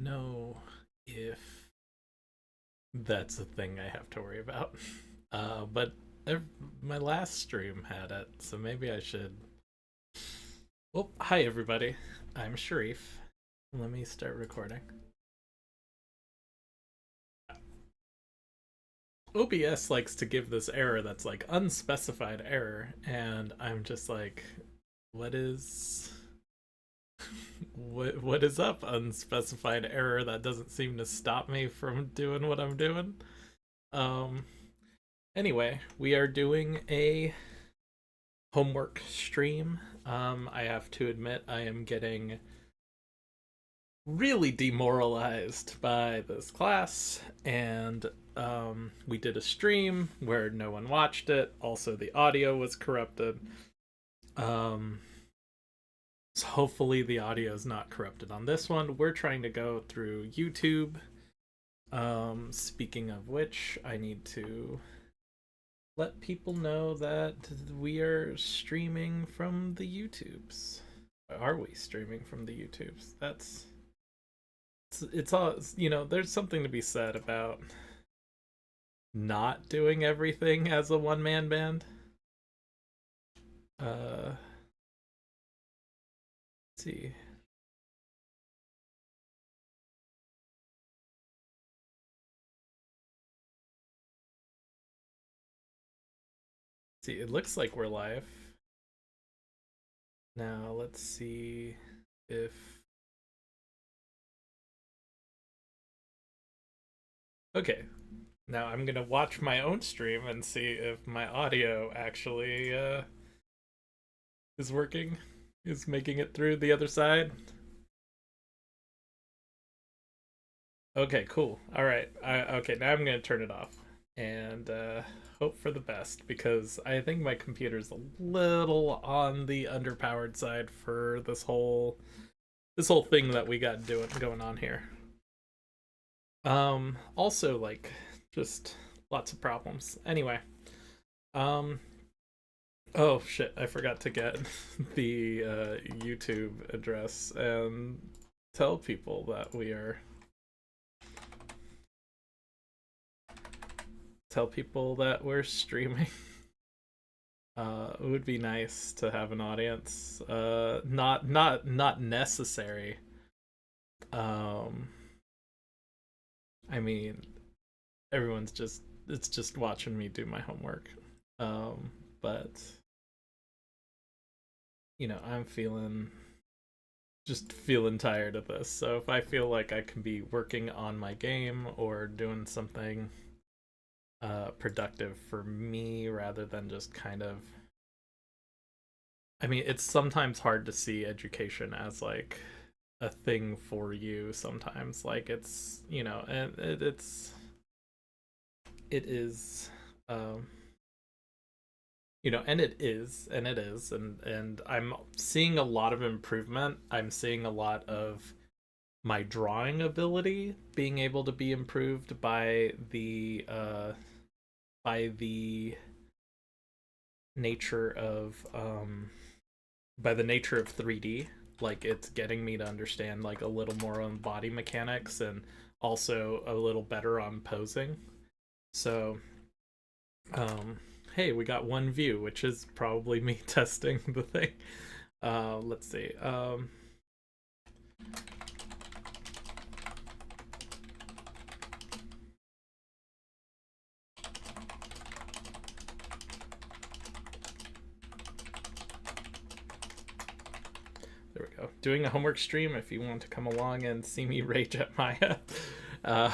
know if that's a thing I have to worry about. But my last stream had it, so maybe I should. Well, hi everybody. I'm Sharif. Let me start recording. OBS likes to give this error that's like unspecified error, and I'm just like, what is what is up? Unspecified error that doesn't seem to stop me from doing what I'm doing. Um Anyway, we are doing a homework stream. I have to admit I am getting really demoralized by this class, and we did a stream where no one watched it. Also, the audio was corrupted. Um, so hopefully the audio is not corrupted on this one. We're trying to go through YouTube. Speaking of which, I need to let people know that we are streaming from the YouTubes. Are we streaming from the YouTubes? It's all, there's something to be said about not doing everything as a one-man band. Let's see. See, it looks like we're live. Now, let's see if... Okay, now I'm gonna watch my own stream and see if my audio actually is working, is making it through the other side. Okay, cool. All right. Okay, now I'm gonna turn it off and hope for the best, because I think my computer's a little on the underpowered side for this whole thing that we got going on here. Also, like, just lots of problems. Anyway, um, oh shit, I forgot to get the YouTube address and tell people that we're streaming. It would be nice to have an audience. Not necessary. Um, I mean, it's just watching me do my homework. But I'm feeling tired of this. So if I feel like I can be working on my game or doing something productive for me rather than just kind of, I mean, it's sometimes hard to see education as like a thing for you sometimes, like it's, and it is, and it is, and I'm seeing a lot of improvement. I'm seeing a lot of my drawing ability being able to be improved by the nature of by the nature of 3D. Like, it's getting me to understand like a little more on body mechanics, and also a little better on posing. So, hey, we got one view, which is probably me testing the thing. Let's see. There we go. Doing a homework stream. If you want to come along and see me rage at Maya, uh,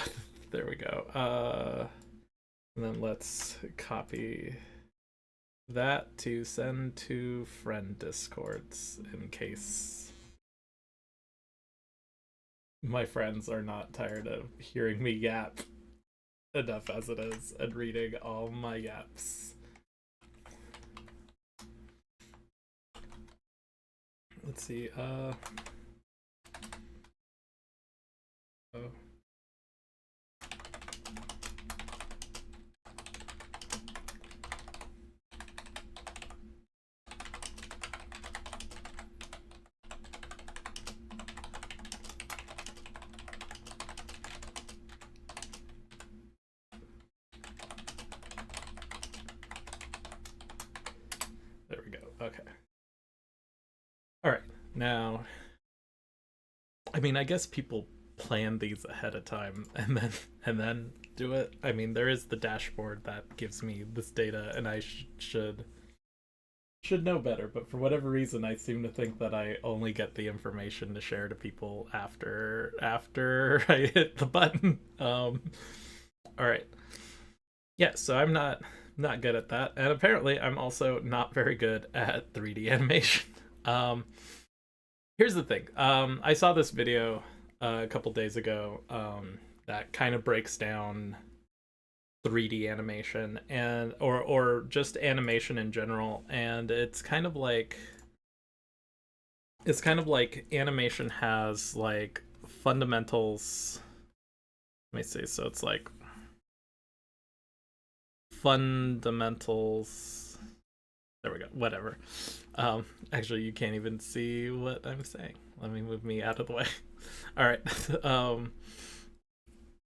there we go. And then let's copy that to send to friend discords in case my friends are not tired of hearing me yap enough as it is and reading all my yaps. Let's see. Oh. Now, I mean, I guess people plan these ahead of time and then do it. I mean, there is the dashboard that gives me this data, and I should know better. But for whatever reason, I seem to think that I only get the information to share to people after I hit the button. All right, yeah. So I'm not good at that, and apparently I'm also not very good at 3D animation. Um, Here's the thing. I saw this video a couple days ago that kind of breaks down 3D animation and or just animation in general, and it's kind of like animation has like fundamentals. Let me see. So it's like fundamentals. There we go. Whatever. Actually, you can't even see what I'm saying. Let me move me out of the way. All right.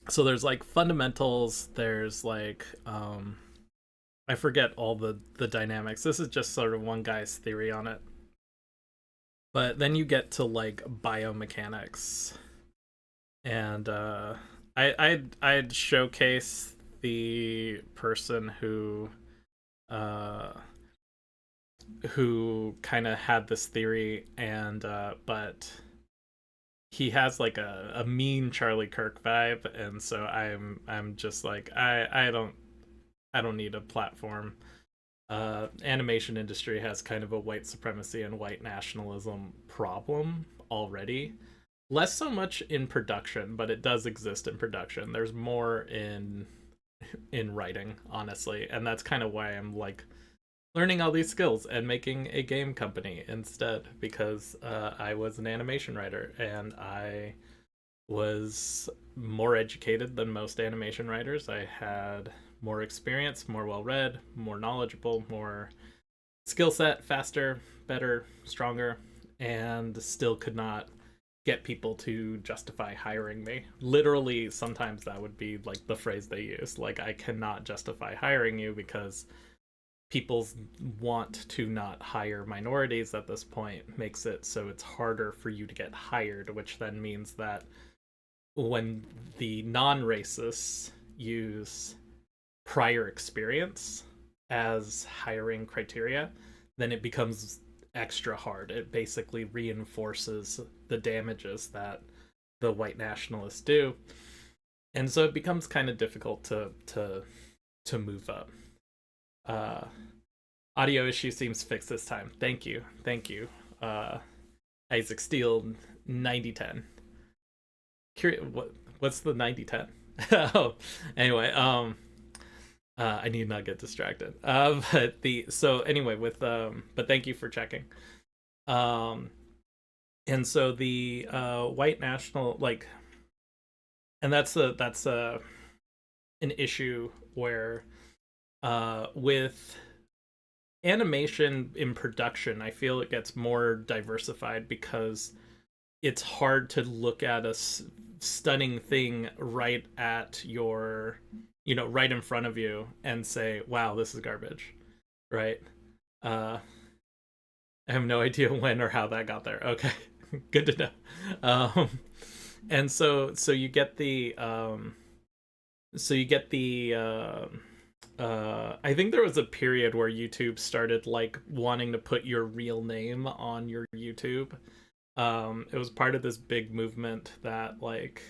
So there's like fundamentals. There's like I forget all the dynamics. This is just sort of one guy's theory on it. But then you get to like biomechanics, and I'd showcase the person uh who kind of had this theory, and but he has like a mean Charlie Kirk vibe, and so I'm just like I don't need a platform. Animation industry has kind of a white supremacy and white nationalism problem already. Less so much in production, but it does exist in production. There's more in writing, honestly, and that's kind of why I'm like learning all these skills and making a game company instead, because I was an animation writer and I was more educated than most animation writers. I had more experience, more well read, more knowledgeable, more skill set, faster, better, stronger, and still could not get people to justify hiring me. Literally, sometimes that would be like the phrase they use. Like, I cannot justify hiring you because people want to not hire minorities at this point makes it so it's harder for you to get hired, which then means that when the non-racists use prior experience as hiring criteria, then it becomes extra hard. It basically reinforces the damages that the white nationalists do, and so it becomes kind of difficult to move up. uh Audio issue seems fixed this time. Thank you. uh Isaac Steele 9010. What's the 9010? Oh, anyway, I need not get distracted. But the so anyway with but thank you for checking. um and so the white national, like, and that's an issue where with animation in production, I feel it gets more diversified because it's hard to look at a stunning thing right at your, right in front of you and say, wow, this is garbage, right? uh I have no idea when or how that got there. Okay. Good to know. And so you get the I think there was a period where YouTube started like wanting to put your real name on your YouTube. It was part of this big movement that, like,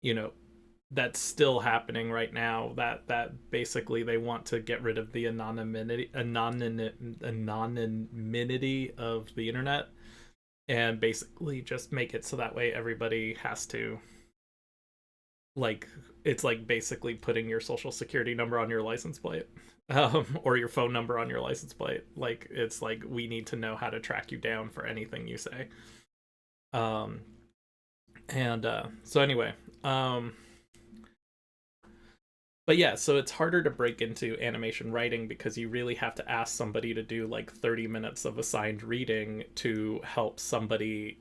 you know, that's still happening right now, that basically they want to get rid of the anonymity of the internet, and basically just make it so that way everybody has to, like, it's like basically putting your social security number on your license plate, or your phone number on your license plate. Like, it's like, we need to know how to track you down for anything you say. um and so anyway, but yeah, so it's harder to break into animation writing because you really have to ask somebody to do like 30 minutes of assigned reading to help somebody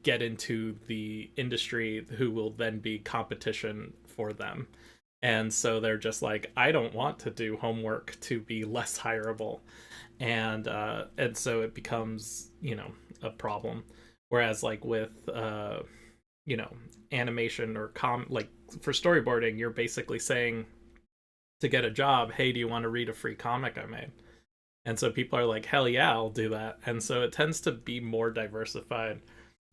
get into the industry who will then be competition for them. And so they're just like, I don't want to do homework to be less hireable. And so it becomes, a problem. Whereas like with you know, animation or like for storyboarding, you're basically saying to get a job, hey, do you want to read a free comic I made? And so people are like, hell yeah, I'll do that. And so it tends to be more diversified,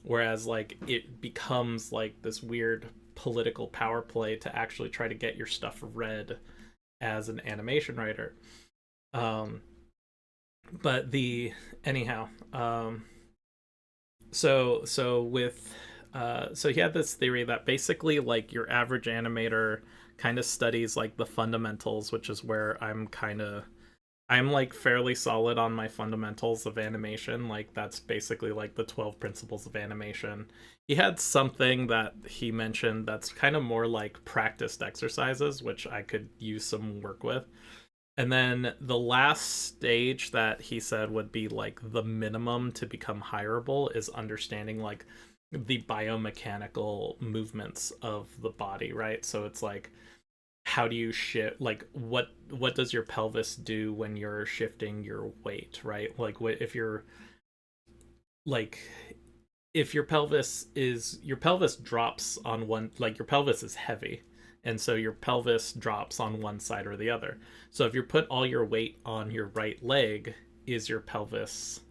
whereas like it becomes like this weird political power play to actually try to get your stuff read as an animation writer. Um, but the anyhow, so with so he had this theory that basically like your average animator kind of studies like the fundamentals, which is where I'm like fairly solid on my fundamentals of animation. Like that's basically like the 12 principles of animation. He had something that he mentioned that's kind of more like practiced exercises, which I could use some work with. And then the last stage that he said would be like the minimum to become hireable is understanding like the biomechanical movements of the body, right? So it's like how do you shift, like what does your pelvis do when you're shifting your weight, right? Like what if you're like if your pelvis drops on one, like your pelvis is heavy, and so your pelvis drops on one side or the other. So if you put all your weight on your right leg, is your pelvis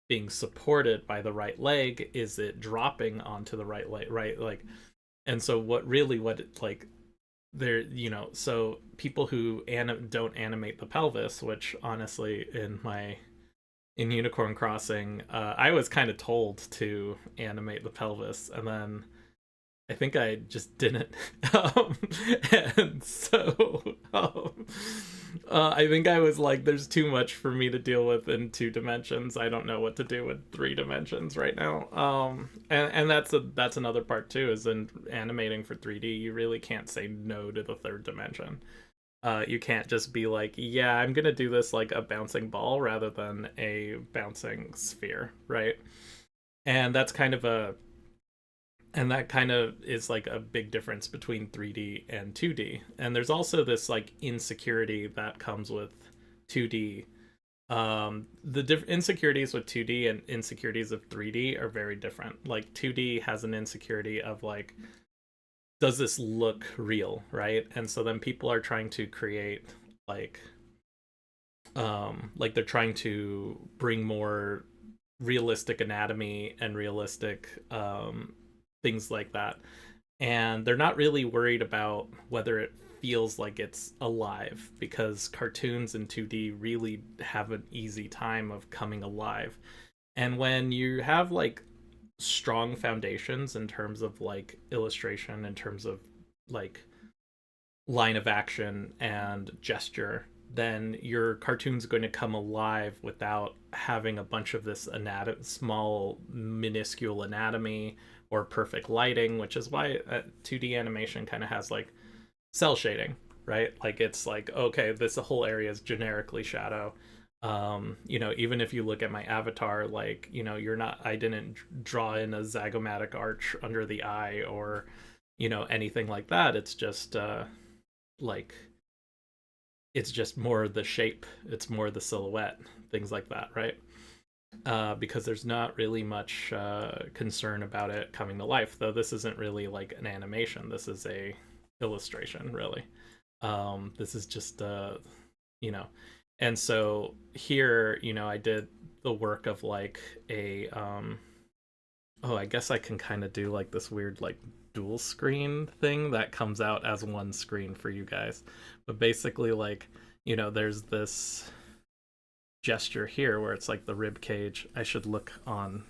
being supported by the right leg? Is it dropping onto the right leg, right? Like, and so what it, like there, you know, so people who don't animate the pelvis, which honestly in Unicorn Crossing, I was kind of told to animate the pelvis, and then I think I just didn't. um, and so I think I was like, there's too much for me to deal with in 2 dimensions. I don't know what to do with 3 dimensions right now. And that's another part too, is in animating for 3D, you really can't say no to the third dimension. You can't just be like, yeah, I'm gonna do this like a bouncing ball rather than a bouncing sphere, right? And that's kind of a and that kind of is like a big difference between 3D and 2D. And there's also this like insecurity that comes with 2D. The insecurities with 2D and insecurities of 3D are very different. Like 2D has an insecurity of like, does this look real, right? And so then people are trying to create like they're trying to bring more realistic anatomy and realistic things like that, and they're not really worried about whether it feels like it's alive, because cartoons in 2D really have an easy time of coming alive. And when you have like strong foundations in terms of like illustration, in terms of like line of action and gesture, then your cartoon's going to come alive without having a bunch of this small minuscule anatomy or perfect lighting, which is why 2D animation kind of has like cell shading, right? Like it's like, okay, this whole area is generically shadow. You know, even if you look at my avatar, like, you know, I didn't draw in a zygomatic arch under the eye or, you know, anything like that. It's just like it's just more the shape, it's more the silhouette, things like that, right? Because there's not really much concern about it coming to life, though this isn't really like an animation, this is a illustration, really. This is just you know. And so here, you know, I did the work of like a oh, I guess I can kind of do like this weird like dual screen thing that comes out as one screen for you guys. But basically, like, you know, there's this gesture here where it's like the rib cage. I should look on.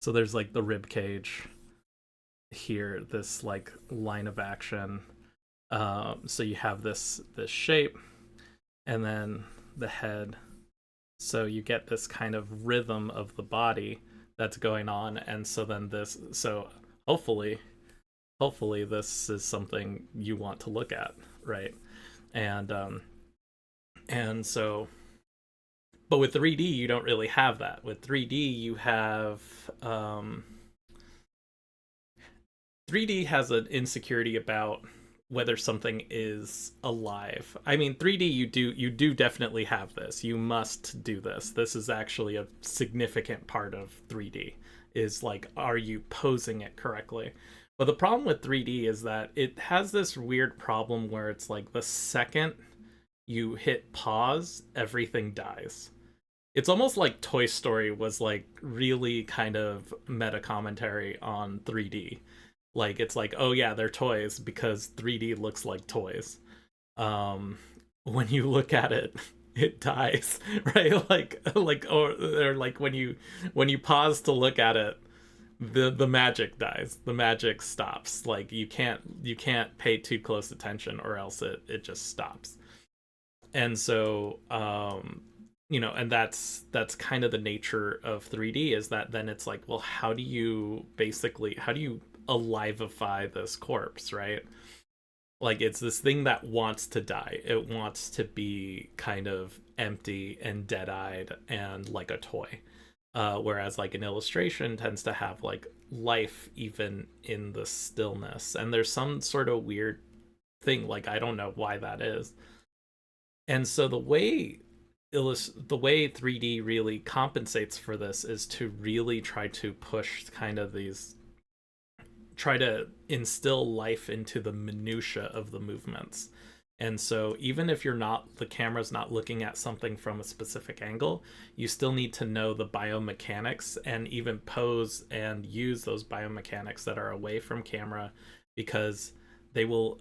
So there's like the rib cage here, this like line of action. So you have this shape, and then the head. So you get this kind of rhythm of the body that's going on, and so then so hopefully this is something you want to look at, right? And so, but with 3D you don't really have that. With 3D you have 3D has an insecurity about whether something is alive. I mean, 3D, you do definitely have this. You must do this. This is actually a significant part of 3D, is like, are you posing it correctly? But the problem with 3D is that it has this weird problem where it's like the second you hit pause, everything dies. It's almost like Toy Story was like really kind of meta commentary on 3D. Like, it's like, oh yeah, they're toys because 3D looks like toys. Um when you look at it, it dies, right? Like or like when you pause to look at it, the magic dies. The magic stops. Like, you can't pay too close attention or else it just stops. And so and that's kind of the nature of 3D, is that then it's like, well, how do you alivify this corpse, right? Like, it's this thing that wants to die. It wants to be kind of empty and dead-eyed and like a toy. Whereas like an illustration tends to have like life even in the stillness. And there's some sort of weird thing, like, I don't know why that is. And so the way 3D really compensates for this is to really try to push kind of these, try to instill life into the minutia of the movements. And so even if the camera's not looking at something from a specific angle, you still need to know the biomechanics and even pose and use those biomechanics that are away from camera, because they will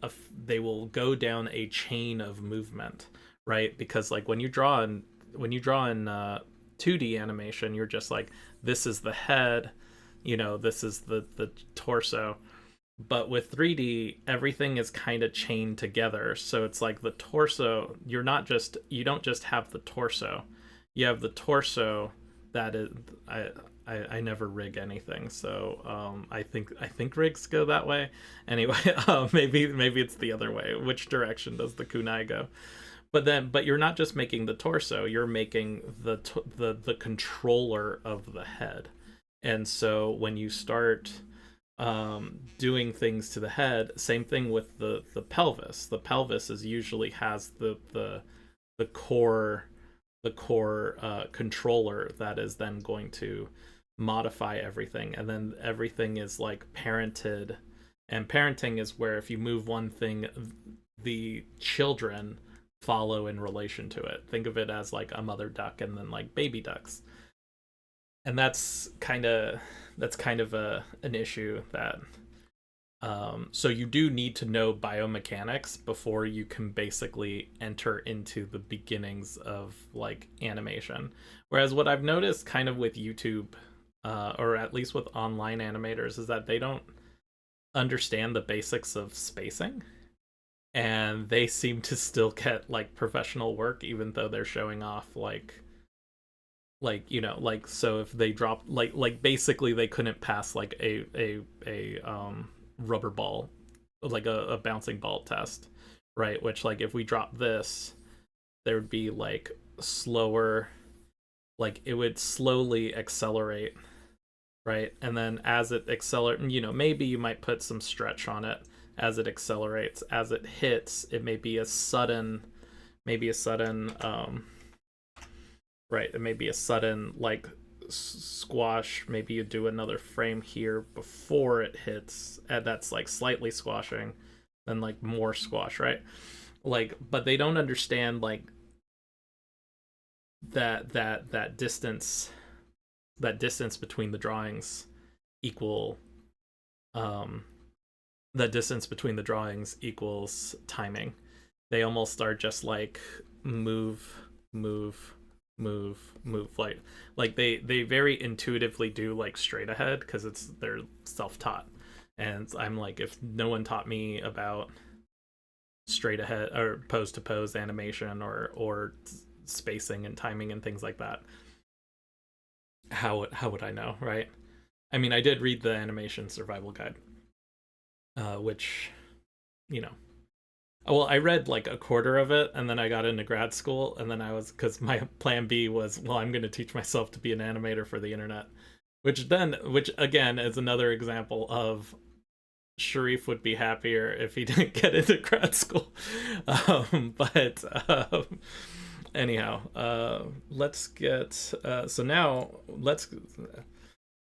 go down a chain of movement, right? Because like when you draw in 2D animation, you're just like, this is the head, this is the torso. But with 3D, everything is kind of chained together. So it's like the torso, you don't just have the torso. You have the torso that is, I never rig anything, so I think rigs go that way. Anyway, maybe it's the other way. Which direction does the kunai go? But you're not just making the torso, you're making the controller of the head. And so when you start doing things to the head, same thing with the pelvis. The pelvis is usually has the core, controller that is then going to modify everything, and then everything is like parented. And parenting is where if you move one thing, the children follow in relation to it. Think of it as like a mother duck and then like baby ducks. And that's kind of an issue that so you do need to know biomechanics before you can basically enter into the beginnings of like animation. Whereas what I've noticed kind of with YouTube, or at least with online animators, is that they don't understand the basics of spacing, and they seem to still get like professional work even though they're showing off like so if they drop like basically they couldn't pass like a rubber ball, like a bouncing ball test, right? Which, like, if we drop this, there would be like slower, like it would slowly accelerate, right? And then as it accelerates, maybe you might put some stretch on it as it accelerates. As it hits, it may be a sudden, right, it may be a sudden like squash. Maybe you do another frame here before it hits, and that's like slightly squashing, then like more squash, right? Like, but they don't understand like that distance between the drawings equal that distance between the drawings equals timing. They almost are just like move, move, move, move, like they very intuitively do like straight ahead because they're self-taught. And I'm like, if no one taught me about straight ahead or pose to pose animation or spacing and timing and things like that, how would I know, right? I mean, I did read the animation survival guide, which, you know, well, I read like a quarter of it, and then I got into grad school, and then because my plan B was, well, I'm going to teach myself to be an animator for the internet, which again is another example of Sharif would be happier if he didn't get into grad school. But anyhow, let's get so now let's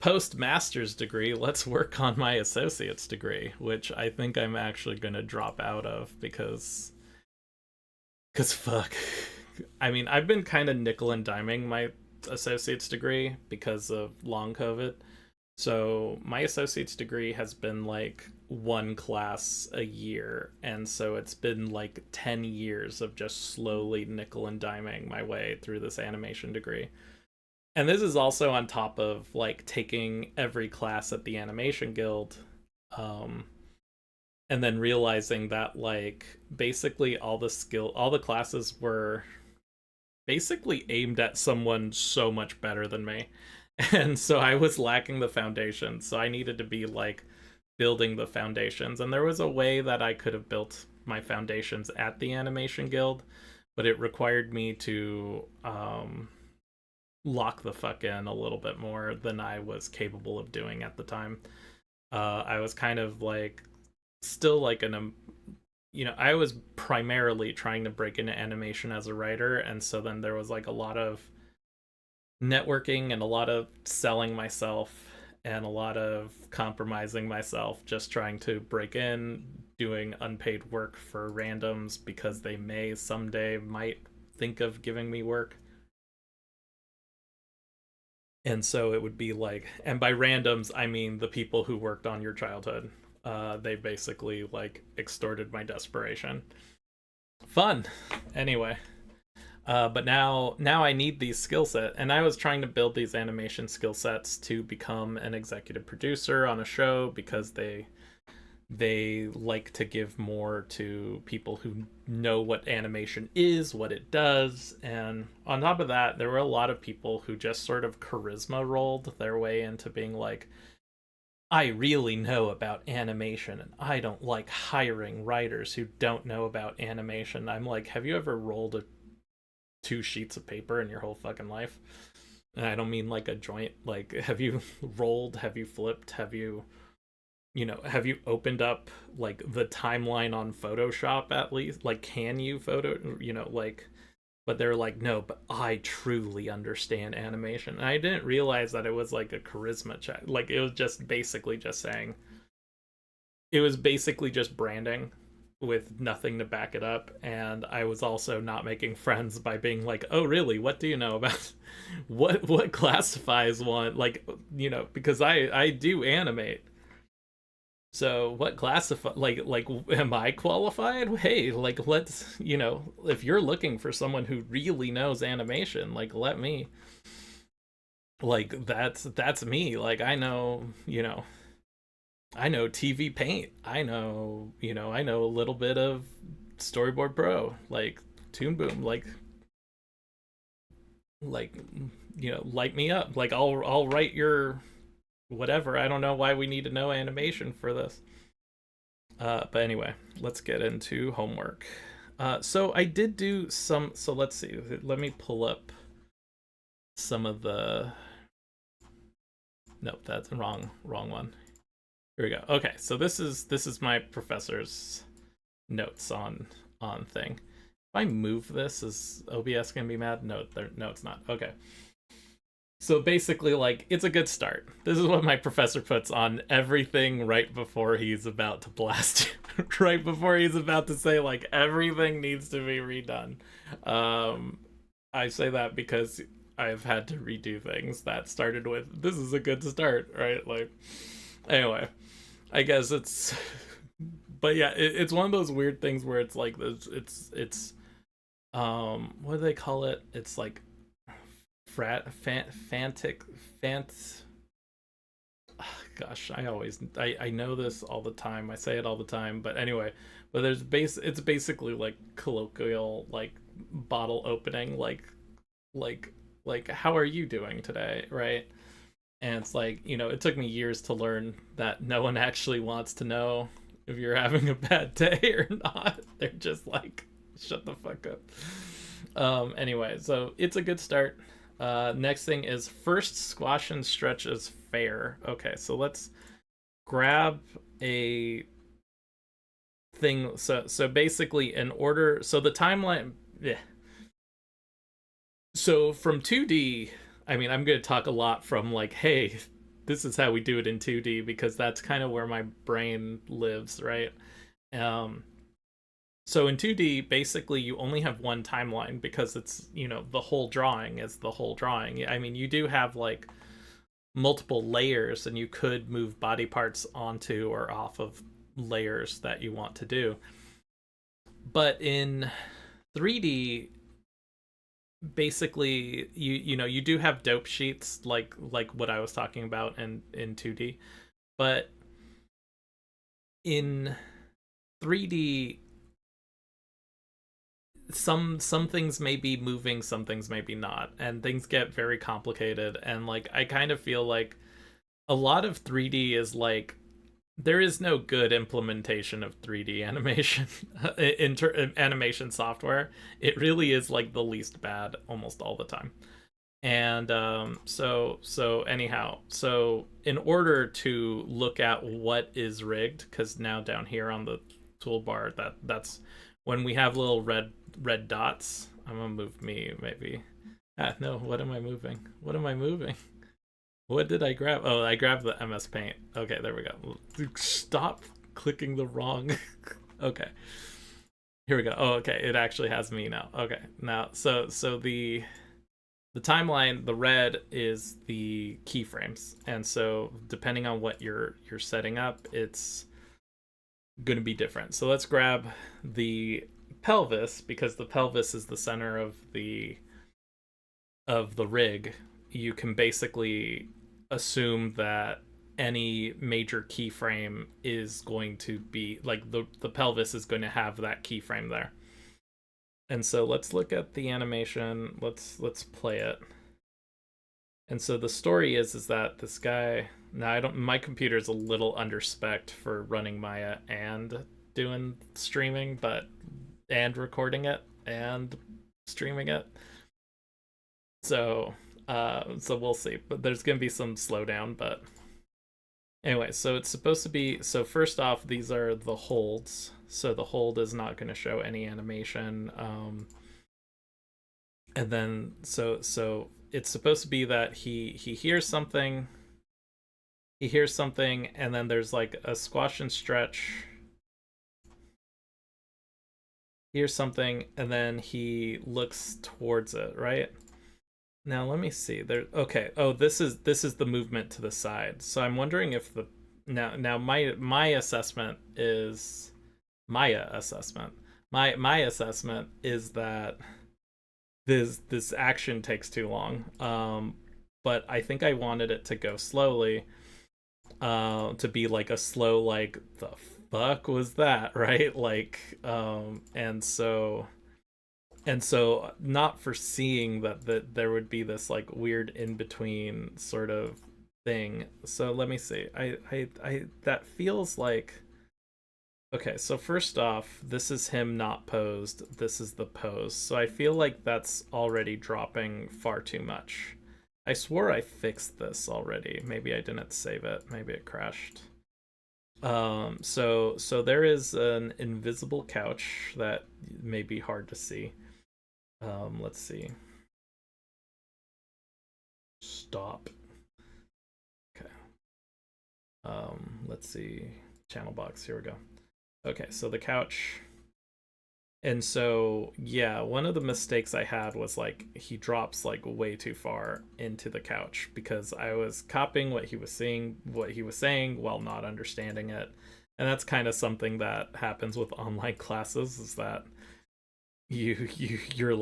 post master's degree. Let's work on my associate's degree, which I think I'm actually gonna drop out of because fuck. I mean, I've been kind of nickel and diming my associate's degree because of long COVID. So my associate's degree has been like one class a year, and so it's been like 10 years of just slowly nickel and diming my way through this animation degree. And this is also on top of like taking every class at the animation guild, um and then realizing that like basically all the classes were basically aimed at someone so much better than me. And so I was lacking the foundation, so I needed to be like building the foundations, and there was a way that I could have built my foundations at the animation guild, but it required me to lock the fuck in a little bit more than I was capable of doing at the time. I was kind of like still like I was primarily trying to break into animation as a writer, and so then there was like a lot of networking and a lot of selling myself and a lot of compromising myself, just trying to break in, doing unpaid work for randoms because they may someday might think of giving me work. And so it would be like, and by randoms I mean the people who worked on your childhood. They basically like extorted my desperation. Fun. Anyway, but now I need these skill set, and I was trying to build these animation skill sets to become an executive producer on a show because they like to give more to people who know what animation is, what it does. And on top of that, there were a lot of people who just sort of charisma rolled their way into being like, I really know about animation, and I don't like hiring writers who don't know about animation. I'm like, have you ever rolled two sheets of paper in your whole fucking life? And I don't mean like a joint. Like, have you rolled? Have you flipped? Have you opened up like the timeline on Photoshop at least? Like, can you like, but they're like, no, but I truly understand animation. And I didn't realize that it was like a charisma check. Like, it was just basically just saying, it was basically just branding with nothing to back it up. And I was also not making friends by being like, oh really, what do you know about what classifies one, like, because I do animate. So what classify, like am I qualified? Hey, like, let's, if you're looking for someone who really knows animation, like, let me, like, that's me. Like, I know TV Paint. I know a little bit of Storyboard Pro, like Toon Boom, like light me up. Like, I'll write your whatever. I don't know why we need to know animation for this. But anyway, let's get into homework. So I did do some. So let's see. Let me pull up some of the. Nope, that's the wrong one. Here we go. Okay, so this is my professor's notes on thing. If I move this, is OBS gonna be mad? No, it's not. Okay. So basically, like, it's a good start. This is what my professor puts on everything right before he's about to blast you. Right before he's about to say, like, everything needs to be redone. I say that because I've had to redo things that started with, this is a good start, right? Like, anyway, I guess it's... But yeah, it's one of those weird things where it's like, it's what do they call it? It's like gosh, I know this all the time, I say it all the time, but anyway, but it's basically like colloquial, like bottle opening, like how are you doing today, right? And it's like, it took me years to learn that no one actually wants to know if you're having a bad day or not. They're just like, shut the fuck up. Anyway, so it's a good start. Next thing is first squash and stretch is fair. Okay, so let's grab a thing. So basically, in order, so the timeline. Yeah. So from 2D, I mean, I'm going to talk a lot from like, hey, this is how we do it in 2D because that's kind of where my brain lives, right? Um, so in 2D, basically, you only have one timeline because it's, the whole drawing is the whole drawing. I mean, you do have like multiple layers and you could move body parts onto or off of layers that you want to do. But in 3D, basically you do have dope sheets like what I was talking about in 2D, but in 3D some things may be moving, some things may be not, and things get very complicated. And like I kind of feel like a lot of 3D is like there is no good implementation of 3D animation animation software. It really is like the least bad almost all the time. And so anyhow, so in order to look at what is rigged, because now down here on the toolbar, that's when we have little red dots. I'm gonna move me maybe. No, what am I moving? What am I moving? What did I grab? Oh, I grabbed the MS Paint. Okay, there we go. Stop clicking the wrong. Okay, here we go. Oh, okay, it actually has me now. Okay, now so the timeline, the red is the keyframes, and so depending on what you're setting up, it's going to be different. So let's grab the pelvis because the pelvis is the center of the rig. You can basically assume that any major keyframe is going to be like the pelvis is going to have that keyframe there. And so let's look at the animation. Let's play it. And so the story is that this guy, now I don't, my computer's a little underspec for running Maya and doing streaming, but and recording it and streaming it. So so we'll see. But there's gonna be some slowdown, but anyway, so it's supposed to be, so first off, these are the holds. So the hold is not gonna show any animation. And then so it's supposed to be that he hears something, and then there's like a squash and stretch. Hears something, and then he looks towards it, right? Now let me see. There. Okay. Oh, this is the movement to the side. So I'm wondering if the now my assessment is Maya assessment. My assessment is that this action takes too long. But I think I wanted it to go slowly. To be like a slow like the fuck was that, right? Like and so not foreseeing that there would be this like weird in between sort of thing. So let me see. I that feels like, okay, so first off, this is him not posed, this is the pose, so I feel like that's already dropping far too much. I swore I fixed this already. Maybe I didn't save it, maybe it crashed. So there is an invisible couch that may be hard to see. Let's see. Stop. Okay. Let's see. Channel box. Here we go. Okay, so the couch. And so, yeah, one of the mistakes I had was like he drops like way too far into the couch because I was copying what he was saying while not understanding it. And that's kind of something that happens with online classes, is that you're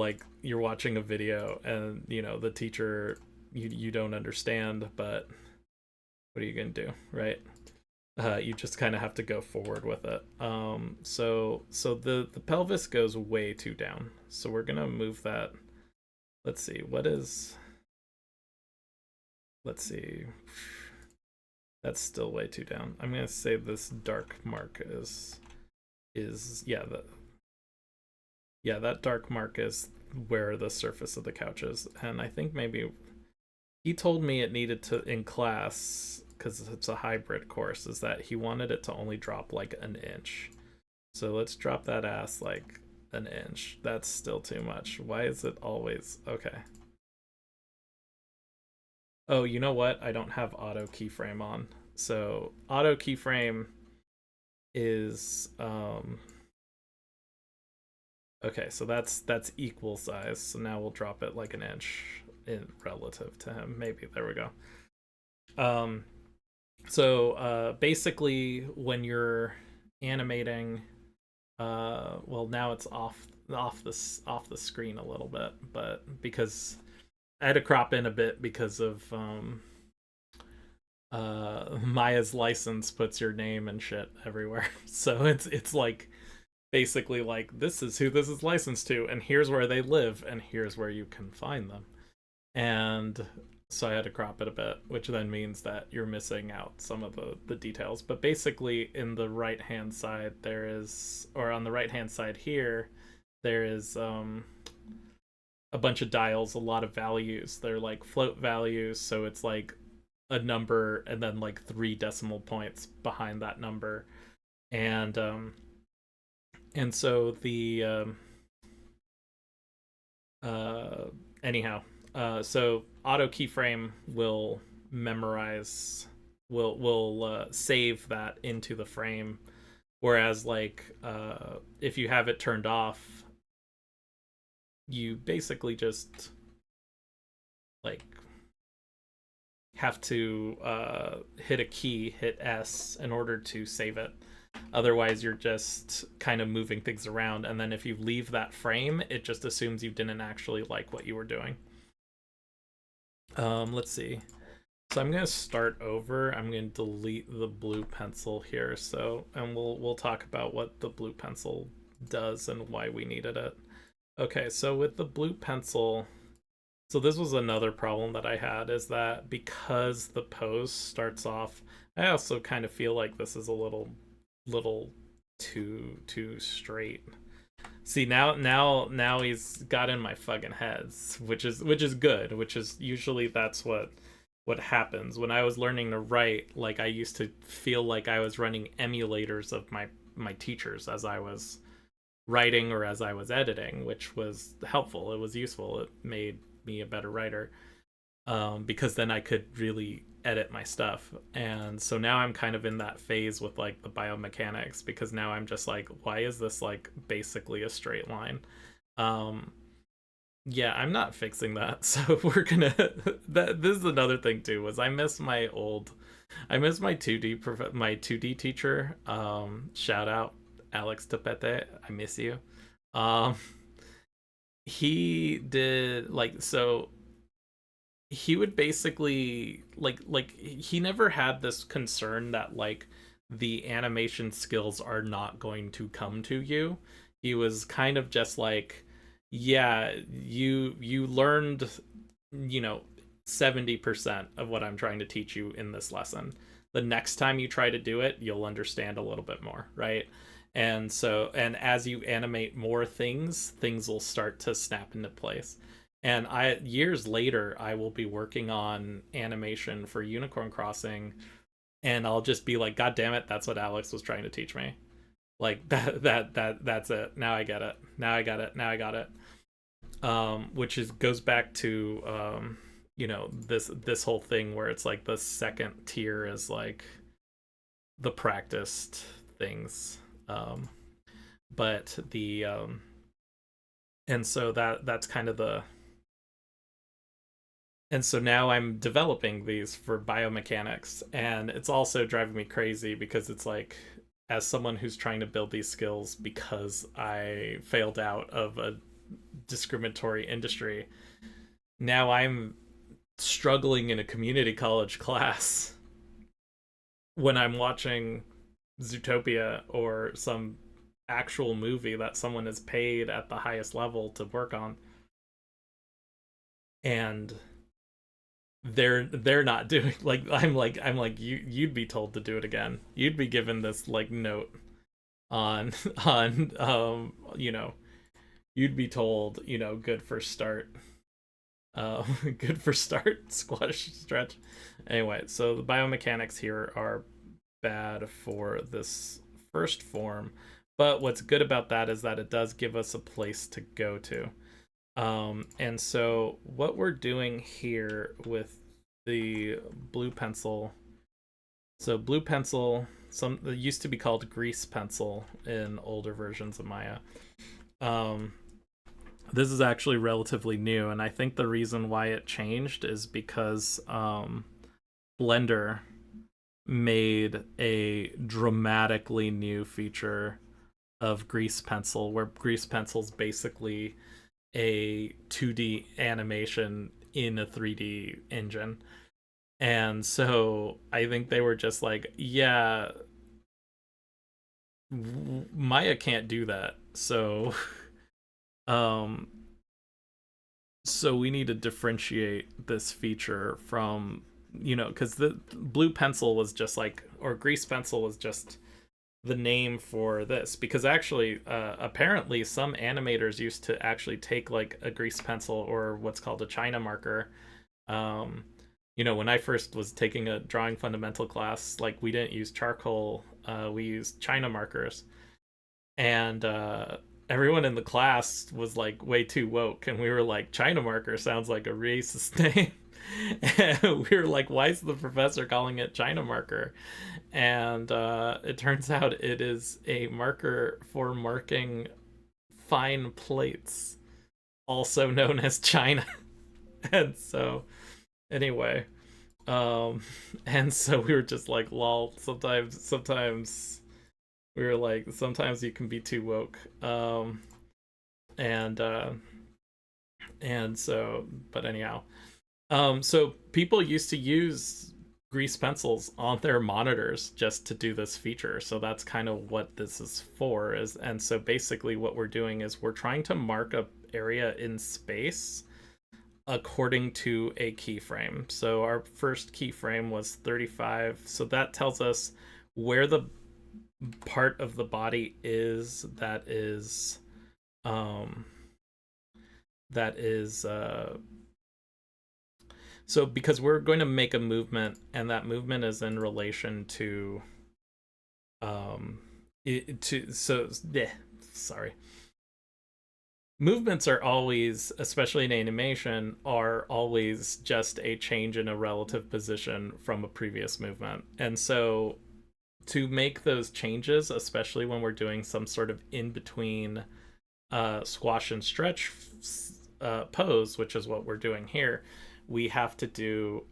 watching a video and the teacher you don't understand, but what are you going to do, right? You just kind of have to go forward with it. So the pelvis goes way too down, so we're gonna move that. Let's see, let's see, that's still way too down. I'm gonna say this dark mark is that dark mark is where the surface of the couch is. And I think maybe he told me it needed to, in class, because it's a hybrid course, is that he wanted it to only drop like an inch. So let's drop that ass like an inch. That's still too much. Why is it always okay? Oh, you know what? I don't have auto keyframe on. So auto keyframe is okay, so that's equal size. So now we'll drop it like an inch in relative to him. Maybe there we go. Um basically when you're animating, well, now it's off the screen a little bit, but because I had to crop in a bit because of Maya's license puts your name and shit everywhere. So it's like basically like, this is who this is licensed to, and here's where they live, and here's where you can find them. And so I had to crop it a bit, which then means that you're missing out some of the details. But basically, in the right hand side, there is, or on the right hand side here, there is a bunch of dials, a lot of values. They're like float values, so it's like a number and then like 3 decimal points behind that number. And so the anyhow, so auto keyframe will memorize, will save that into the frame, whereas like if you have it turned off, you basically just like have to hit a key, hit S, in order to save it. Otherwise, you're just kind of moving things around, and then if you leave that frame, it just assumes you didn't actually like what you were doing. Let's see. So I'm gonna start over. I'm gonna delete the blue pencil here. So, and we'll talk about what the blue pencil does and why we needed it. Okay, so with the blue pencil, so this was another problem that I had, is that because the pose starts off, I also kind of feel like this is a little too straight. See, now he's got in my fucking heads, which is good, which is usually that's what happens. When I was learning to write, like I used to feel like I was running emulators of my teachers as I was writing or as I was editing, which was helpful. It was useful. It made me a better writer, because then I could really edit my stuff. And so now I'm kind of in that phase with like the biomechanics, because now I'm just like, why is this like basically a straight line? Yeah, I'm not fixing that. So we're gonna this is another thing too, was I miss my 2D teacher. Shout out Alex Topete, I miss you. um he did like, so he would basically like he never had this concern that like the animation skills are not going to come to you. He was kind of just like, yeah, you learned, you know, 70% of what I'm trying to teach you in this lesson. The next time you try to do it, you'll understand a little bit more, right? And so, and as you animate more things will start to snap into place. And I, years later, I will be working on animation for Unicorn Crossing, and I'll just be like, God damn it, that's what Alex was trying to teach me. Like that's it. Now I get it. Now I got it. Now I got it. Which is goes back to you know, this whole thing where it's like the second tier is like the practiced things. But the and so that's kind of the, and so now I'm developing these for biomechanics, and it's also driving me crazy because it's like, as someone who's trying to build these skills because I failed out of a discriminatory industry, now I'm struggling in a community college class when I'm watching Zootopia or some actual movie that someone is paid at the highest level to work on, and they're not doing, like I'm like you'd be told to do it again. You'd be given this like note on you know, you'd be told, you know, good first start. Good for start, squash, stretch. Anyway, so the biomechanics here are bad for this first form, but what's good about that is that it does give us a place to go to. And so what we're doing here with the blue pencil, so blue pencil, some it used to be called grease pencil in older versions of Maya. Um, this is actually relatively new, and I think the reason why it changed is because Blender made a dramatically new feature of grease pencil, where grease pencil's basically a 2D animation in a 3D engine. And so I think they were just like, yeah, Maya can't do that. So um so we need to differentiate this feature from, because the blue pencil was just like, or grease pencil was just the name for this, because actually apparently some animators used to actually take like a grease pencil or what's called a China marker. um when I first was taking a drawing fundamental class, like we didn't use charcoal, we used China markers, and everyone in the class was like way too woke, and we were like, China marker sounds like a racist name. And we were like, why is the professor calling it China marker? And it turns out it is a marker for marking fine plates, also known as China. And so anyway, and so we were just like, lol. Sometimes we were like, sometimes you can be too woke. And and so, but anyhow, so people used to use grease pencils on their monitors just to do this feature. So that's kind of what this is for. And so basically what we're doing is we're trying to mark a area in space according to a keyframe. So our first keyframe was 35. So that tells us where the part of the body is um that is so because we're going to make a movement, and that movement is in relation to sorry, movements are always, especially in animation, are always just a change in a relative position from a previous movement. And so to make those changes, especially when we're doing some sort of in between squash and stretch pose, which is what we're doing here, we have to do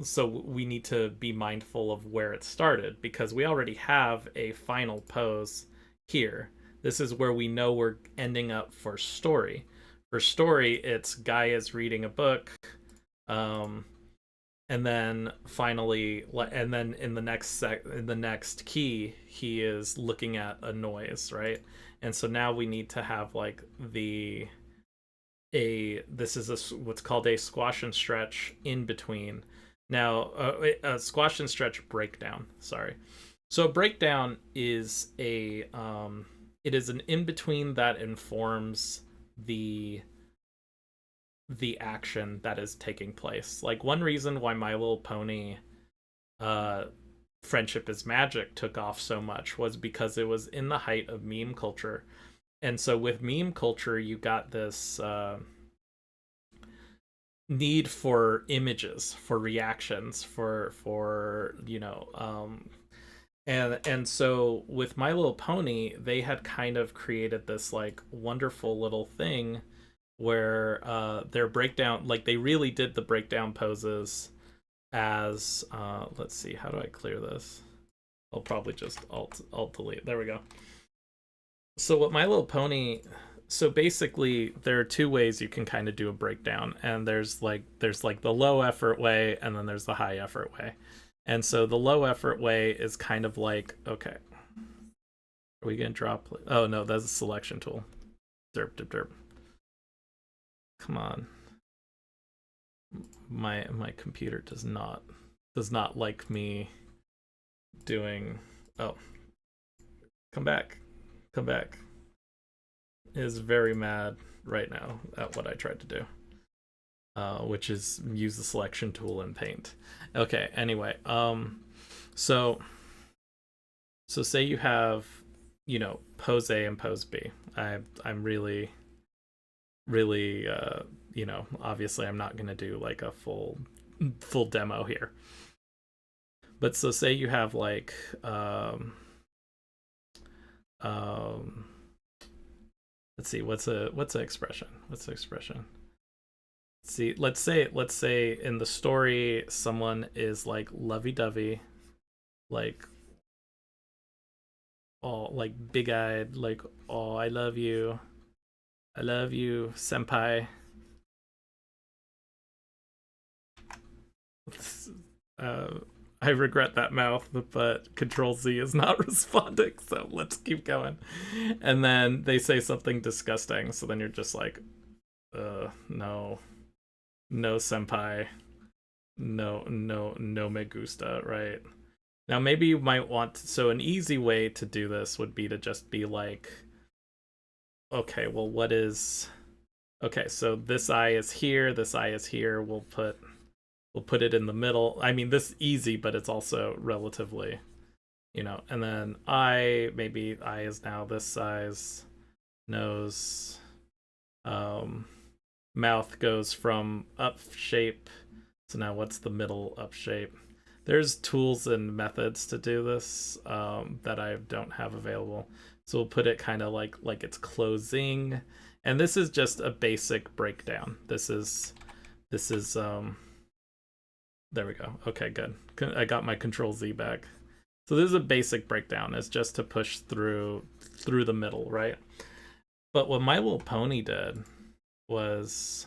so we need to be mindful of where it started, because we already have a final pose here. This is where we know we're ending up for story. For story, it's guy is reading a book, and then finally, and then in the next key, he is looking at a noise, right? And so now we need to have like this is what's called a squash and stretch in between. Now, a squash and stretch breakdown. Sorry. So a breakdown is it is an in between that informs the action that is taking place. Like, one reason why My Little Pony Friendship is Magic took off so much was because it was in the height of meme culture. And so with meme culture, you got this need for images, for reactions, for and so with My Little Pony, they had kind of created this like wonderful little thing where their breakdown, like they really did the breakdown poses as let's see, how do I clear this? I'll probably just alt delete. There we go. So what My Little Pony, so basically there are two ways you can kind of do a breakdown, and there's like the low effort way, and then there's the high effort way. And so the low effort way is kind of like, okay, are we gonna drop? Oh no, that's a selection tool. Derp derp derp. Come on, my computer does not like me doing. Oh, come back. Is very mad right now at what I tried to do. which is use the selection tool in Paint. Okay, anyway, so say you have, pose A and pose B. I'm really, obviously I'm not gonna do like a full demo here. But so say you have like let's see, what's an expression? What's the expression? See, let's say in the story someone is like lovey-dovey, like all like big-eyed, like, oh, I love you, senpai. uh I regret that mouth, but Control Z is not responding, so let's keep going. And then they say something disgusting, so then you're just like, no, senpai, no me gusta, right? Now maybe you might want to, so an easy way to do this would be to just be like, okay, well, okay, so this eye is here, this eye is here, we'll put it in the middle. I mean, this is easy, but it's also relatively, and then maybe eye is now this size, nose, mouth goes from up shape. So now what's the middle up shape? There's tools and methods to do this that I don't have available. So we'll put it kind of like it's closing. And this is just a basic breakdown. This is there we go. Okay, good. I got my Control Z back. So this is a basic breakdown. It's just to push through the middle, right? But what My Little Pony did was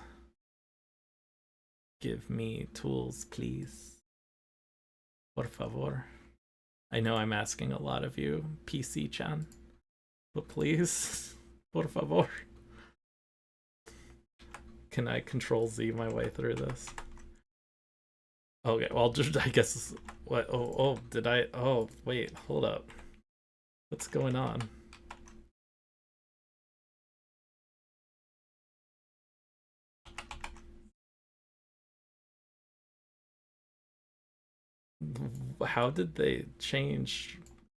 give me tools, please. Por favor. I know I'm asking a lot of you, PC-chan, but please, por favor. Can I Control Z my way through this? Okay, well, just, I guess, what, did I, wait, hold up. What's going on? How did they change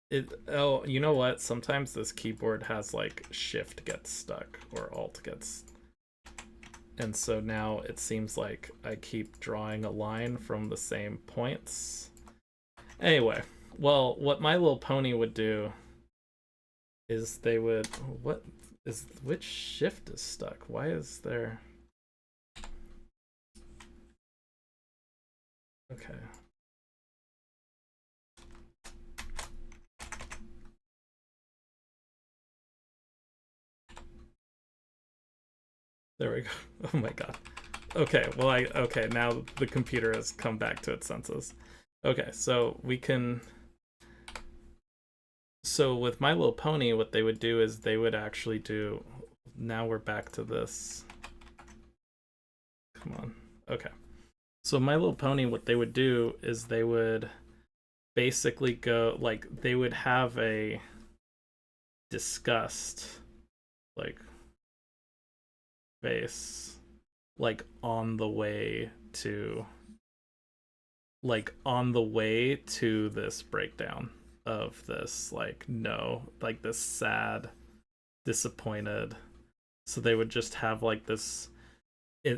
it? Oh, you know what? Sometimes this keyboard has like Shift gets stuck or Alt gets, and so now it seems like I keep drawing a line from the same points. Anyway, well, what My Little Pony would do is they would, which shift is stuck? Why is there? Okay. There we go. Oh my god. Okay, well, okay, now the computer has come back to its senses. Okay, so we can, so with My Little Pony, what they would do is they would actually do, now we're back to this. Come on. Okay. So My Little Pony, what they would do is they would basically go, like, they would have a disgust, like, face, like on the way to this breakdown of this, like, no, like this sad, disappointed. So they would just have like this,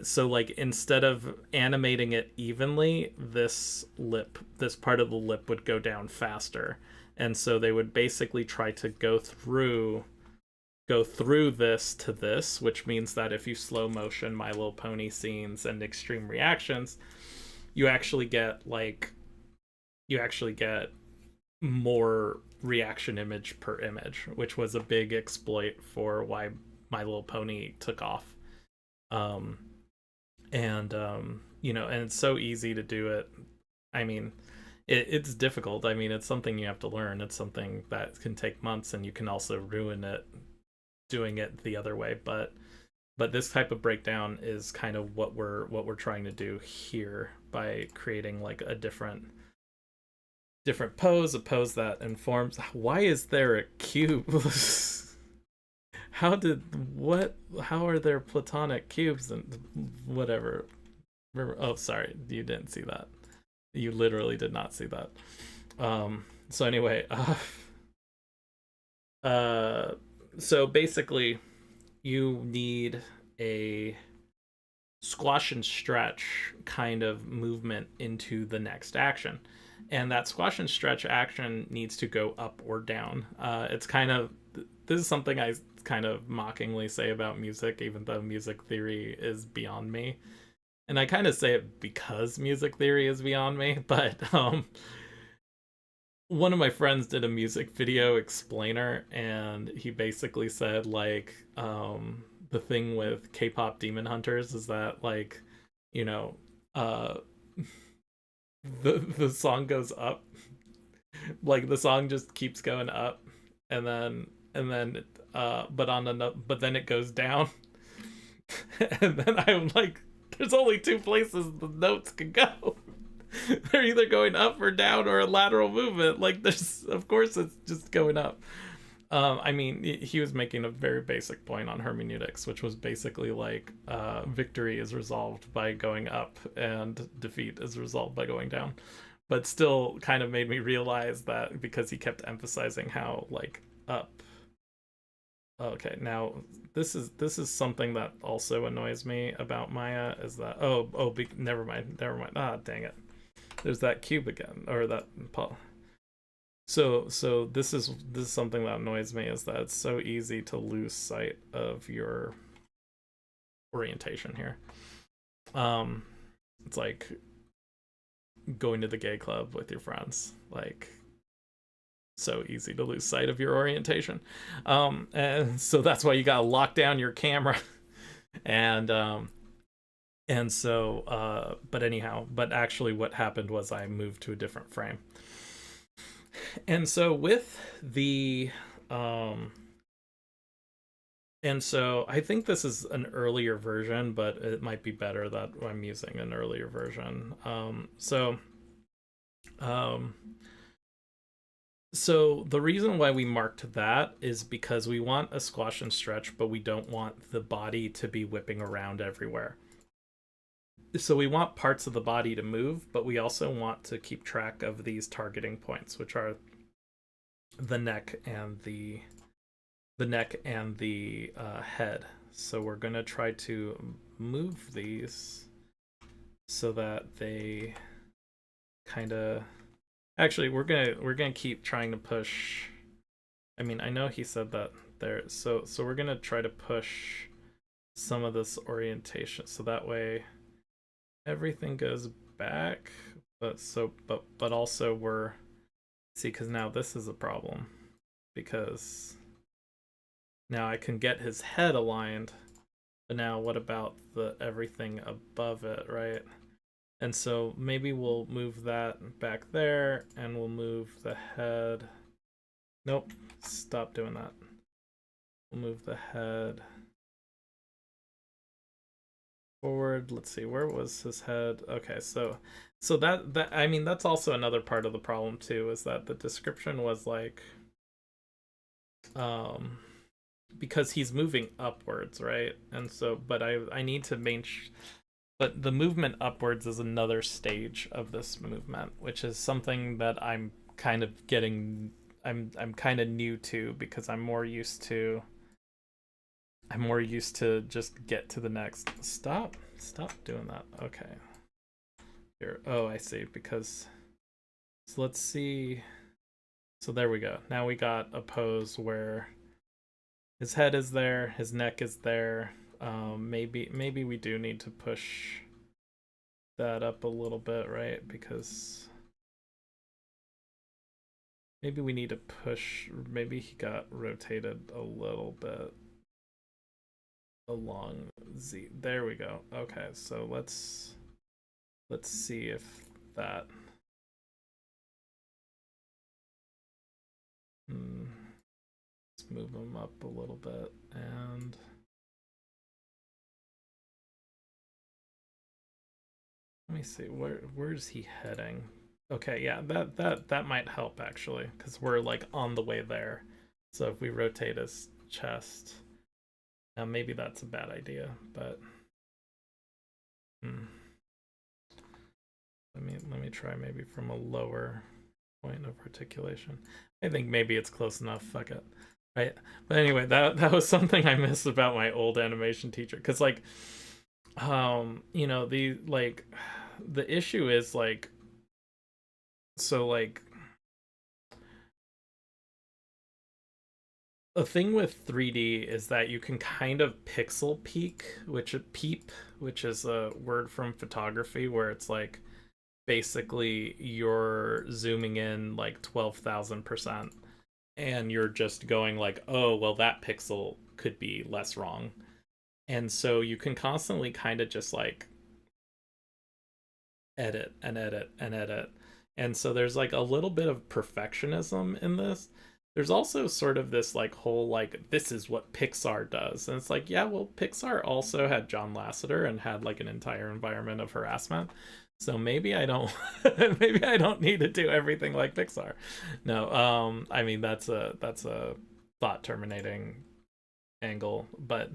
so like instead of animating it evenly, this part of the lip would go down faster, and so they would basically try to go through this to this, which means that if you slow motion My Little Pony scenes and extreme reactions, you actually get more reaction image per image, which was a big exploit for why My Little Pony took off. And it's so easy to do it. I mean, it's difficult. I mean, it's something you have to learn. It's something that can take months, and you can also ruin it doing it the other way. But this type of breakdown is kind of what we're trying to do here by creating like a different pose, a pose that informs. Why is there a cube? How are there platonic cubes and whatever? Oh, sorry, you didn't see that. You literally did not see that. So anyway, uh, so basically, you need a squash and stretch kind of movement into the next action. And that squash and stretch action needs to go up or down. It's kind of, this is something I kind of mockingly say about music, even though music theory is beyond me. And I kind of say it because music theory is beyond me, but one of my friends did a music video explainer, and he basically said like the thing with K-pop demon hunters is that like, you know, uh the song goes up, like the song just keeps going up, and then but on the but then it goes down. And then I'm like, there's only two places the notes can go. They're either going up or down or a lateral movement. Like there's, of course it's just going up. I mean, he was making a very basic point on hermeneutics, which was basically like victory is resolved by going up and defeat is resolved by going down. But still kind of made me realize that because he kept emphasizing how like up. Okay, now this is something that also annoys me about Maya is that never mind. Ah, dang it. There's that cube again, or that so this is something that annoys me is that it's so easy to lose sight of your orientation here. Um, it's like going to the gay club with your friends. Like so easy to lose sight of your orientation. And so that's why you gotta lock down your camera. and and so but anyhow, but actually what happened was I moved to a different frame. And so with the and so I think this is an earlier version, but it might be better that I'm using an earlier version. Um, so the reason why we marked that is because we want a squash and stretch, but we don't want the body to be whipping around everywhere. So we want parts of the body to move, but we also want to keep track of these targeting points, which are the neck and the head. So we're gonna try to move these so that they kind of. Actually, we're gonna keep trying to push. I mean, I know he said that there. So we're gonna try to push some of this orientation so that way everything goes back. But also we're see because now this is a problem because now I can get his head aligned, but now what about the everything above it, right? And so maybe we'll move that back there and we'll move the head. Nope, stop doing that. We'll move the head forward. Let's see, where was his head? Okay, so that I mean that's also another part of the problem too, is that the description was like um because he's moving upwards, right? And so but I need to but the movement upwards is another stage of this movement, which is something that I'm kind of getting I'm kind of new to because I'm more used to just get to the next. Stop doing that. Okay. Here. Oh, I see. Because so let's see. So there we go. Now we got a pose where his head is there, his neck is there. Maybe we do need to push that up a little bit, right? Because maybe we need to push. Maybe he got rotated a little bit along Z. There we go. Okay, so let's see if that. Let's move him up a little bit and. Let me see, where's he heading? Okay, yeah, that might help actually, because we're like on the way there. So if we rotate his chest, now maybe that's a bad idea, but Let me try maybe from a lower point of articulation. I think maybe it's close enough. Fuck it. Right. But anyway, that was something I missed about my old animation teacher. Cause like the issue is like, so like the thing with 3D is that you can kind of pixel peep, which is a word from photography where it's like basically you're zooming in like 12,000% and you're just going like, oh, well, that pixel could be less wrong. And so you can constantly kind of just like edit and edit and edit. And so there's like a little bit of perfectionism in this. There's also sort of this like whole like this is what Pixar does. And it's like, yeah, well, Pixar also had John Lasseter and had like an entire environment of harassment. So maybe I don't maybe I don't need to do everything like Pixar. No, I mean that's a thought terminating angle, but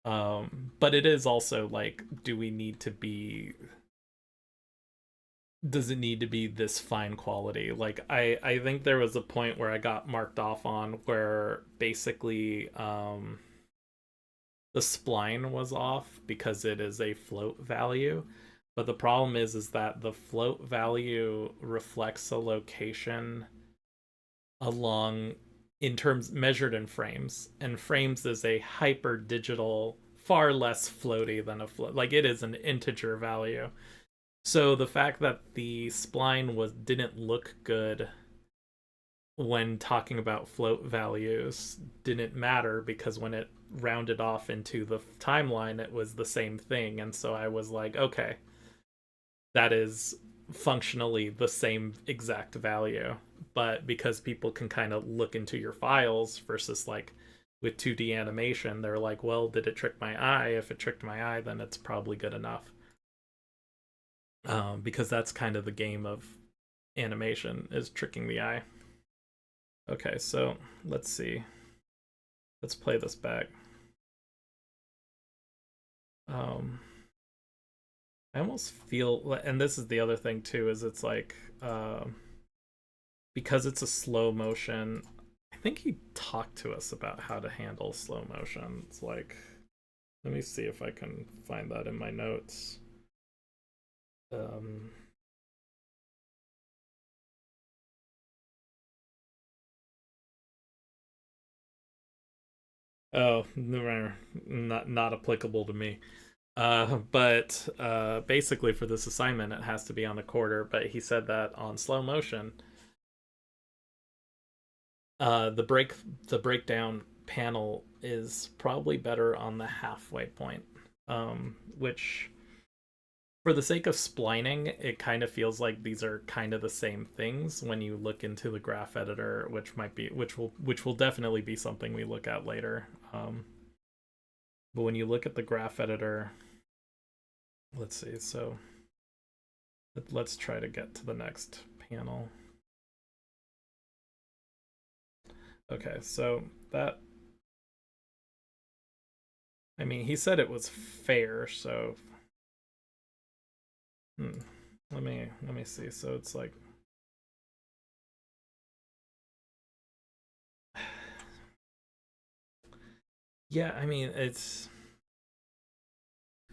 it is also like, do we need to be, does it need to be this fine quality? Like I think there was a point where I got marked off on where basically the spline was off because it is a float value. But the problem is that the float value reflects a location along, in terms measured in frames, and frames is a hyper digital, far less floaty than a float. Like it is an integer value. So the fact that the spline didn't look good when talking about float values didn't matter, because when it rounded off into the timeline it was the same thing. And so I was like, okay, that is functionally the same exact value. But because people can kind of look into your files versus like with 2D animation, they're like, well, did it trick my eye? If it tricked my eye, then it's probably good enough. Because that's kind of the game of animation, is tricking the eye. Okay, so let's see. Let's play this back. I almost feel, and this is the other thing too, is it's like, because it's a slow motion, I think he talked to us about how to handle slow motion. It's like, let me see if I can find that in my notes. Oh, not applicable to me. But basically for this assignment, it has to be on a quarter. But he said that on slow motion, the breakdown panel is probably better on the halfway point, which, for the sake of splining, it kind of feels like these are kind of the same things when you look into the graph editor, which will definitely be something we look at later. But when you look at the graph editor, let's see. So let's try to get to the next panel. Okay, so that, I mean, he said it was fair, so let me see. So it's like, yeah, I mean, it's,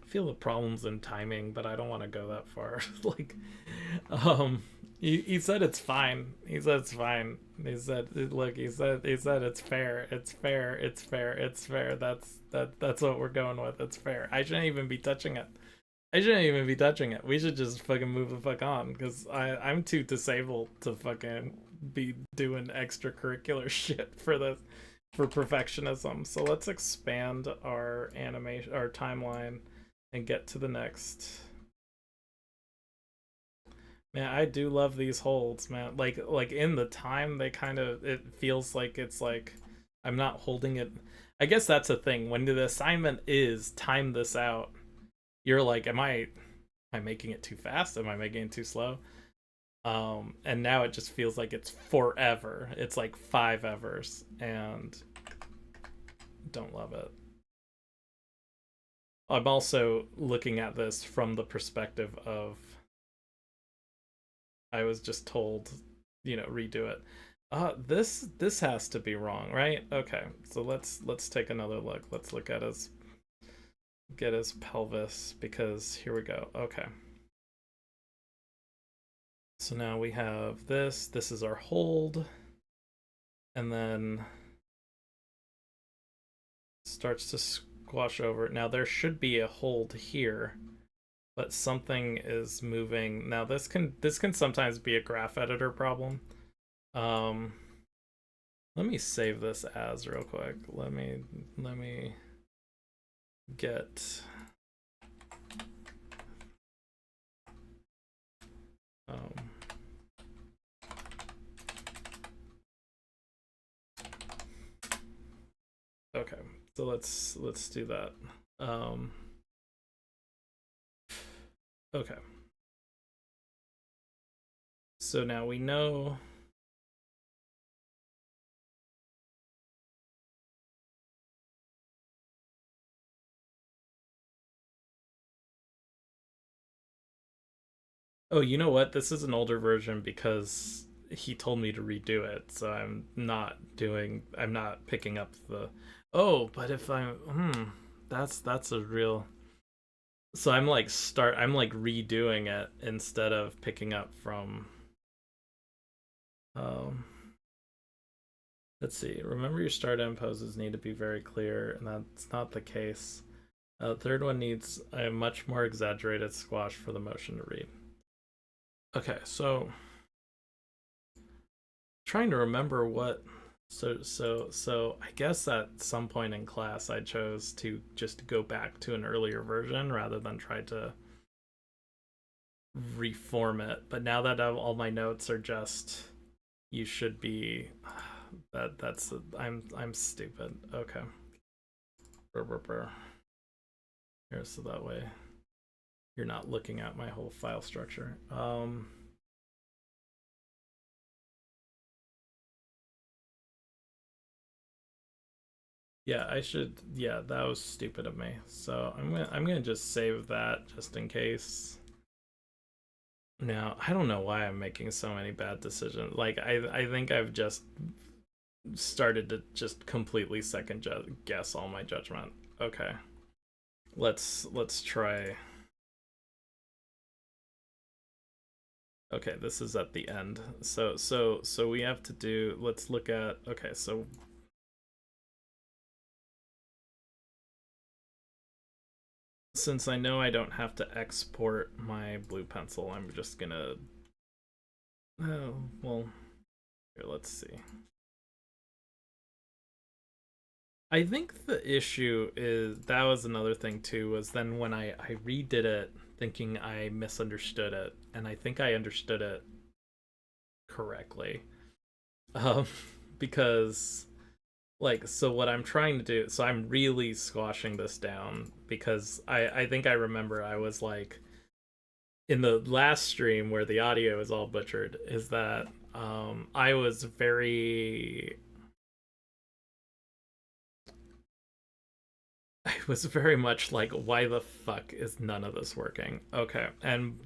I feel the problems in timing, but I don't want to go that far. Like, he said it's fine. He said it's fine. He said, look, he said it's fair. It's fair. It's fair. It's fair. That's what we're going with. It's fair. I shouldn't even be touching it. I shouldn't even be touching it. We should just fucking move the fuck on, because I'm too disabled to fucking be doing extracurricular shit for this, for perfectionism. So let's expand our animation, our timeline, and get to the next. Man, I do love these holds, man. Like in the time, they kind of, it feels like it's like I'm not holding it. I guess that's a thing. When the assignment is time this out, you're like, am I making it too fast? Am I making it too slow? And now it just feels like it's forever. It's like 5 evers, and don't love it. I'm also looking at this from the perspective of I was just told, redo it. This has to be wrong, right? Okay, so let's take another look. Let's look at his get his pelvis, because here we go. Okay. So now we have this. This is our hold, and then starts to squash over. Now there should be a hold here, but something is moving. Now this can sometimes be a graph editor problem. Um, let me save this as real quick. Let me get um okay. So let's do that. Um okay. So now we know. Oh, you know what? This is an older version because he told me to redo it. So I'm not picking up the Oh, but if that's a real so I'm like redoing it instead of picking up from um let's see. Remember your start end poses need to be very clear, and that's not the case. Third one needs a much more exaggerated squash for the motion to read. Okay, so trying to remember what so I guess at some point in class I chose to just go back to an earlier version rather than try to reform it. But now that all my notes are just you should be that's I'm stupid. Okay. Here, so that way you're not looking at my whole file structure. Yeah, I should. Yeah, that was stupid of me. So I'm gonna just save that just in case. Now I don't know why I'm making so many bad decisions. Like I think I've just started to just completely second guess all my judgment. Okay, let's try. Okay, this is at the end. So we have to do. Let's look at. Okay, so since I know I don't have to export my blue pencil, I'm just gonna. Oh well, here, let's see. I think the issue is that was another thing too, was then when I redid it thinking I misunderstood it, and I think I understood it correctly. Um, because like so what I'm trying to do, so I'm really squashing this down because I think I remember I was like in the last stream where the audio is all butchered, is that I was very I was very much like, why the fuck is none of this working? Okay, and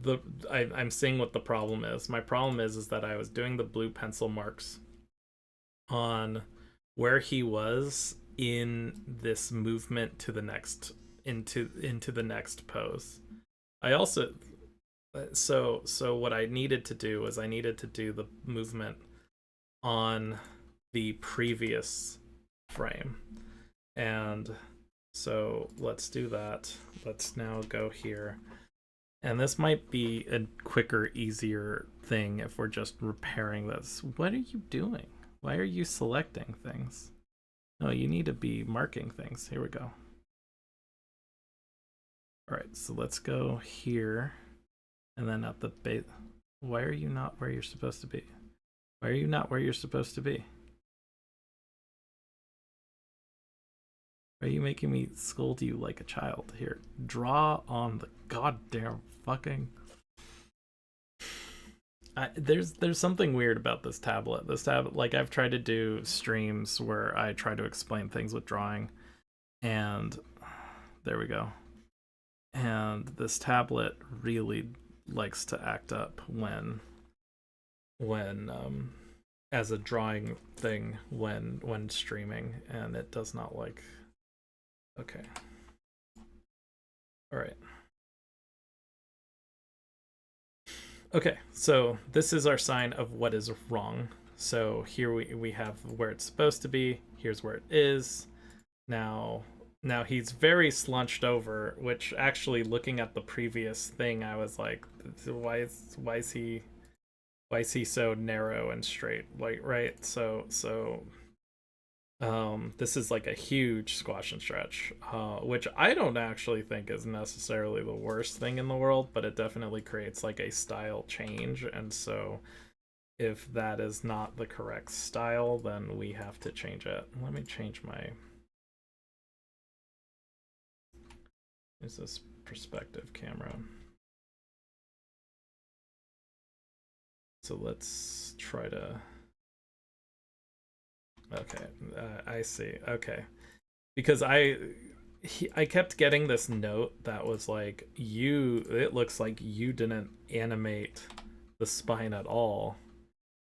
I'm seeing what the problem is. My problem is that I was doing the blue pencil marks on where he was in this movement to the next into the next pose. I also so what I needed to do was I needed to do the movement on the previous frame, and so let's do that. Let's now go here. And this might be a quicker, easier thing if we're just repairing this. What are you doing? Why are you selecting things? No, you need to be marking things. Here we go. All right, so let's go here. And then at the base. Why are you not where you're supposed to be? Why are you not where you're supposed to be? Are you making me scold you like a child? Here, draw on the goddamn fucking. There's something weird about this tablet. This tablet, like I've tried to do streams where I try to explain things with drawing, and there we go. And this tablet really likes to act up when when as a drawing thing when streaming, and it does not like. Okay. All right. Okay, so this is our sign of what is wrong. So here we have where it's supposed to be. Here's where it is. Now he's very slunched over, which actually looking at the previous thing, I was like, why is he so narrow and straight? Like, right? This is like a huge squash and stretch, which I don't actually think is necessarily the worst thing in the world, but it definitely creates like a style change. And so if that is not the correct style, then we have to change it. Let me change my. Is this perspective camera? So let's try to. Okay, I see. Okay, because I kept getting this note that was like, it looks like you didn't animate the spine at all.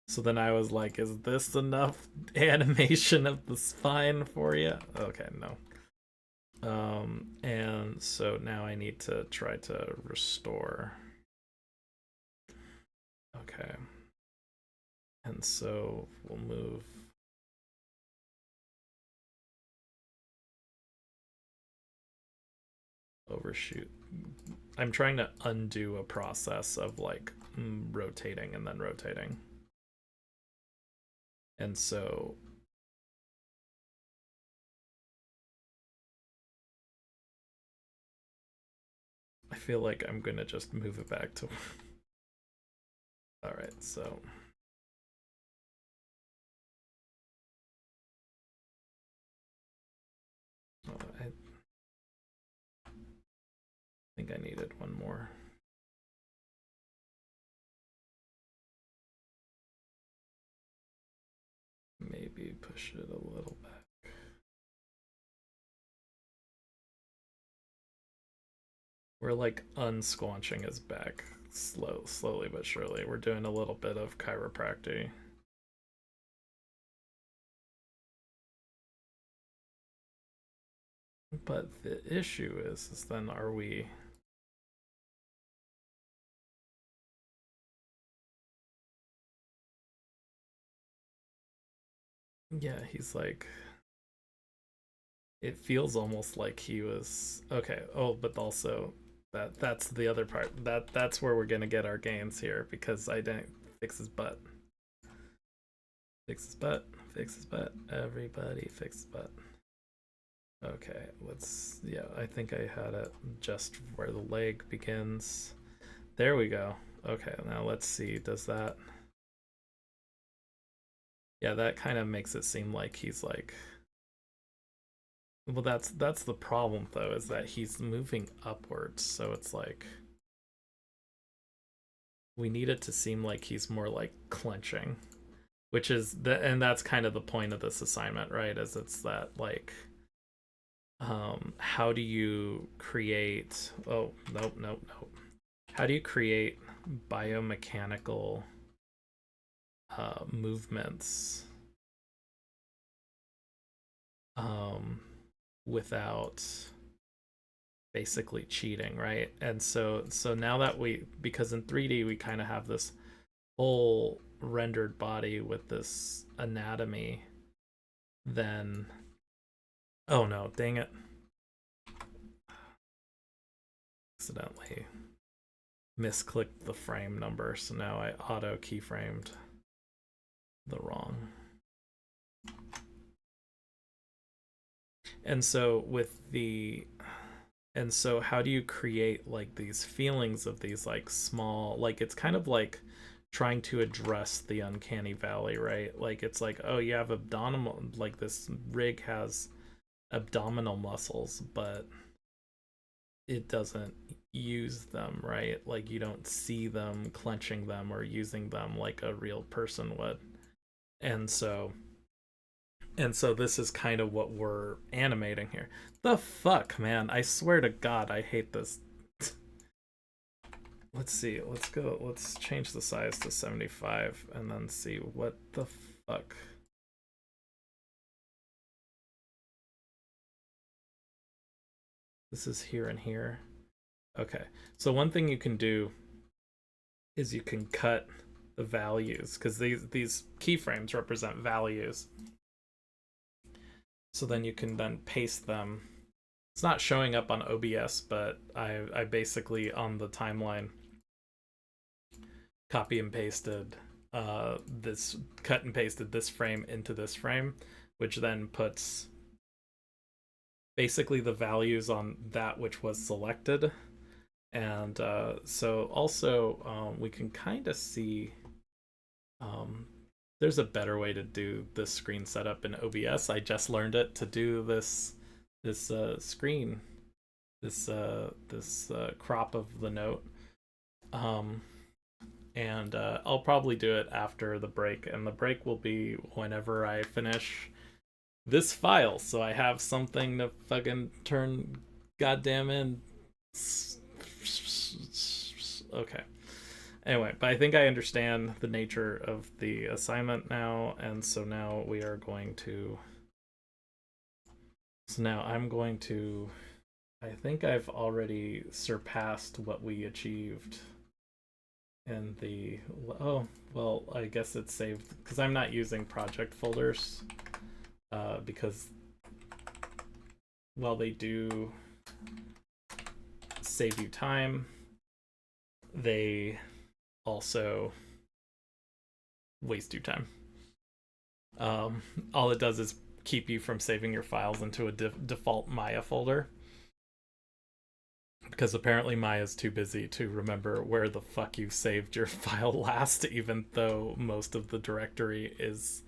So then I was like, is this enough animation of the spine for you? Okay, no. And so now I need to try to restore. Okay. And so we'll move. Overshoot. I'm trying to undo a process of like rotating and then rotating. And so I feel like I'm gonna just move it back to. All right, so. Oh, I think I needed one more. Maybe push it a little back. We're like unsquanching his back slowly but surely. We're doing a little bit of chiropractic. But the issue is then are we. Yeah, he's like. It feels almost like he was okay. Oh, but also that's the other part. That's where we're gonna get our gains here because I didn't fix his butt. Fix his butt. Fix his butt. Everybody fix his butt. Okay, let's. Yeah, I think I had it just where the leg begins. There we go. Okay, now let's see. Does that. Yeah, that kind of makes it seem like he's like. Well, that's the problem though, is that he's moving upwards, so it's like we need it to seem like he's more like clenching, which is and that's kind of the point of this assignment, right? Is it's that like how do you create nope. How do you create biomechanical movements without basically cheating, right? And so now that because in 3D we kind of have this whole rendered body with this anatomy, then oh no, dang it. Accidentally misclicked the frame number, so now I auto keyframed the wrong. And so how do you create like these feelings of these like small, like it's kind of like trying to address the uncanny valley, right? Like it's like, oh, you have abdominal, like this rig has abdominal muscles, but it doesn't use them, right? Like you don't see them clenching them or using them like a real person would. And so this is kind of what we're animating here. The fuck, man, I swear to god I hate this. let's see. Let's change the size to 75 and then see what the fuck. This is here and here. Okay. So one thing you can do is you can cut the values, because these keyframes represent values. So then you can then paste them. It's not showing up on OBS, but I basically on the timeline copy and pasted this, cut and pasted this frame into this frame, which then puts basically the values on that which was selected. And so also we can kind of see there's a better way to do this screen setup in OBS. I just learned it to do this screen, this crop of the note. And I'll probably do it after the break, and the break will be whenever I finish this file, so I have something to fucking turn goddamn in. Okay. Anyway, but I think I understand the nature of the assignment now, and so now we are going to... So now I'm going to... I think I've already surpassed what we achieved in the... Oh, well, I guess it's saved, because I'm not using project folders, because, while they do save you time, they also waste your time. All it does is keep you from saving your files into a default Maya folder, because apparently Maya's too busy to remember where the fuck you saved your file last, even though most of the directory is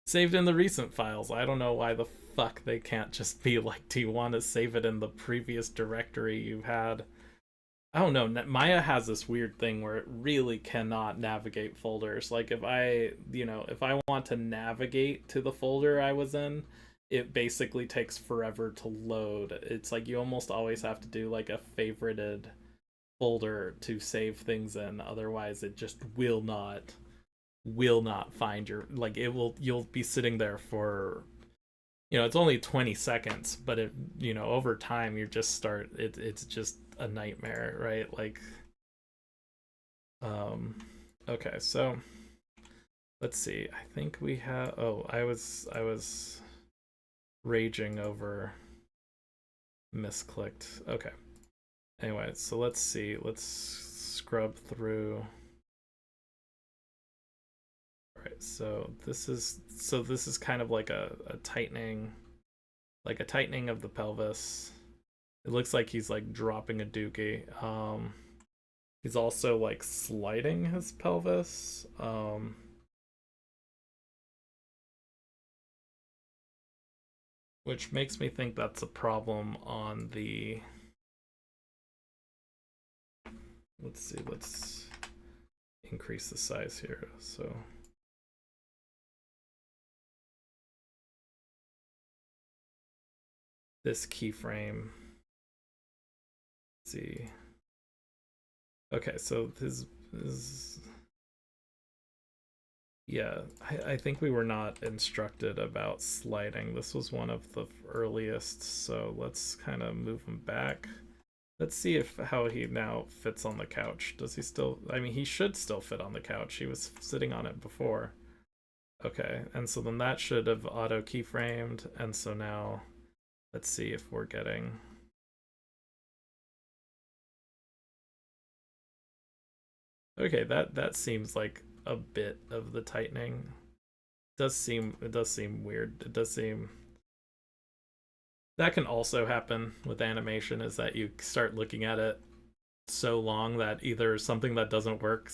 saved in the recent files. I don't know why the fuck they can't just be like, do you want to save it in the previous directory you had? I don't know. Maya has this weird thing where it really cannot navigate folders. Like if I want to navigate to the folder I was in, it basically takes forever to load. It's like you almost always have to do like a favorited folder to save things in. Otherwise it just will not find your, like, you'll be sitting there for, it's only 20 seconds, but it, over time you just start, it's just a nightmare, right? Like, okay, so let's see. I think we have, I was raging over misclicked. Okay. Anyway, so let's see. Let's scrub through. All right, so this is kind of like a tightening, of the pelvis. It looks like he's like dropping a dookie. He's also like sliding his pelvis. Which makes me think that's a problem on the... Let's see, let's increase the size here. So this keyframe, let's see. Okay, so this is... Yeah, I think we were not instructed about sliding. This was one of the earliest, so let's kind of move him back. Let's see how he now fits on the couch. Does he still... I mean, he should still fit on the couch. He was sitting on it before. Okay, and so then that should have auto keyframed, and so now let's see if we're getting... Okay, that seems like a bit of the tightening. It does seem weird. It does seem... That can also happen with animation, is that you start looking at it so long that either something that doesn't work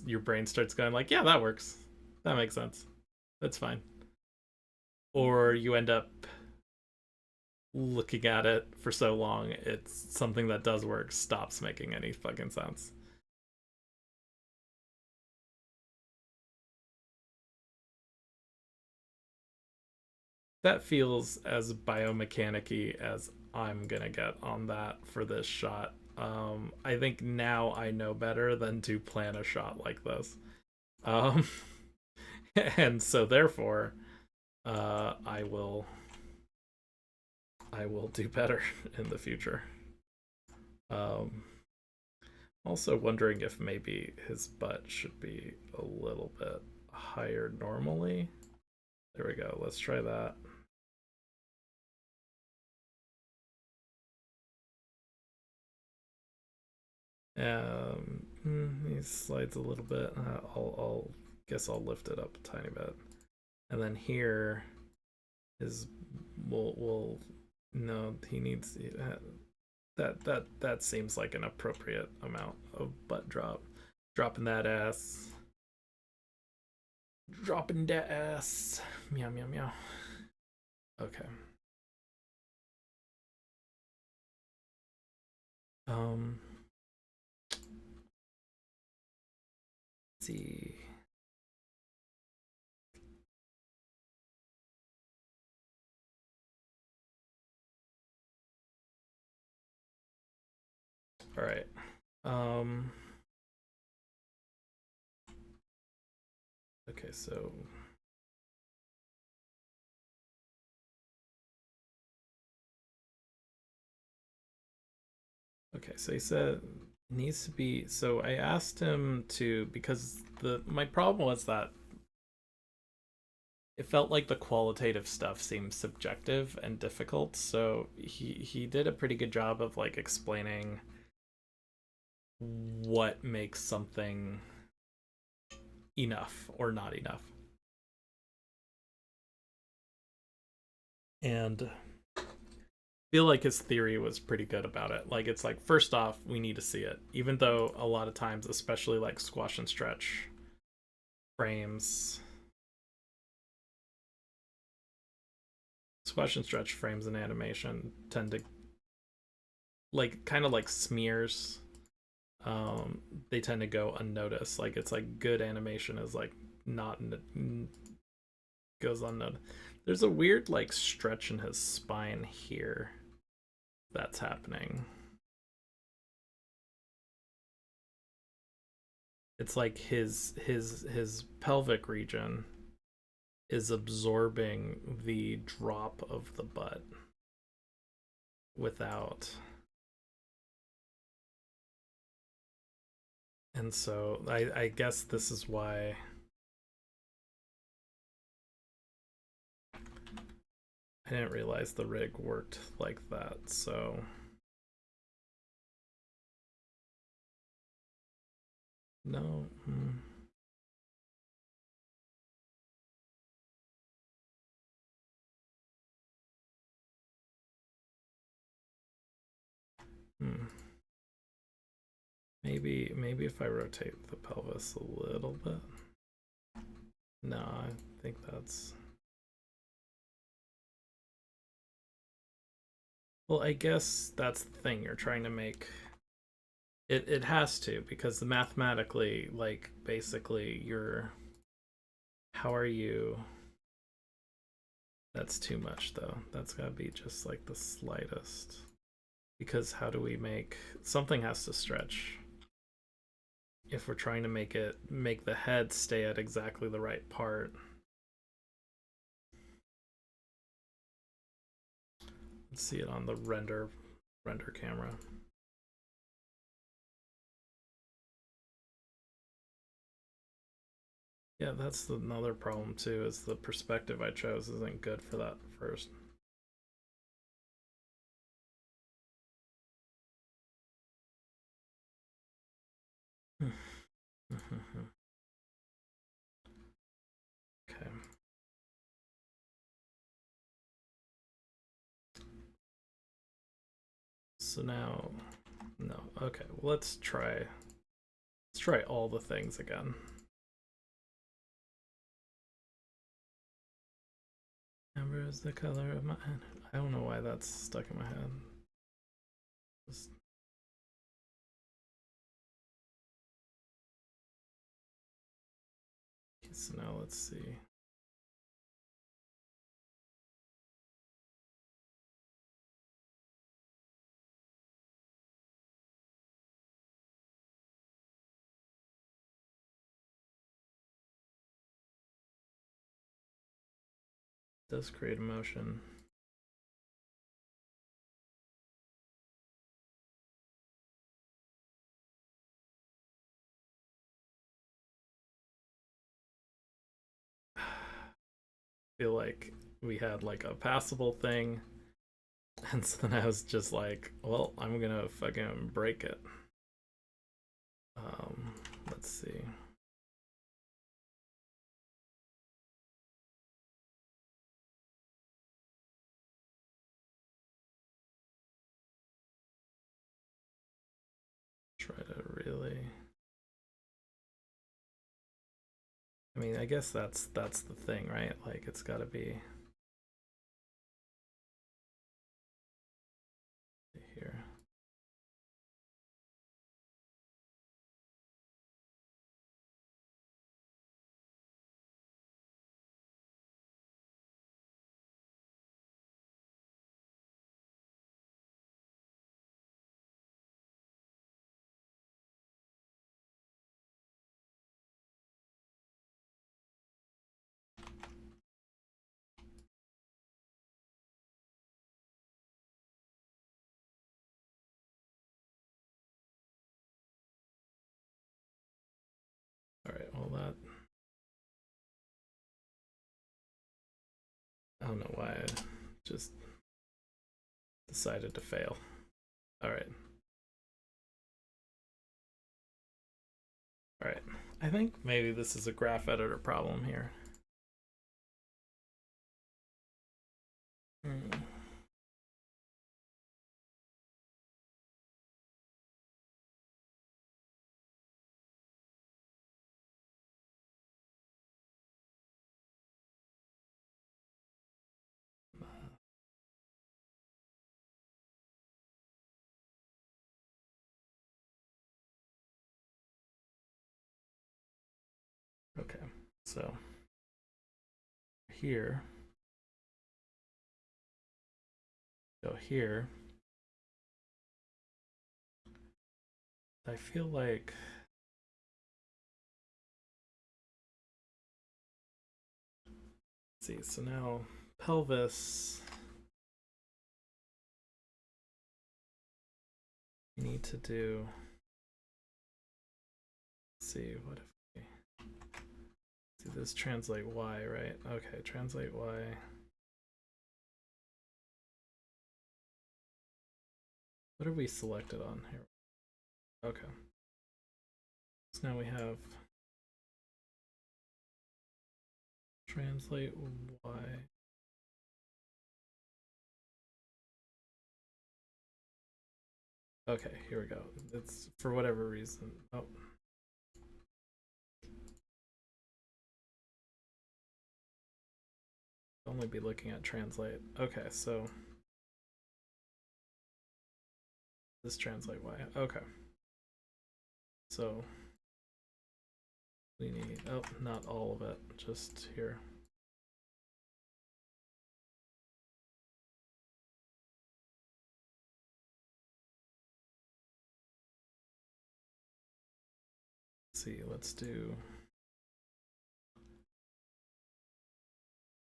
your brain starts going like, yeah, that works. That makes sense. That's fine. Or you end up looking at it for so long, it's something that does work stops making any fucking sense. That feels as biomechanic-y as I'm gonna get on that for this shot. I think now I know better than to plan a shot like this. Um, and so therefore, uh, I will I will do better in the future. Um, Also wondering if maybe his butt should be a little bit higher normally. There we go. Let's try that. He slides a little bit. I'll guess I'll lift it up a tiny bit, and then here is will no, he needs that seems like an appropriate amount of butt drop. Dropping that ass. Dropping that ass. Meow meow meow. Okay. Um let's see. All right. Um okay, so he said needs to be, so I asked him to, because the my problem was that it felt like the qualitative stuff seemed subjective and difficult, so he did a pretty good job of like explaining what makes something enough or not enough. And I feel like his theory was pretty good about it. Like, it's like, first off, we need to see it, even though a lot of times, especially like squash and stretch frames, and animation tend to like kind of like smears. They tend to go unnoticed. Like, it's like good animation is like not goes unnoticed. There's a weird like stretch in his spine here that's happening. It's like his pelvic region is absorbing the drop of the butt without, and so I guess this is why I didn't realize the rig worked like that. So no. Hmm. Maybe if I rotate the pelvis a little bit. No, I think that's, well, I guess that's the thing. You're trying to make it has to, because mathematically, like, basically you're, how are you, that's too much though. That's got to be just like the slightest, because how do we make something, has to stretch if we're trying to make the head stay at exactly the right part. Let's see it on the render camera. Yeah, that's another problem too, is the perspective I chose isn't good for that first. Okay. So now, no. Okay, well, let's try all the things again. Amber is the color of my head. I don't know why that's stuck in my head. Just... So now let's see. does create emotion. Feel like we had like a passable thing, and so then I was just like, well, I'm gonna fucking break it. Let's see. Try to really. I mean, I guess that's the thing, right? Like, it's got to be here. All right, well that, I don't know why I just decided to fail. All right. All right. I think maybe this is a graph editor problem here. Hmm. Okay, so here, go here. I feel like, let's see, so now pelvis, you need to do, let's see, what if we do this translate y, right? Okay, translate y. What are we selected on here? Okay. So now we have translate y. Okay, here we go. It's for whatever reason. Oh. Only be looking at translate. Okay, so this translate y. Okay. So we need, oh, not all of it, just here. Let's see, let's do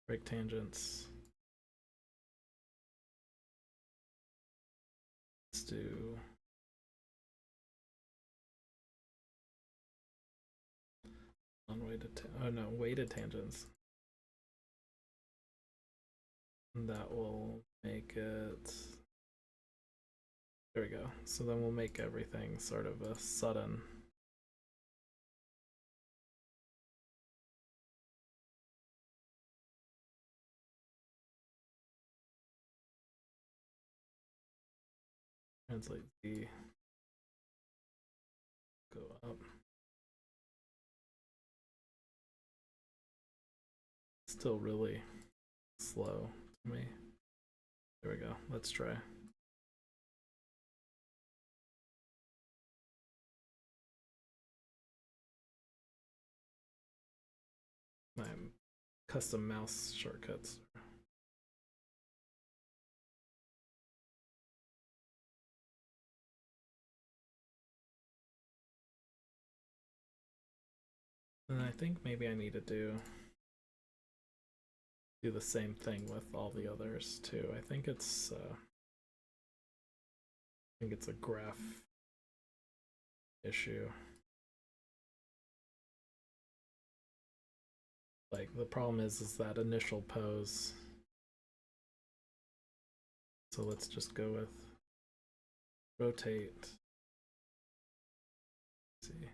break tangents. Let's do unweighted, oh no, weighted tangents. And that will make it, there we go. So then we'll make everything sort of a sudden. Translate Z, go up. Still really slow to me. There we go. Let's try. My custom mouse shortcuts. And I think maybe I need to do do the same thing with all the others too. I think it's a graph issue. Like the problem is that initial pose. So let's just go with rotate. Let's see.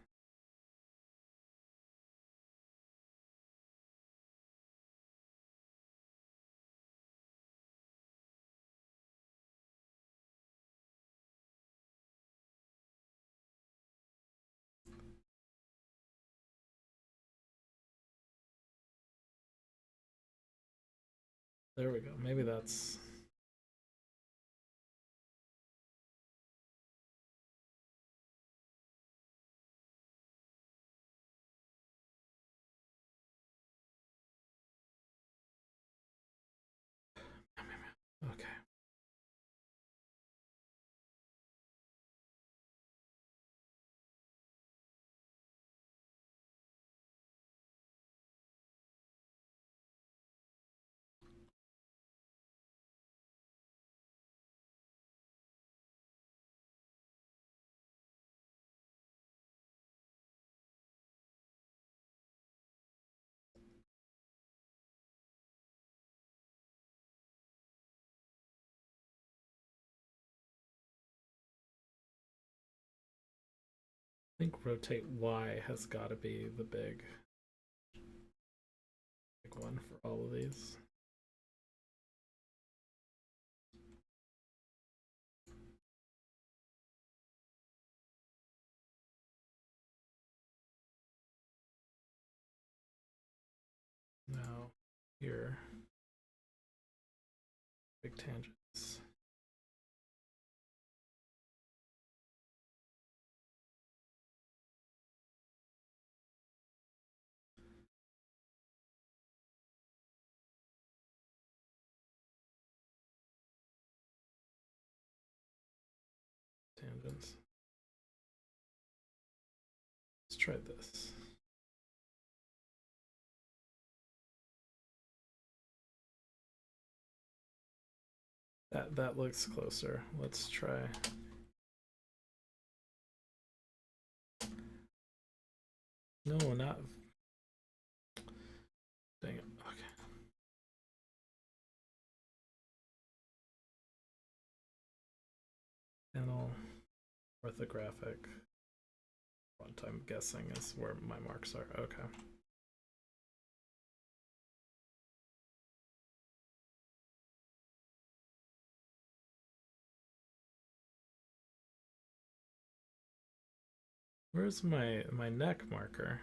There we go. Maybe that's okay. I think rotate Y has got to be the big one for all of these. Now here, big tangents. Tangents. Let's try this. That looks closer. Let's try. No, not. Dang it. Okay. Panel orthographic. What I'm guessing is where my marks are. Okay. Where's my neck marker?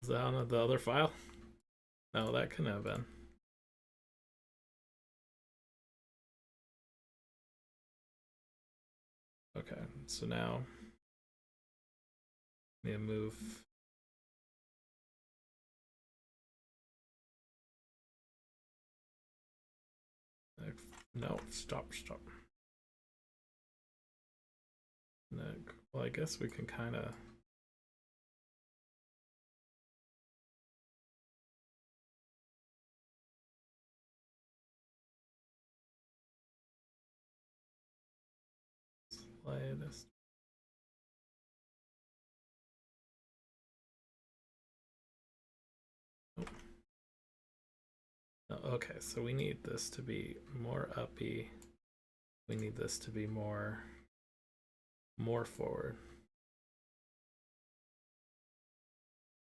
Is that on the other file? No, that couldn't have been. Okay, so now I need to move. No, stop. Neck. Well, I guess we can kind of. Slightest. Okay, so we need this to be more uppy. We need this to be more forward.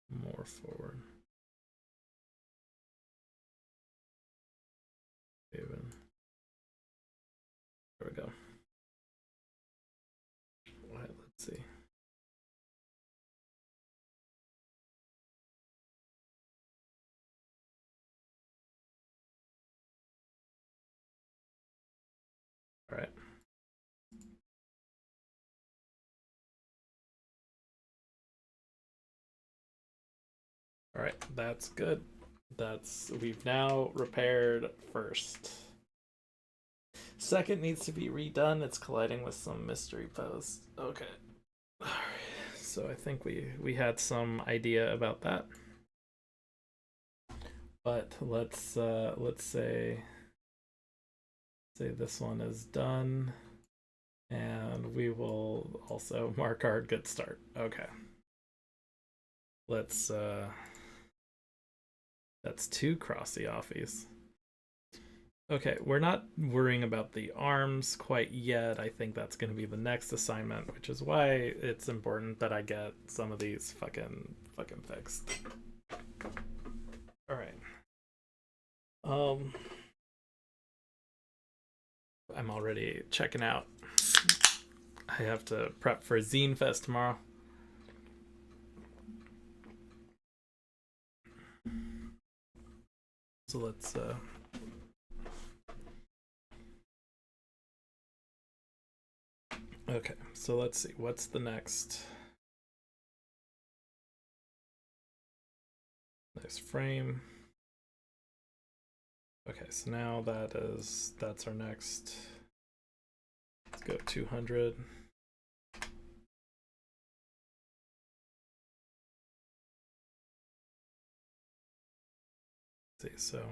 More forward. Even. There we go. All right, let's see. All right. All right, that's good. We've now repaired first. Second needs to be redone. It's colliding with some mystery post. Okay. All right. So I think we had some idea about that. But let's say this one is done, and we will also mark our good start. Okay. Let's that's two crossy offies. Okay, we're not worrying about the arms quite yet. I think that's going to be the next assignment, which is why it's important that I get some of these fucking fixed. All right. I'm already checking out. I have to prep for Zine Fest tomorrow. So let's okay, so let's see what's the next frame. Okay, so now that's our next. Let's go 200. Let's see, so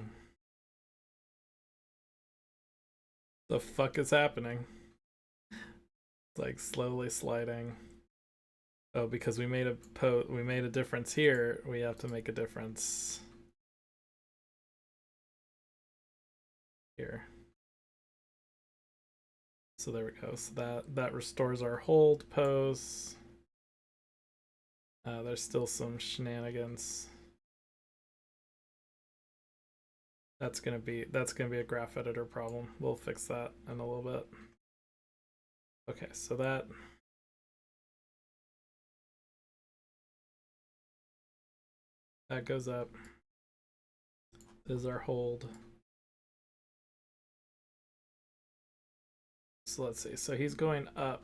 the fuck is happening? It's like slowly sliding. Oh, because we made a difference here, we have to make a difference here. So there we go. So that restores our hold pose. There's still some shenanigans. That's gonna be a graph editor problem. We'll fix that in a little bit. Okay, so that goes up. This is our hold. So let's see. So he's going up.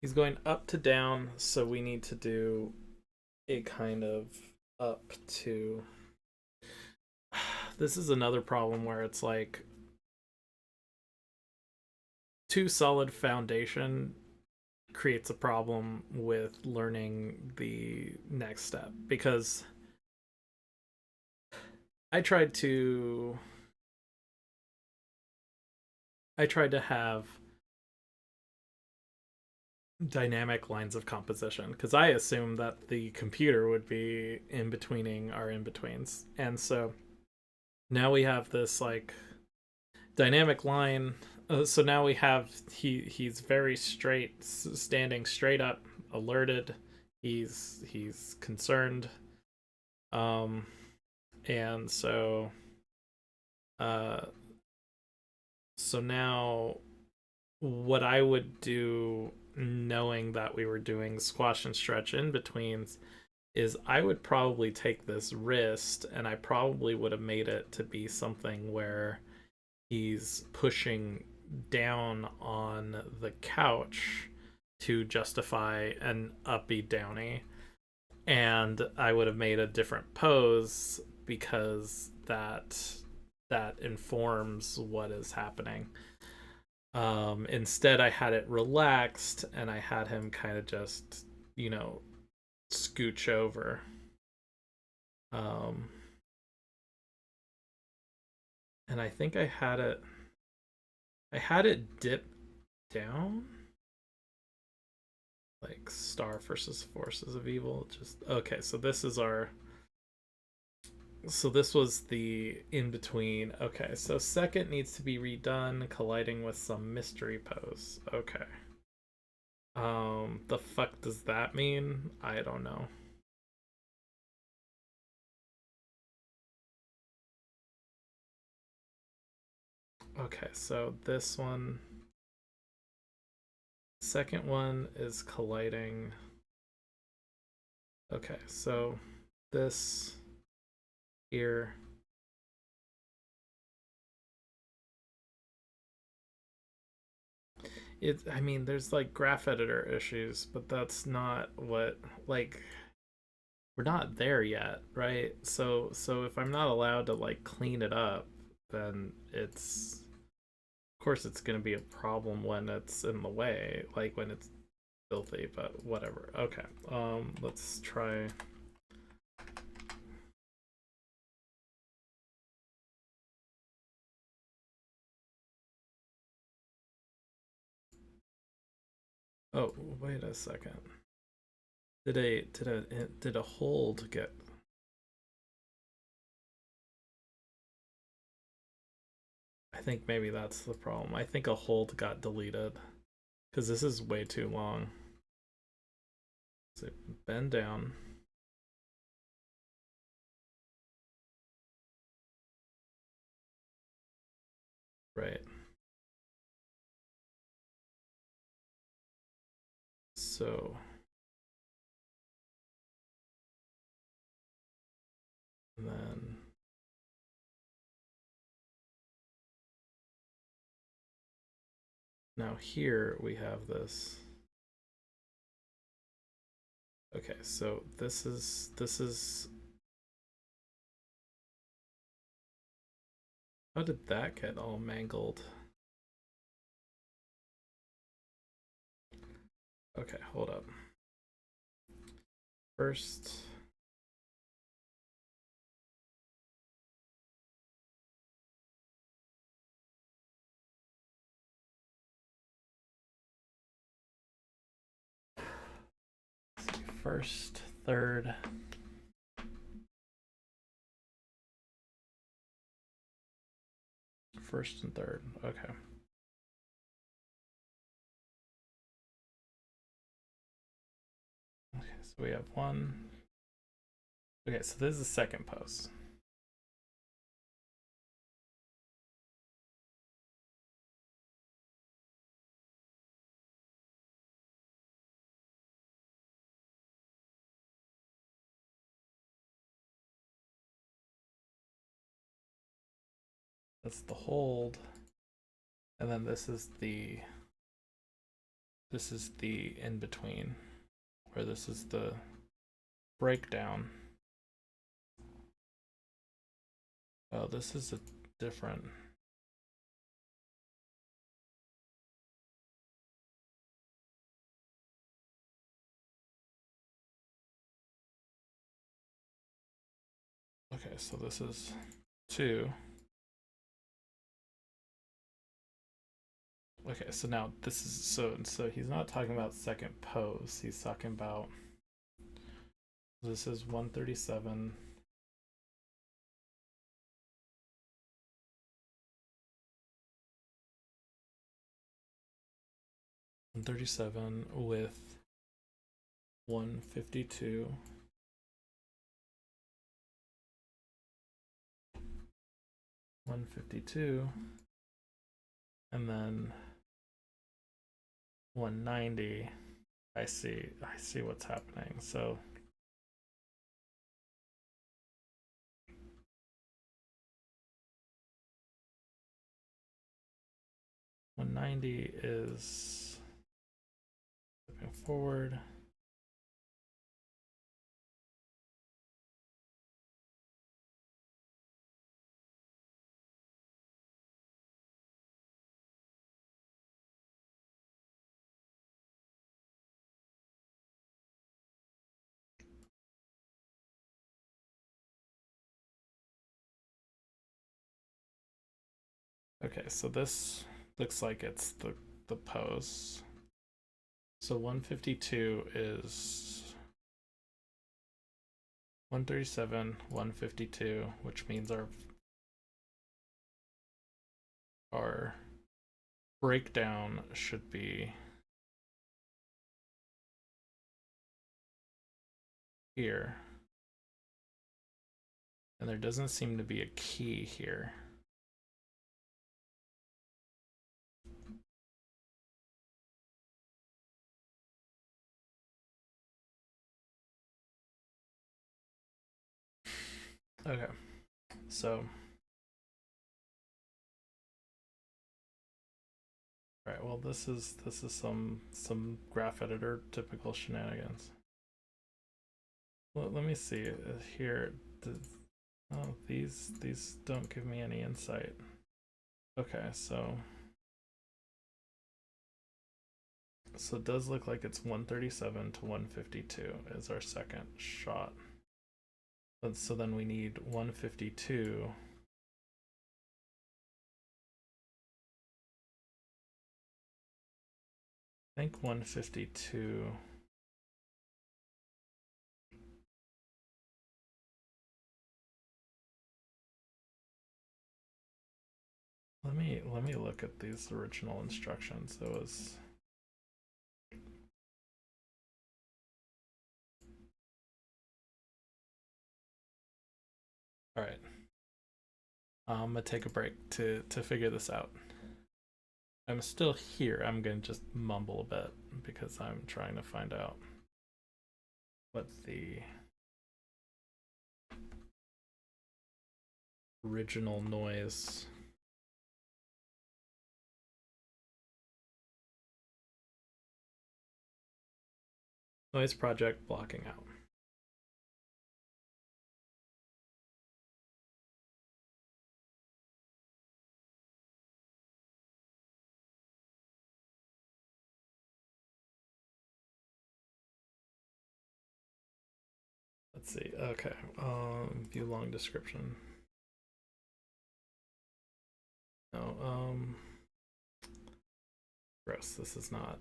He's going up to down, so we need to do a kind of up to. This is another problem where it's like too solid foundation creates a problem with learning the next step, because I tried to have dynamic lines of composition because I assumed that the computer would be in betweening our in-betweens, and so now we have this like dynamic line. So now we have he's very straight, standing straight up, alerted. He's concerned, and so so now what I would do, knowing that we were doing squash and stretch in betweens, is I would probably take this wrist and I probably would have made it to be something where he's pushing down on the couch to justify an uppy downy, and I would have made a different pose because that informs what is happening. Instead I had it relaxed and I had him kind of just, scooch over. And I think I had it dip down, like Star versus Forces of Evil. Just okay, so this was the in between. Okay, so second needs to be redone, colliding with some mystery pose. Okay. The fuck does that mean? I don't know. Okay, so this one, second one is colliding. Okay, so this here. I mean, there's like graph editor issues, but that's not what, like, we're not there yet, right? So if I'm not allowed to like clean it up, then of course it's going to be a problem when it's in the way, like when it's filthy, but whatever. Okay, let's try. Oh, wait a second. Did a hold get? I think maybe that's the problem. I think a hold got deleted because this is way too long. So bend down. Right. So and then now here we have this. Okay, so this is how did that get all mangled? Okay, hold up. First, first, third. First and third. Okay. Okay, so we have one. Okay, so this is the second post. That's the hold. And then this is the in between, where this is the breakdown. Oh, this is a different. Okay, so this is 2. Okay, so now this is so he's not talking about second pose. He's talking about this is 137. With 152. 152. And then 190. I see what's happening. So $190 is stepping forward. Okay, so this looks like it's the pose. So 152 is 137, 152, which means our breakdown should be here. And there doesn't seem to be a key here. Okay, so all right, well this is some graph editor typical shenanigans. Well, let me see here. Oh, these don't give me any insight. Okay, so So it does look like it's 137 to 152 is our second shot. So then we need 152. I think 152. Let me look at these original instructions. It was all right. I'm gonna take a break to figure this out. I'm still here. I'm gonna just mumble a bit because I'm trying to find out what the original noise project blocking out. Let's see. Okay. View long description. No. Gross. This is not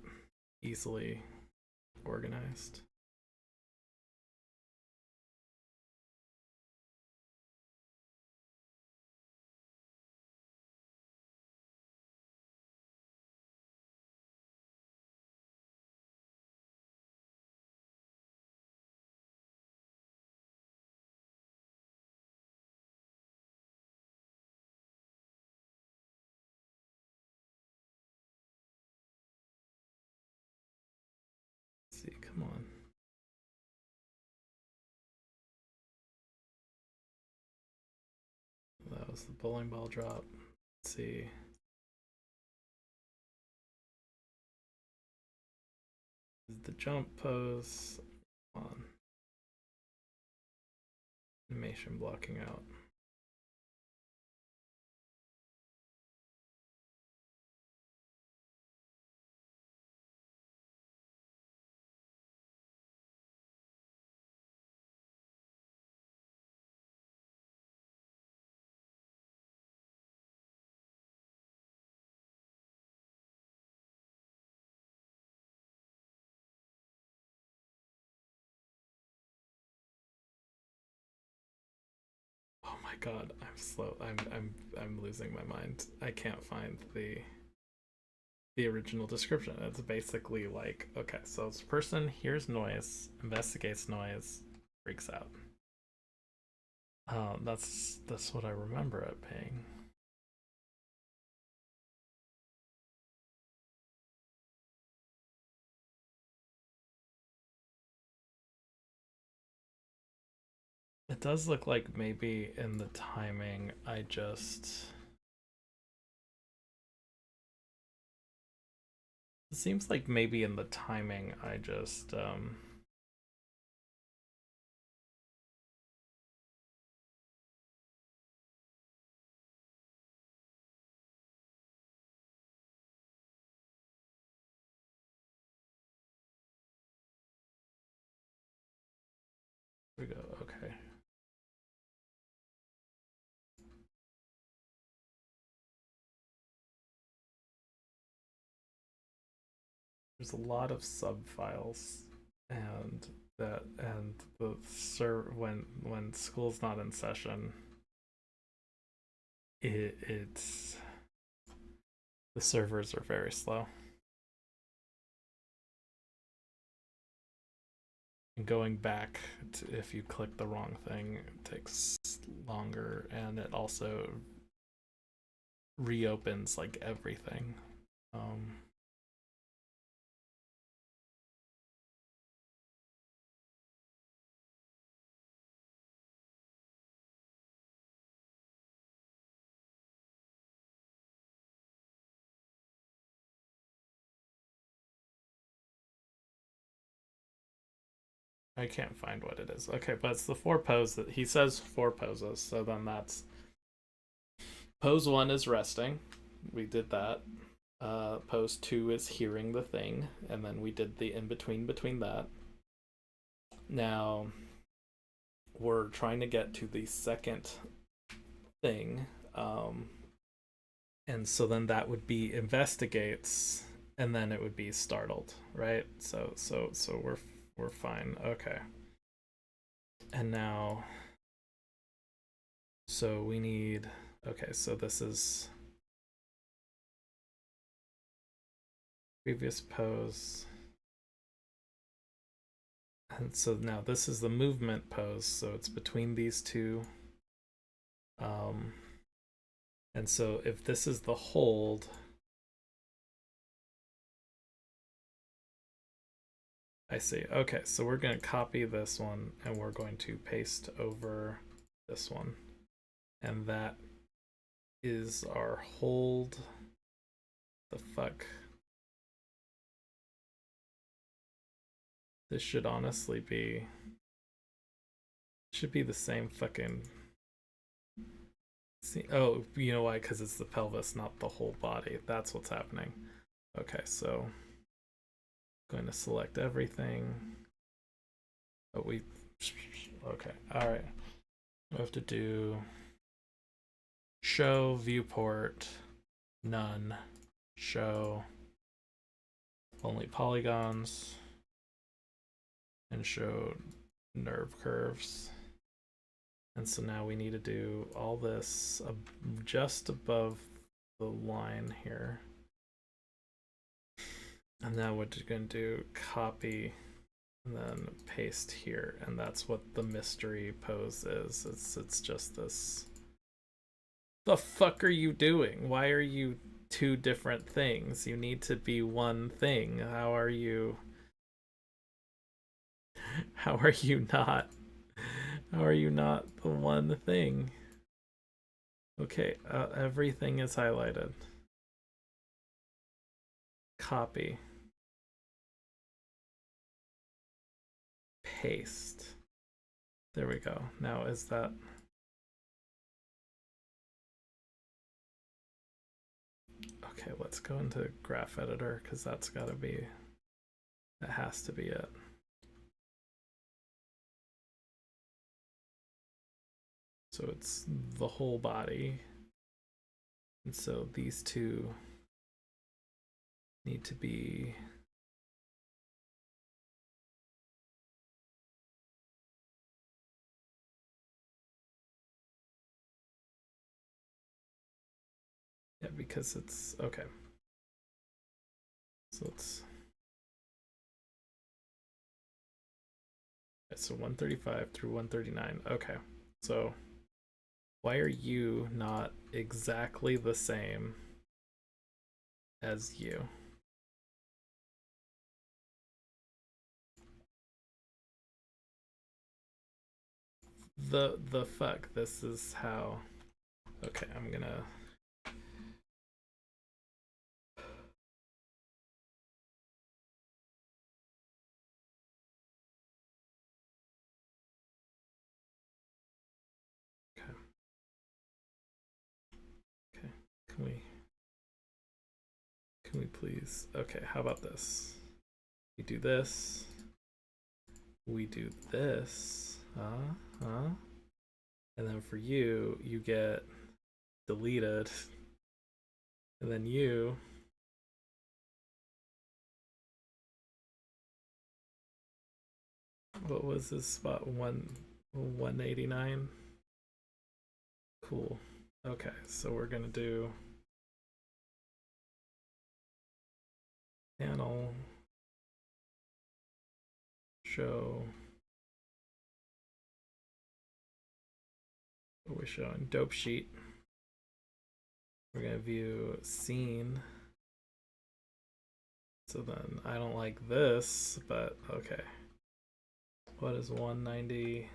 easily organized. Let's see, come on. That was the bowling ball drop. Let's see. This is the jump pose. Come on. Animation blocking out. Oh my god, I'm slow. I'm losing my mind. I can't find the original description. It's basically like, okay, so this person hears noise, investigates noise, freaks out. That's what I remember it being. It does look like maybe in the timing I just it seems like maybe in the timing I just we go, okay. There's a lot of sub files and the when school's not in session it's the servers are very slow. And going back to, if you click the wrong thing, it takes longer, and it also reopens like everything. I can't find what it is. Okay, but it's the four poses that he says, four poses. So then that's pose one is resting. We did that. pose 2 is hearing the thing, and then we did the in between that. Now we're trying to get to the second thing, and so then that would be investigates, and then it would be startled, right? So we're fine. Okay. And now, so we need, okay, so this is previous pose. And so now this is the movement pose, so it's between these two. And so if this is the hold, I see. Okay, so we're going to copy this one and we're going to paste over this one. And that is our hold. The fuck? This should honestly be, should be the same fucking, see, oh, you know why? Because it's the pelvis, not the whole body. That's what's happening. Okay, so I'm going to select everything. Oh, okay, all right. We have to do show viewport, none, show only polygons, and show nerve curves. And so now we need to do all this just above the line here. And now what we're going to do, copy and then paste here. And that's what the mystery pose is. It's just this. The fuck are you doing? Why are you two different things? You need to be one thing. How are you not? How are you not the one thing? Okay, everything is highlighted. Copy. Paste. There we go. Now is that... Okay, let's go into graph editor because that's gotta be... That has to be it. So it's the whole body. And so these two need to be... Yeah, because it's... Okay. So let's... So 135 through 139. Okay. So why are you not exactly the same as you? The fuck? This is how... Okay, I'm gonna... Okay. Okay. Can we please... Okay, how about this? We do this. We do this. And then for you, you get deleted. And then you... What was this spot? 189? Cool. Okay, so we're gonna do panel, show, what are we showing? Dope sheet. We're gonna view scene. So then I don't like this, but okay. What is 190?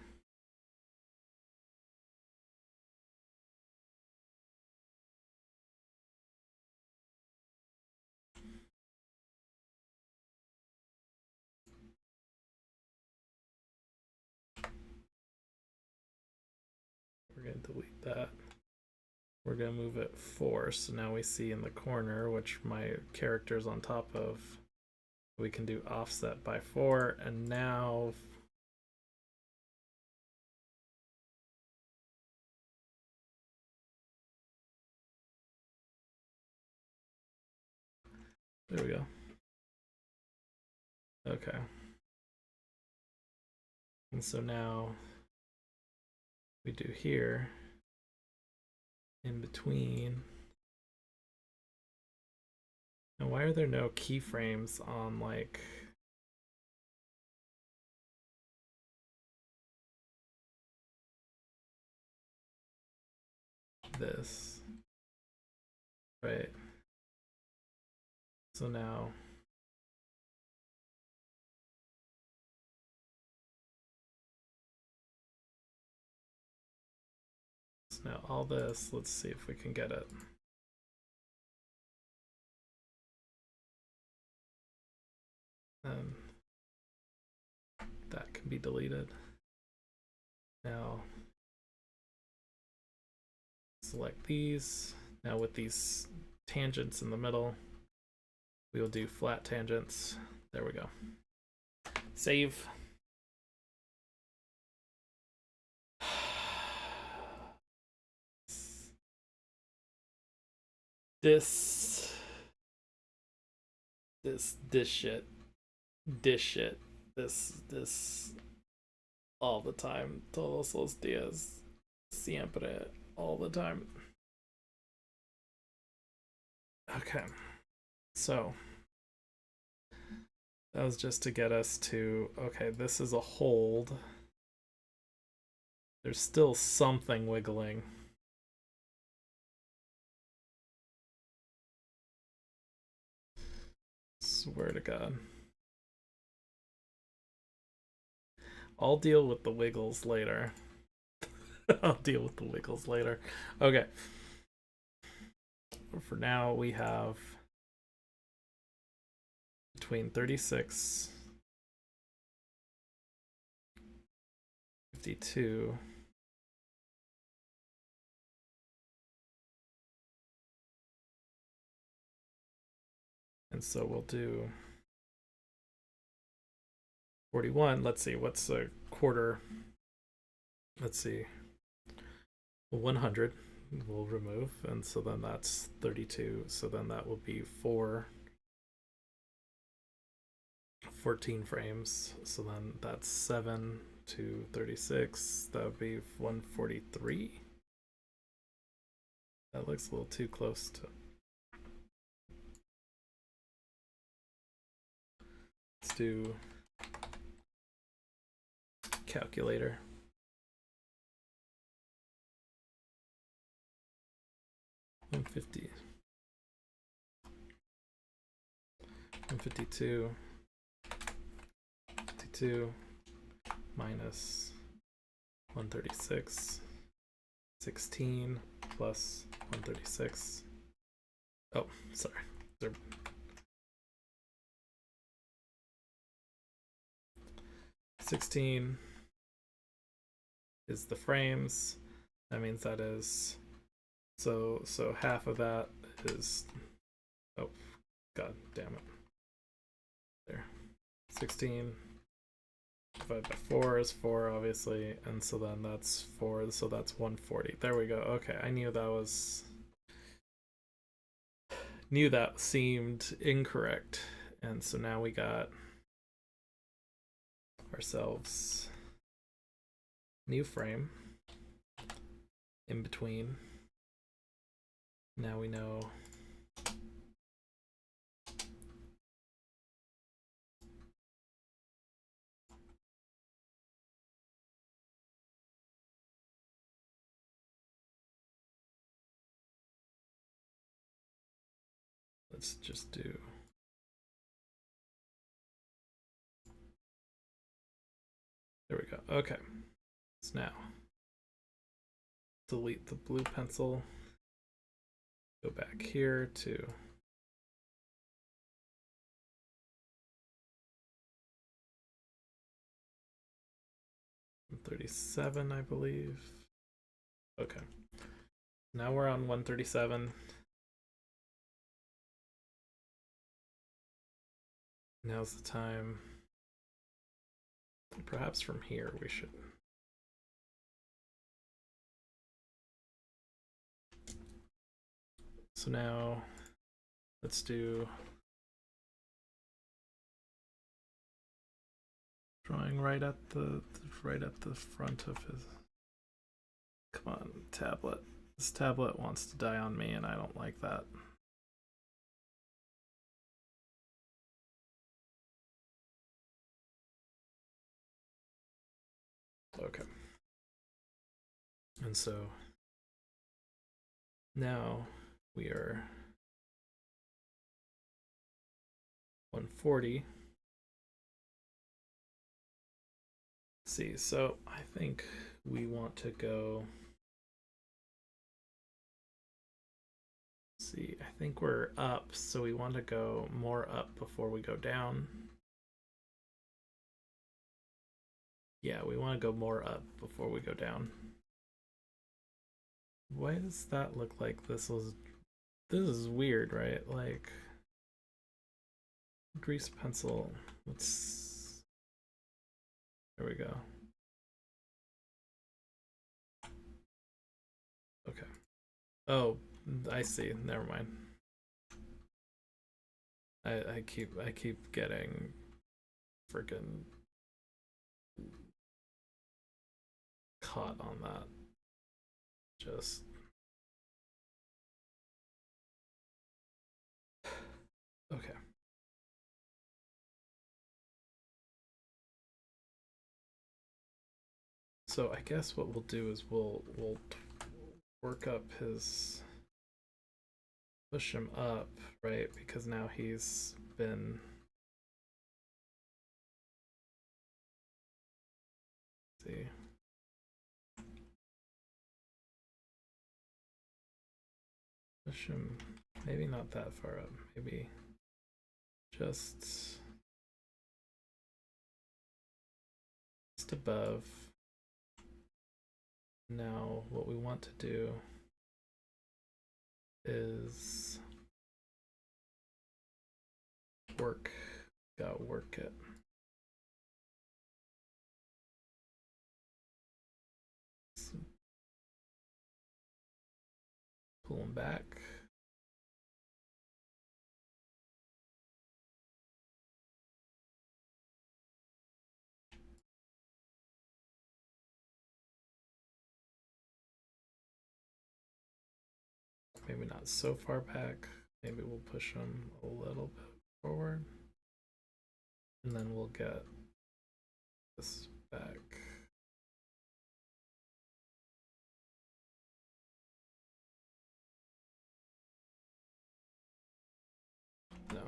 We're gonna delete that. we're gonna move it 4, so now we see in the corner, which my character's on top of, we can do offset by 4, and now there we go. Okay. And so now we do here in between. And why are there no keyframes on like this? Right. So now all this, let's see if we can get it. And that can be deleted. Now select these. Now with these tangents in the middle, we will do flat tangents. There we go. Save. This shit. This shit. This all the time. Todos los días. Siempre. All the time. Okay. So that was just to get us to, okay, this is a hold. There's still something wiggling. Swear to God. I'll deal with the wiggles later. I'll deal with the wiggles later. Okay. For now, we have between 36, 52, and so we'll do 41. Let's see, what's a quarter? Let's see, 100 we'll remove, and so then that's 32, so then that will be 14 frames, so then that's 7 to 36, that would be 143. That looks a little too close to. Let's do calculator. 150, 152, 52 minus 136, 16 plus 136. Oh, sorry. 16 is the frames. That means that is so half of that is, oh god damn it, there, 16 divided by 4 is 4 obviously, and so then that's 4, so that's 140. There we go. Okay, I knew that seemed incorrect, and so now we got ourselves new frame in between. Now we know let's just do there we go. Okay, so now delete the blue pencil, go back here to $37, I believe. Okay, Now we're on 137. Now's the time. Perhaps from here we should. So now let's do drawing right at the front of his. Come on, tablet. This tablet wants to die on me and I don't like that. Okay. And so now we are 140. Let's see, so I think we want to go. See, I think we're up, so we want to go more up before we go down. Yeah, we want to go more up before we go down. Why does that look like this is weird, right? Like grease pencil. Let's there we go. Okay. Oh, I see. Never mind. I keep getting freaking caught on that. Just okay. So I guess what we'll do is we'll work up his, push him up, right? Because now he's been, let's see. Push him maybe not that far up, maybe just above. Now what we want to do is work it. So pull him back. Maybe not so far back. Maybe we'll push him a little bit forward. And then we'll get this back. No.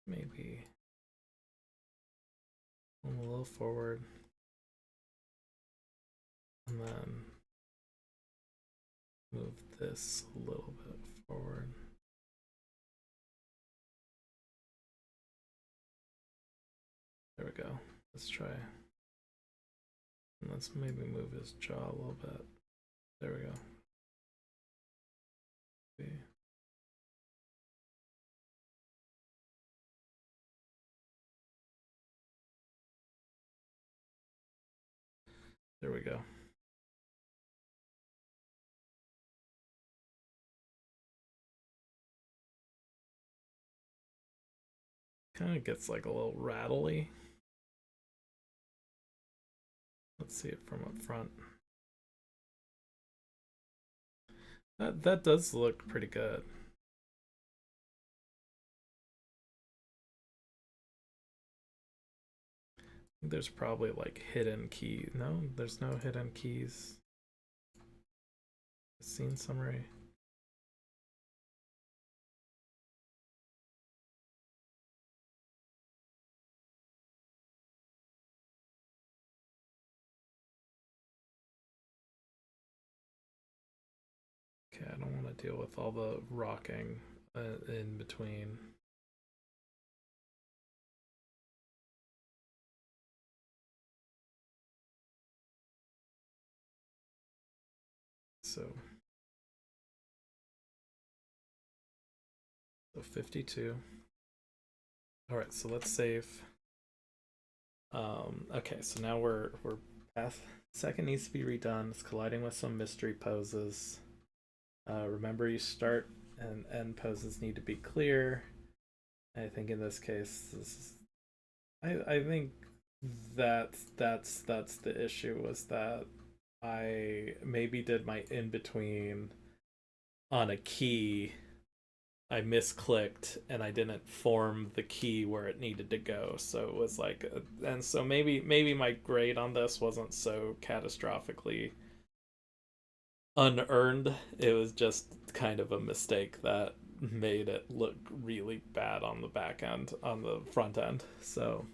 Maybe move a little forward. And then move this a little bit forward. There we go. Let's try. And let's maybe move his jaw a little bit. There we go. There we go. Kind of gets like a little rattly. Let's see it from up front. That does look pretty good. There's probably like hidden key. No, there's no hidden keys. Scene summary. Okay, I don't want to deal with all the rocking in between. So 52. All right, so let's save. Okay, so now we're past. Second needs to be redone. It's colliding with some mystery poses. Remember, you start and end poses need to be clear. I think in this case, I think that's the issue, was that I maybe did my in between on a key. I misclicked and I didn't form the key where it needed to go, so it was like, and so maybe my grade on this wasn't so catastrophically unearned. It was just kind of a mistake that made it look really bad on the back end, on the front end. So,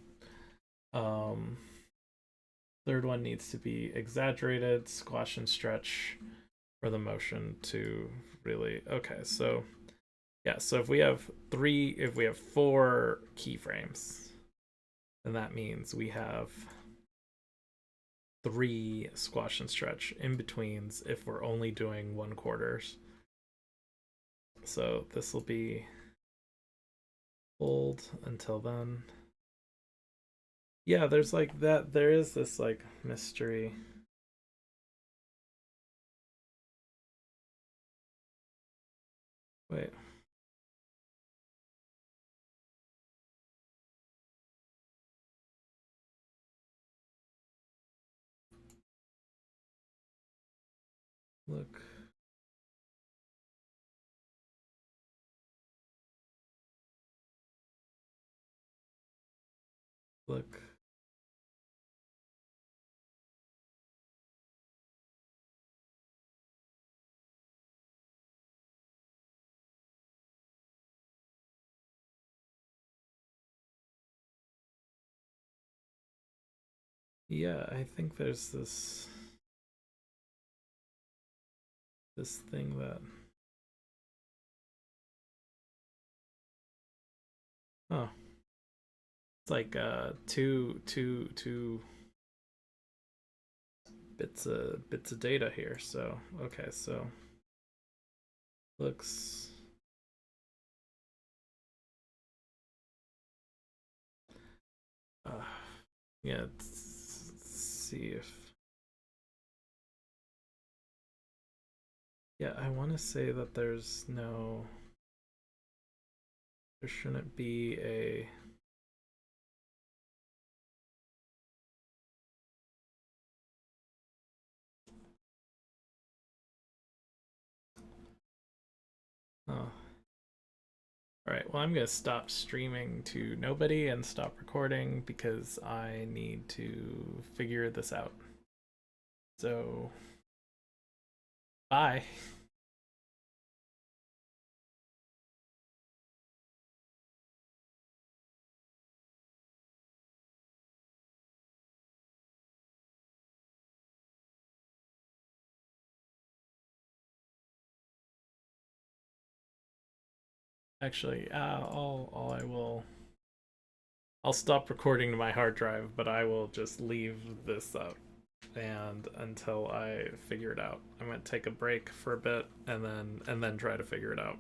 um, third one needs to be exaggerated, squash and stretch for the motion to really. Okay, so yeah, so if we have four keyframes, then that means we have three squash and stretch in betweens if we're only doing 1/4. So this will be hold until then. Yeah, there's like that. There is this like mystery. Wait. Look. Look. Yeah, I think there's this thing that. Oh, it's like two bits of data here. So okay, so looks. Uh, yeah, let's see if. Yeah, I want to say that there's no. There shouldn't be a. Oh. Alright, well, I'm going to stop streaming to nobody and stop recording because I need to figure this out. So, bye. Actually, I will. I'll stop recording to my hard drive, but I will just leave this up and until I figure it out. I'm gonna take a break for a bit and then try to figure it out.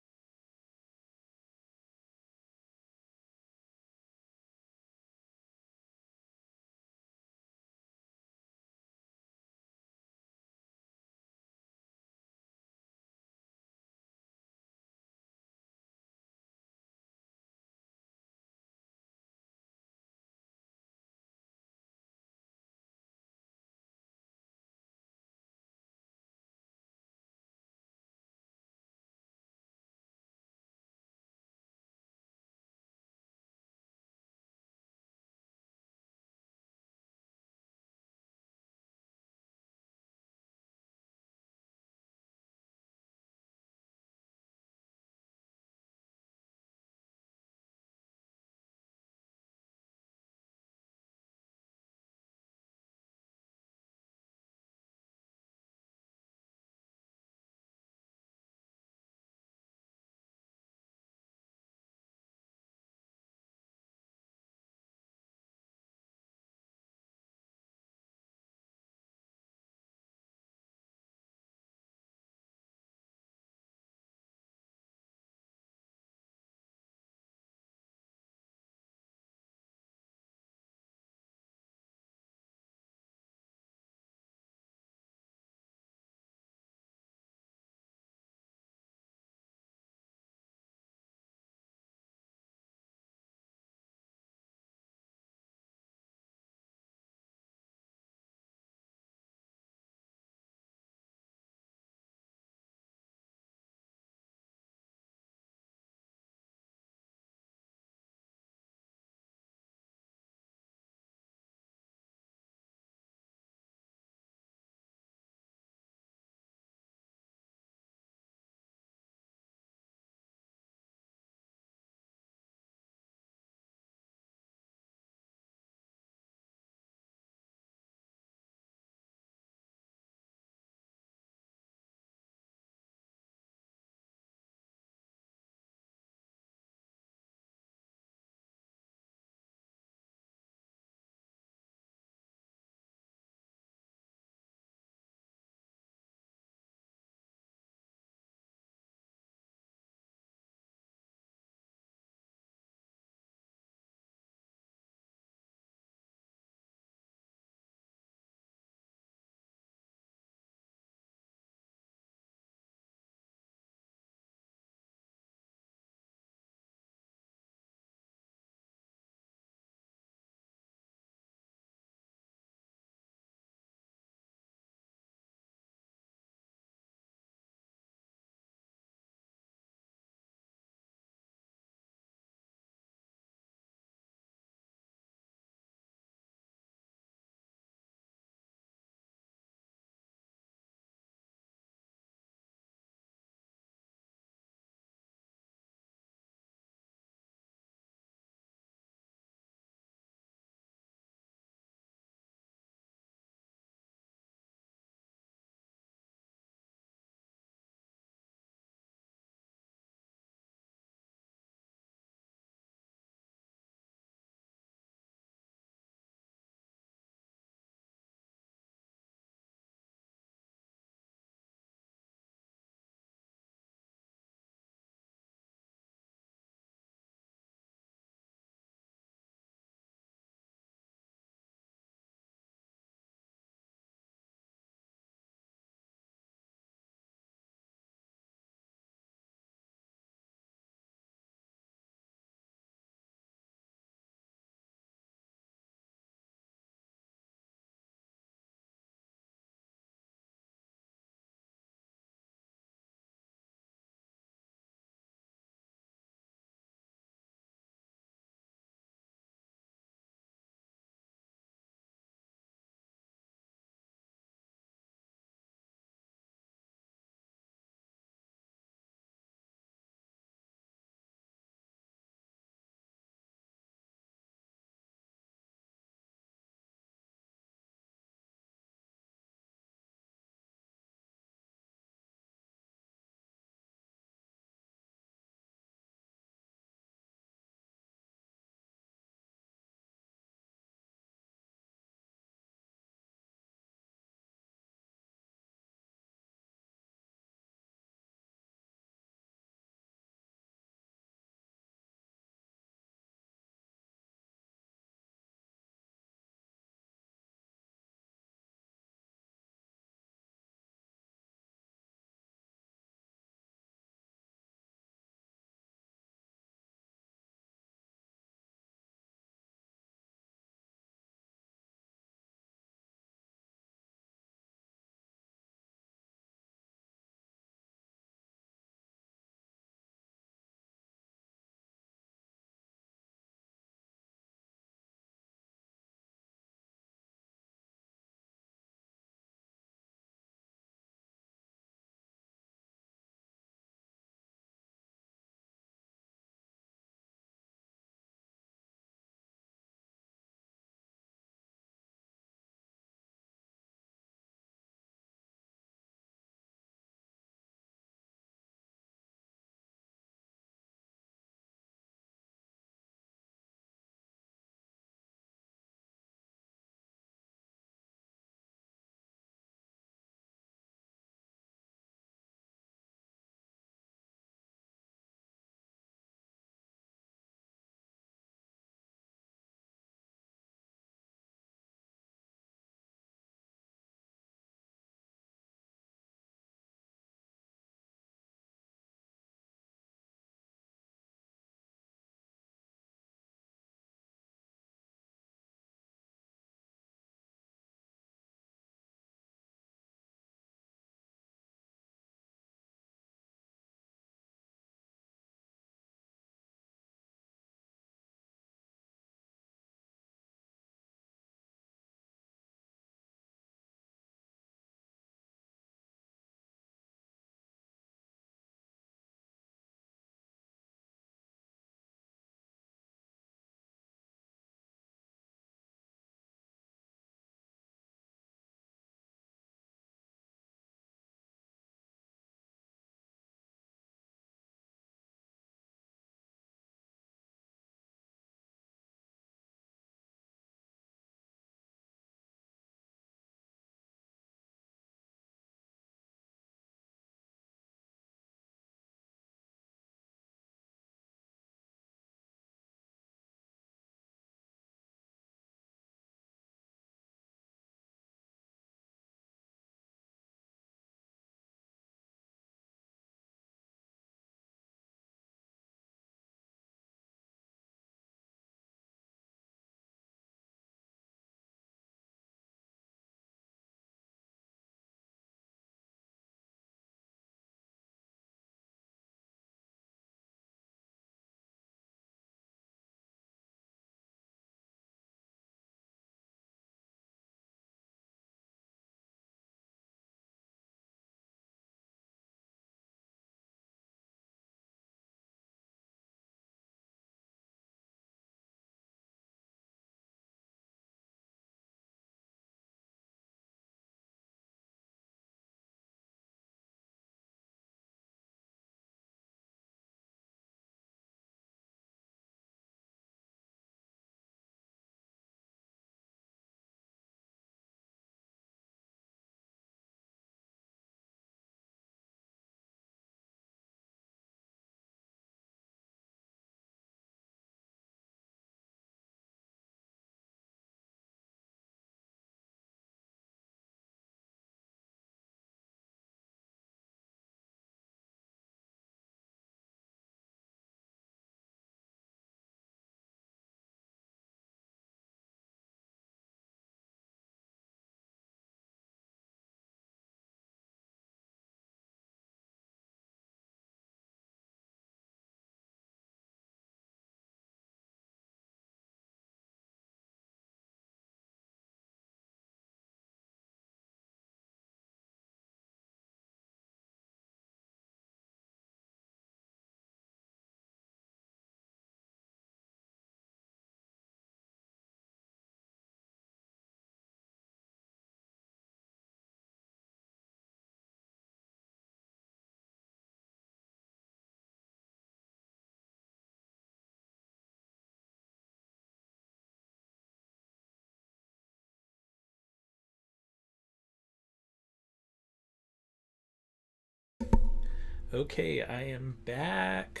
Okay, I am back.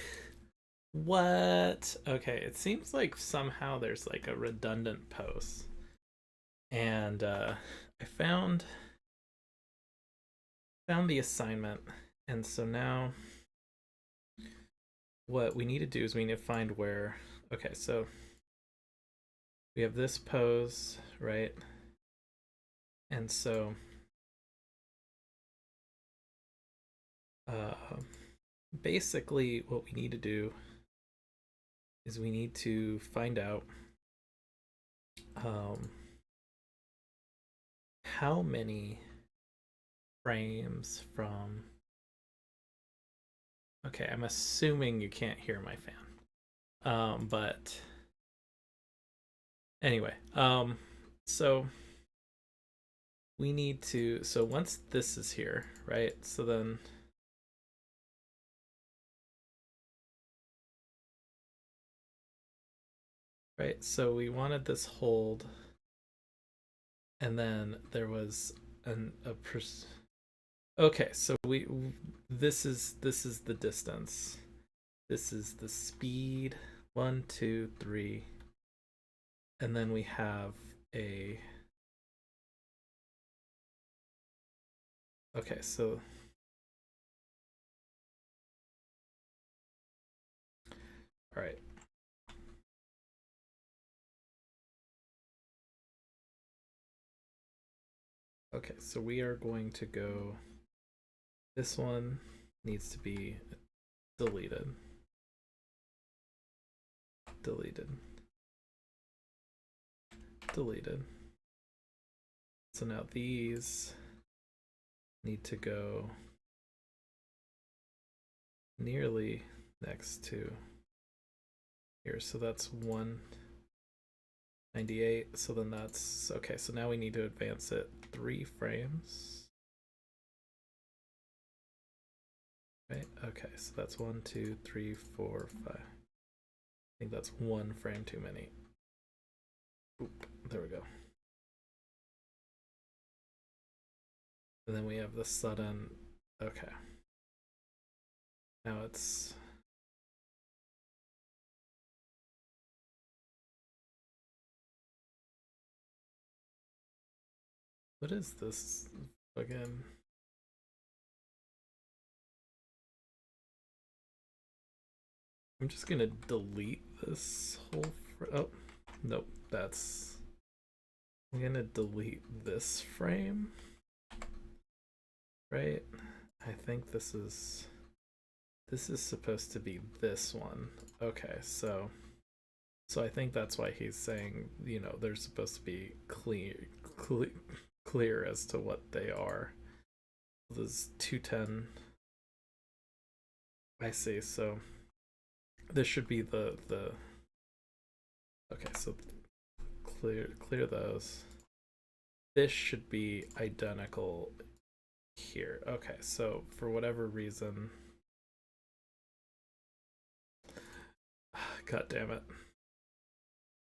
What? Okay, it seems like somehow there's like a redundant post. And I found the assignment. And so now what we need to do is we need to find where. Okay, so we have this pose, right? And so uh basically what we need to do is we need to find out um how many frames from. Okay, I'm assuming you can't hear my fan. But anyway, so we need to. So once this is here, right? So then, right? So we wanted this hold, and then there was Okay, so we this is the distance. This is the speed. 1, 2, 3, and then we have a. Okay, so all right. Okay, so we are going to go. This one needs to be deleted. Deleted. Deleted. So now these need to go nearly next to here. So that's 198. So then that's okay. So now we need to advance it 3 frames. Right? Okay, so that's 1, 2, 3, 4, 5. I think that's 1 frame too many. Oop, there we go. And then we have the sudden. Okay. Now it's. What is this again? I'm just gonna delete this whole. Oh, nope. That's. I'm gonna delete this frame. Right? I think this is. This is supposed to be this one. Okay, so. So I think that's why he's saying, they're supposed to be clear as to what they are. This is 210. I see. So this should be the. Okay, so clear those. This should be identical here. Okay, so for whatever reason. God damn it.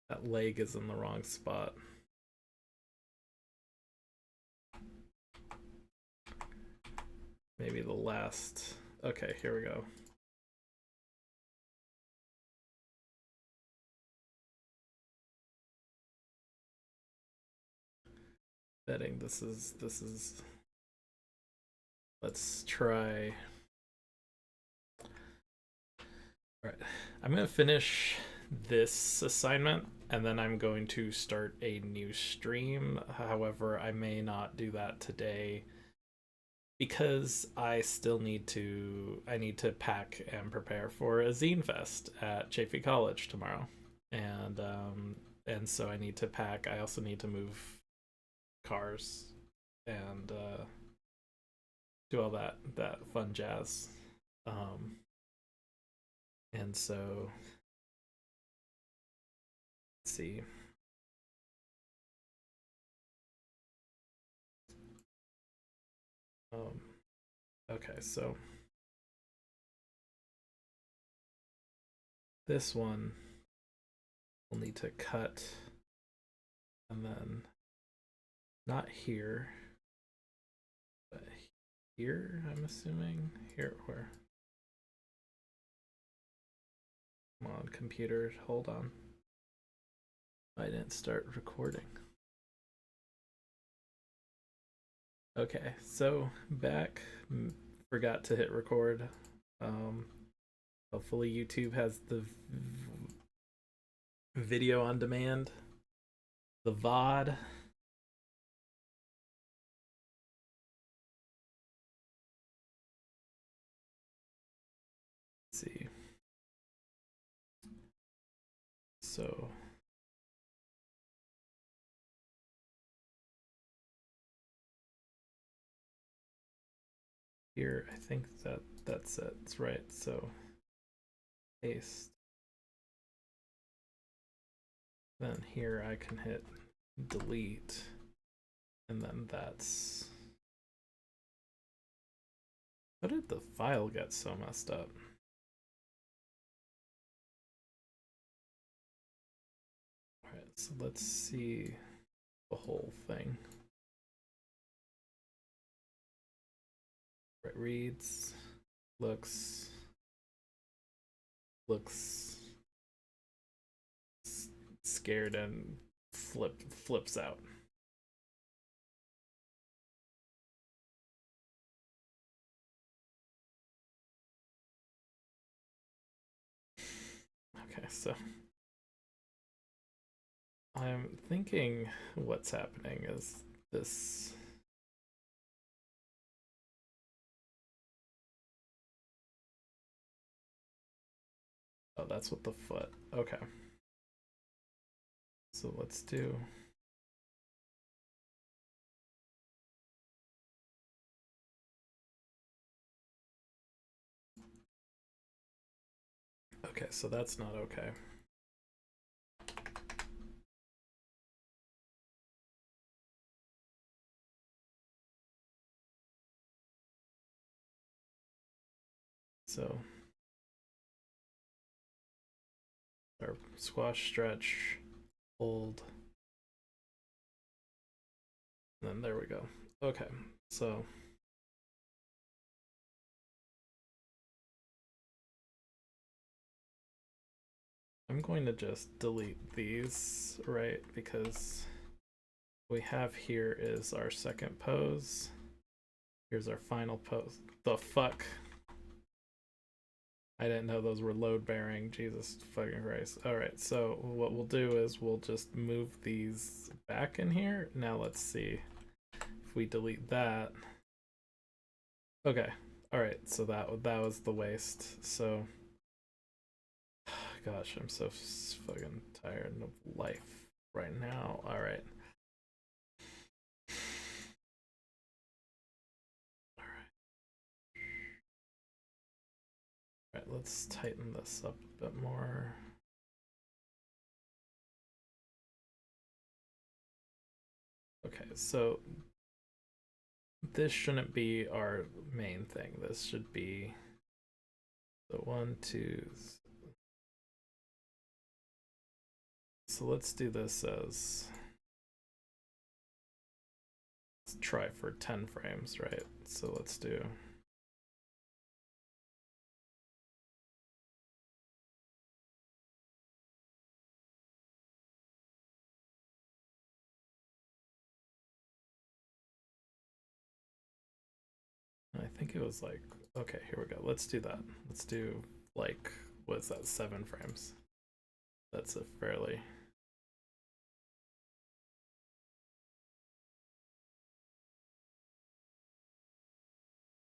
That leg is in the wrong spot. Maybe the last. Okay, here we go. Betting this is. Let's try. All right, I'm gonna finish this assignment and then I'm going to start a new stream. However, I may not do that today because I still need to pack and prepare for a zine fest at Chaffey College tomorrow. And so I need to pack. I also need to move cars and do all that fun jazz. And so let's see. Okay, so this one we'll need to cut and then not here, but here, I'm assuming. Here, where? on, computer. Hold on. I didn't start recording. Okay, so back. Forgot to hit record. Hopefully YouTube has the video on demand, the VOD. Let's see. So here, I think that's it. That's right. So paste. Then here I can hit delete, and then that's. How did the file get so messed up? Alright, so let's see the whole thing. Right, reads, looks scared and flips out. Okay, so I'm thinking what's happening is this. Oh, that's what the foot. Okay. So let's do. Okay, so that's not okay. So our squash, stretch, hold. And then there we go. Okay, so I'm going to just delete these, right? Because what we have here is our second pose. Here's our final pose. The fuck? I didn't know those were load bearing. Jesus fucking Christ. Alright, so what we'll do is we'll just move these back in here. Now let's see if we delete that. Okay. Alright, so that was the waste. So gosh, I'm so fucking tired of life right now. Alright. Alright, let's tighten this up a bit more. Okay, so this shouldn't be our main thing. This should be the 1, 2. So let's do this as. Let's try for 10 frames, right? So let's do. I think it was like, okay, here we go. Let's do that. Let's do like, what's that, 7 frames? That's a fairly.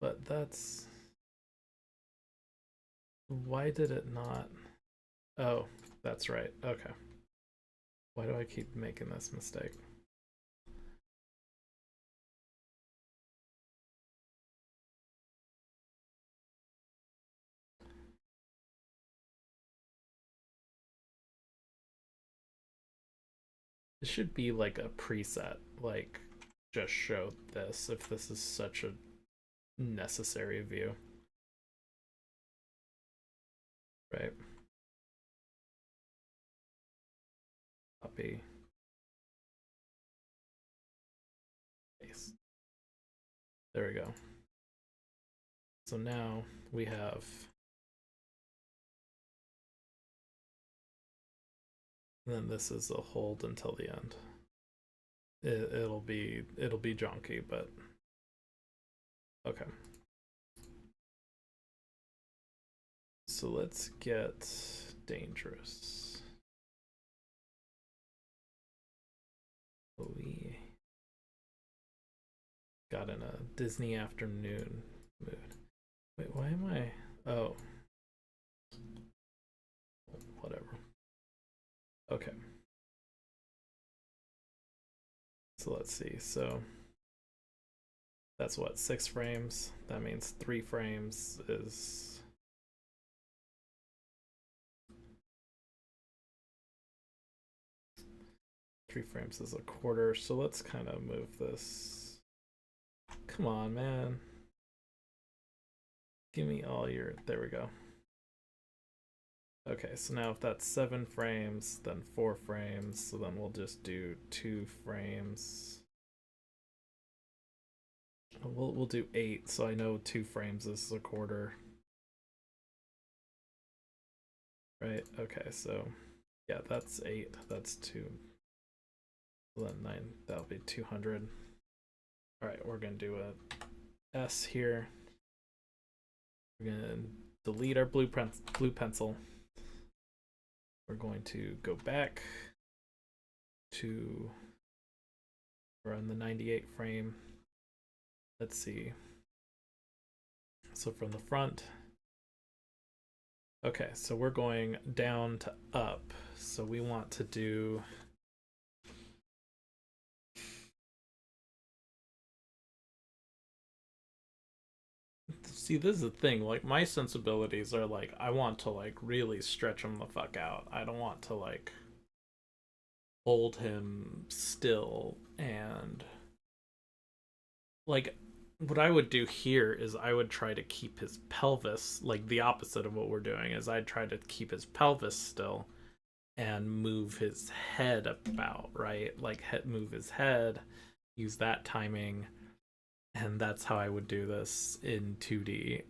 But that's. Why did it not? Oh, that's right. Okay. Why do I keep making this mistake? It should be like a preset, like just show this if this is such a necessary view. Right? Copy. Paste. There we go. So now we have And then this is a hold until the end. It'll be junky, but okay. So let's get dangerous. We got in a Disney afternoon mood. Wait, why am I? Oh, whatever. Okay. So let's see. So that's what, 6 frames? That means 3 frames is 3 frames is a quarter. So let's kind of move this. Come on, man. Give me all your, there we go. Okay, so now if that's 7 frames, then 4 frames, so then we'll just do 2 frames. We'll do 8, so I know 2 frames is a quarter. Right, okay, so yeah, that's 8, that's 2. So then 9, that'll be 200. Alright, we're gonna do a S here. We're gonna delete our blue pencil. We're going to go back to, we're on the 98 frame. Let's see. So from the front. Okay, so we're going down to up. So we want to do, see, this is the thing, like my sensibilities are like, I want to like really stretch him the fuck out. I don't want to like hold him still. And like what I would do here is I would try to keep his pelvis, like the opposite of what we're doing is I'd try to keep his pelvis still and move his head about, right? Like move his head, use that timing, and that's how I would do this in 2D.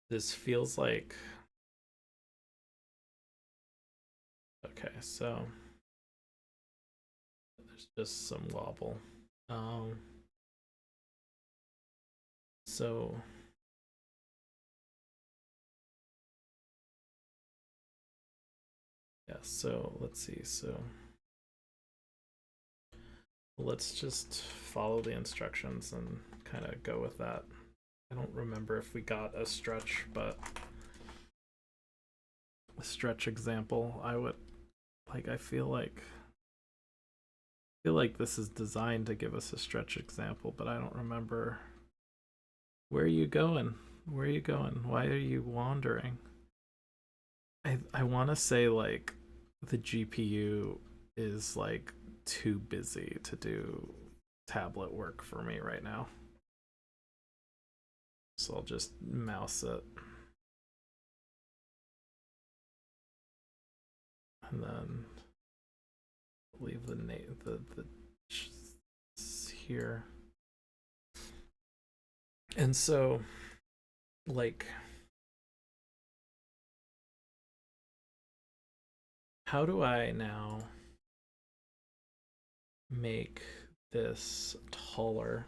This feels like, okay, so there's just some wobble. So yeah, so let's see. So let's just follow the instructions and kind of go with that. I don't remember if we got a stretch, but a stretch example, I would like, I feel like this is designed to give us a stretch example, but I don't remember. Where are you going? Where are you going? Why are you wandering? I want to say like the GPU is like too busy to do tablet work for me right now. So I'll just mouse it. And then leave the name, the here. And so like, how do I now make this taller?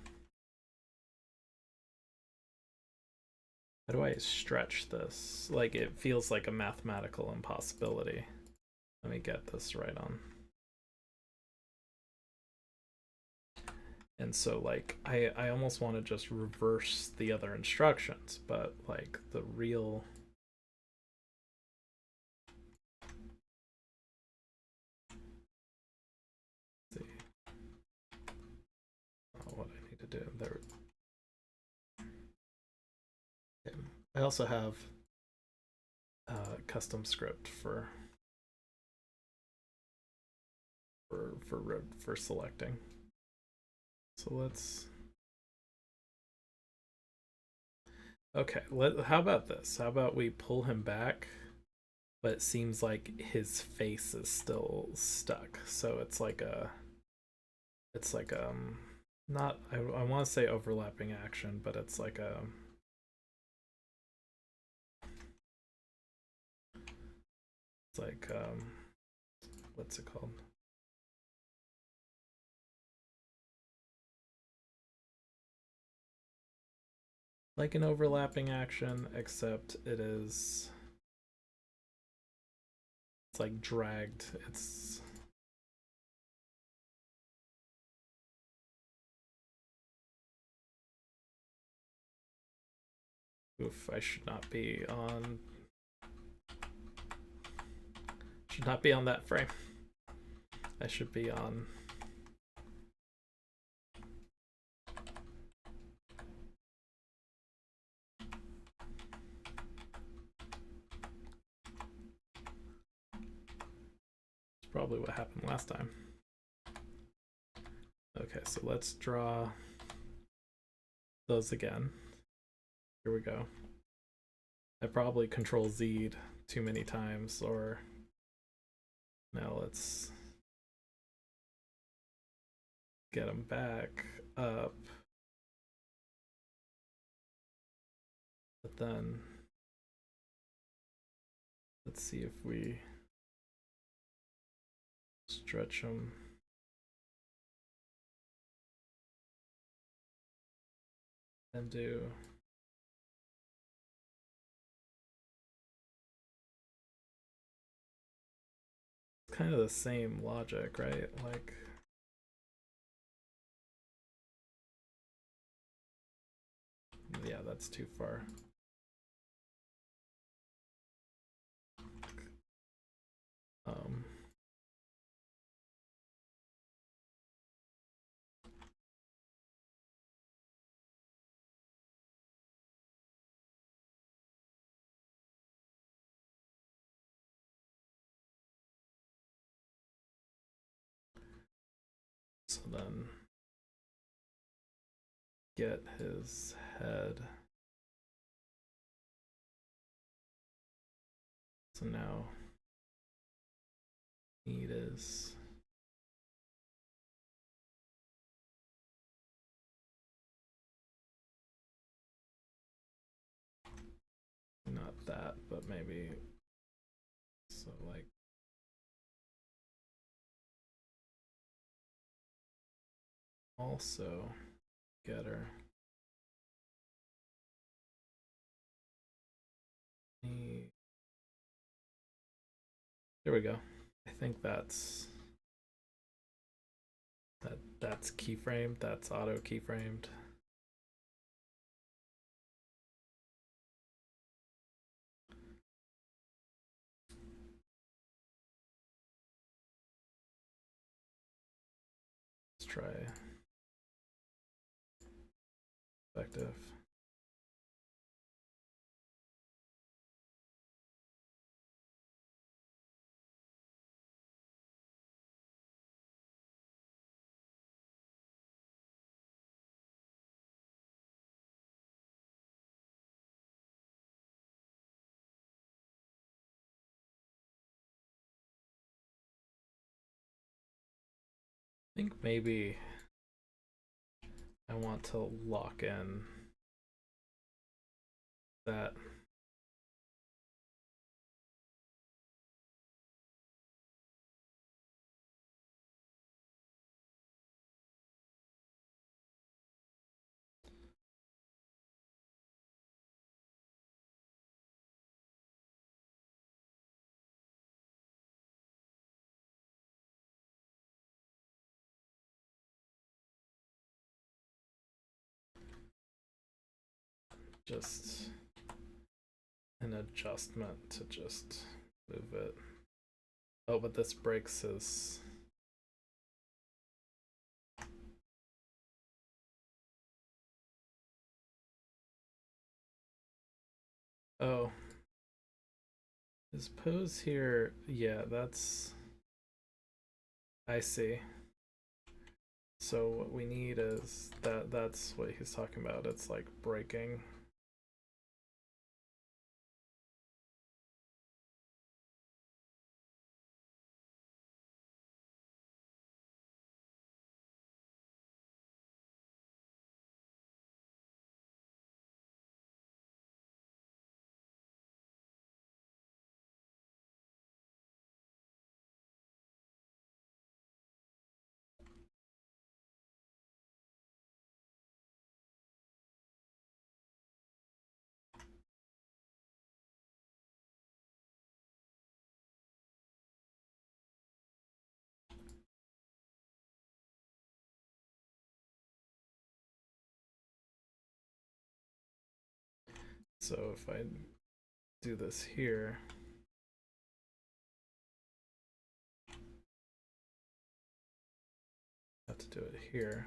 How do I stretch this? Like, it feels like a mathematical impossibility. Let me get this right on. And so like I almost want to just reverse the other instructions, but like the real, let's see, what I need to do there. Okay. I also have a custom script for selecting. So let's, okay, how about this? How about we pull him back, but it seems like his face is still stuck. So it's like not, I want to say overlapping action, but it's like it's like what's it called? Like an overlapping action, except it's like dragged. It's oof, I should not be on that frame. I should be on probably what happened last time. Okay, so let's draw those again. Here we go. I probably control Z'd too many times, or now let's get them back up. But then let's see if we stretch them. And do kind of the same logic, right? Like yeah, that's too far. So then get his head. So now need is not that, but maybe so like also getter there we go. I think that's keyframed, that's auto keyframed. Let's try effective. I think maybe I want to lock in that just an adjustment to just move it. Oh, but this breaks his. Oh, his pose here, yeah, that's. I see. So what we need is that's what he's talking about. It's like breaking. So if I do this here, I have to do it here.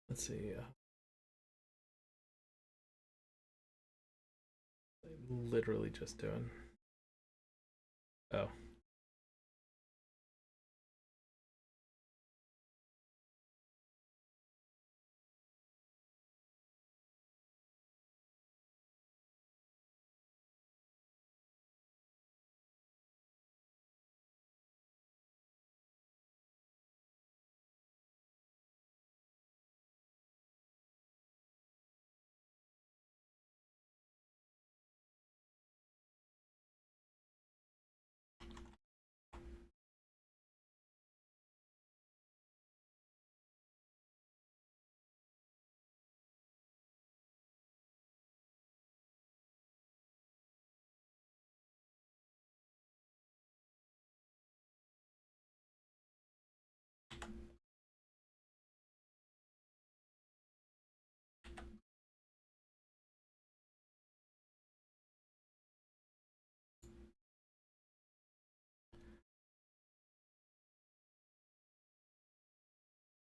Let's see. Literally just doing. Oh.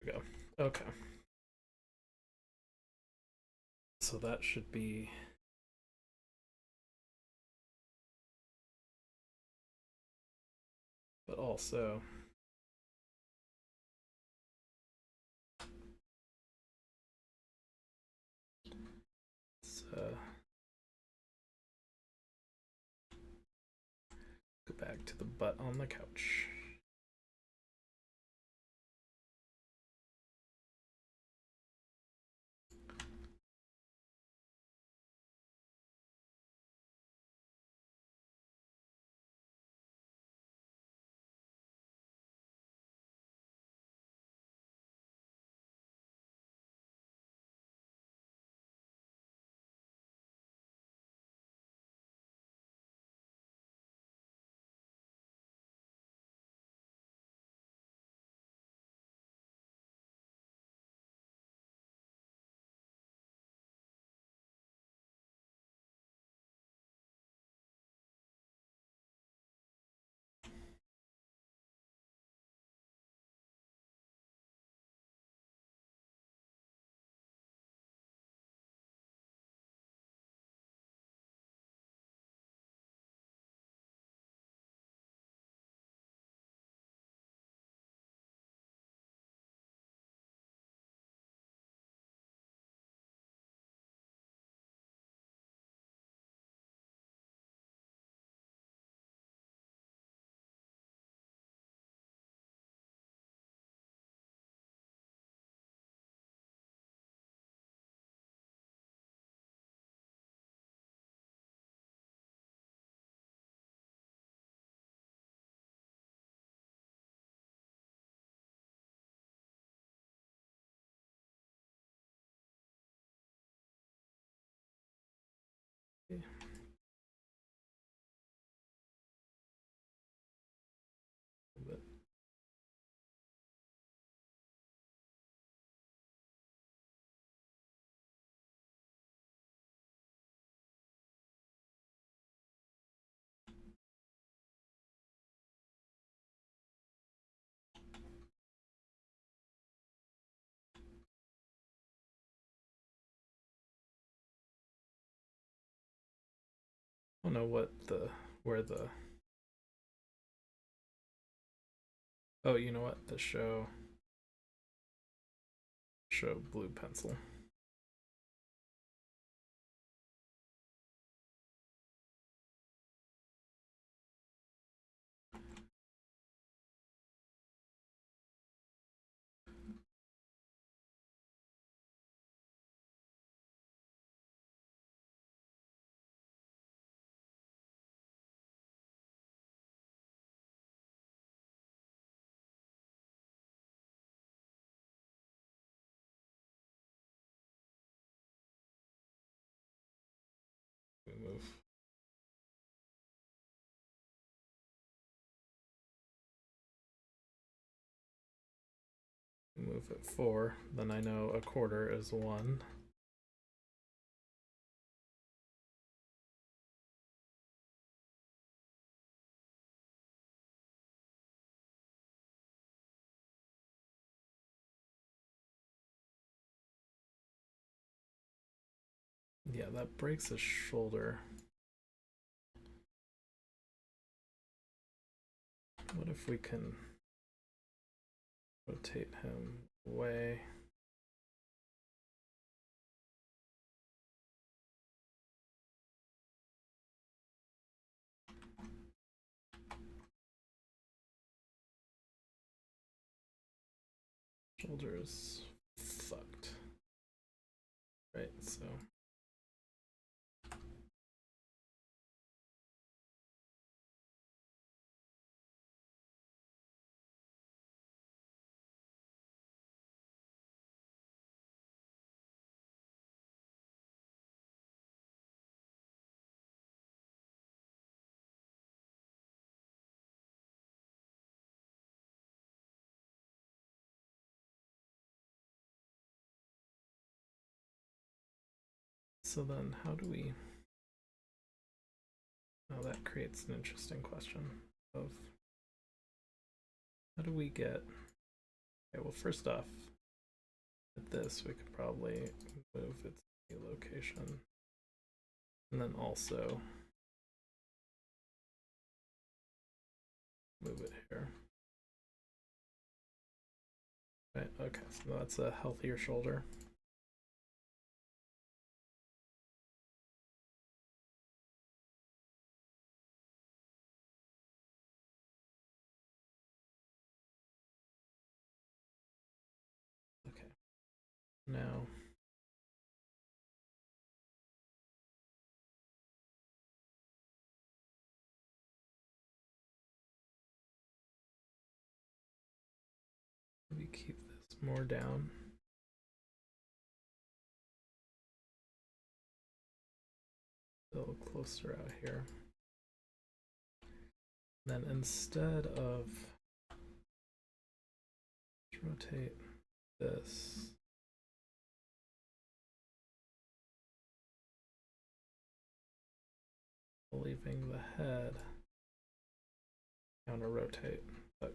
There we go. Okay. So that should be. But also. Let's go back to the butt on the couch. Okay. But I don't know where the. Oh, you know what? The show blue pencil. Move it 4, then I know a quarter is 1. Yeah, that breaks his shoulder. What if we can rotate him away? Shoulder is fucked. Right, so then how do we... Oh, that creates an interesting question of how do we get... Okay, well, first off, at this, we could probably move its location. And then also move it here. Right, okay, so that's a healthier shoulder. Okay, now we keep this more down. A little closer out here. Then instead of rotate this, leaving the head counter rotate. But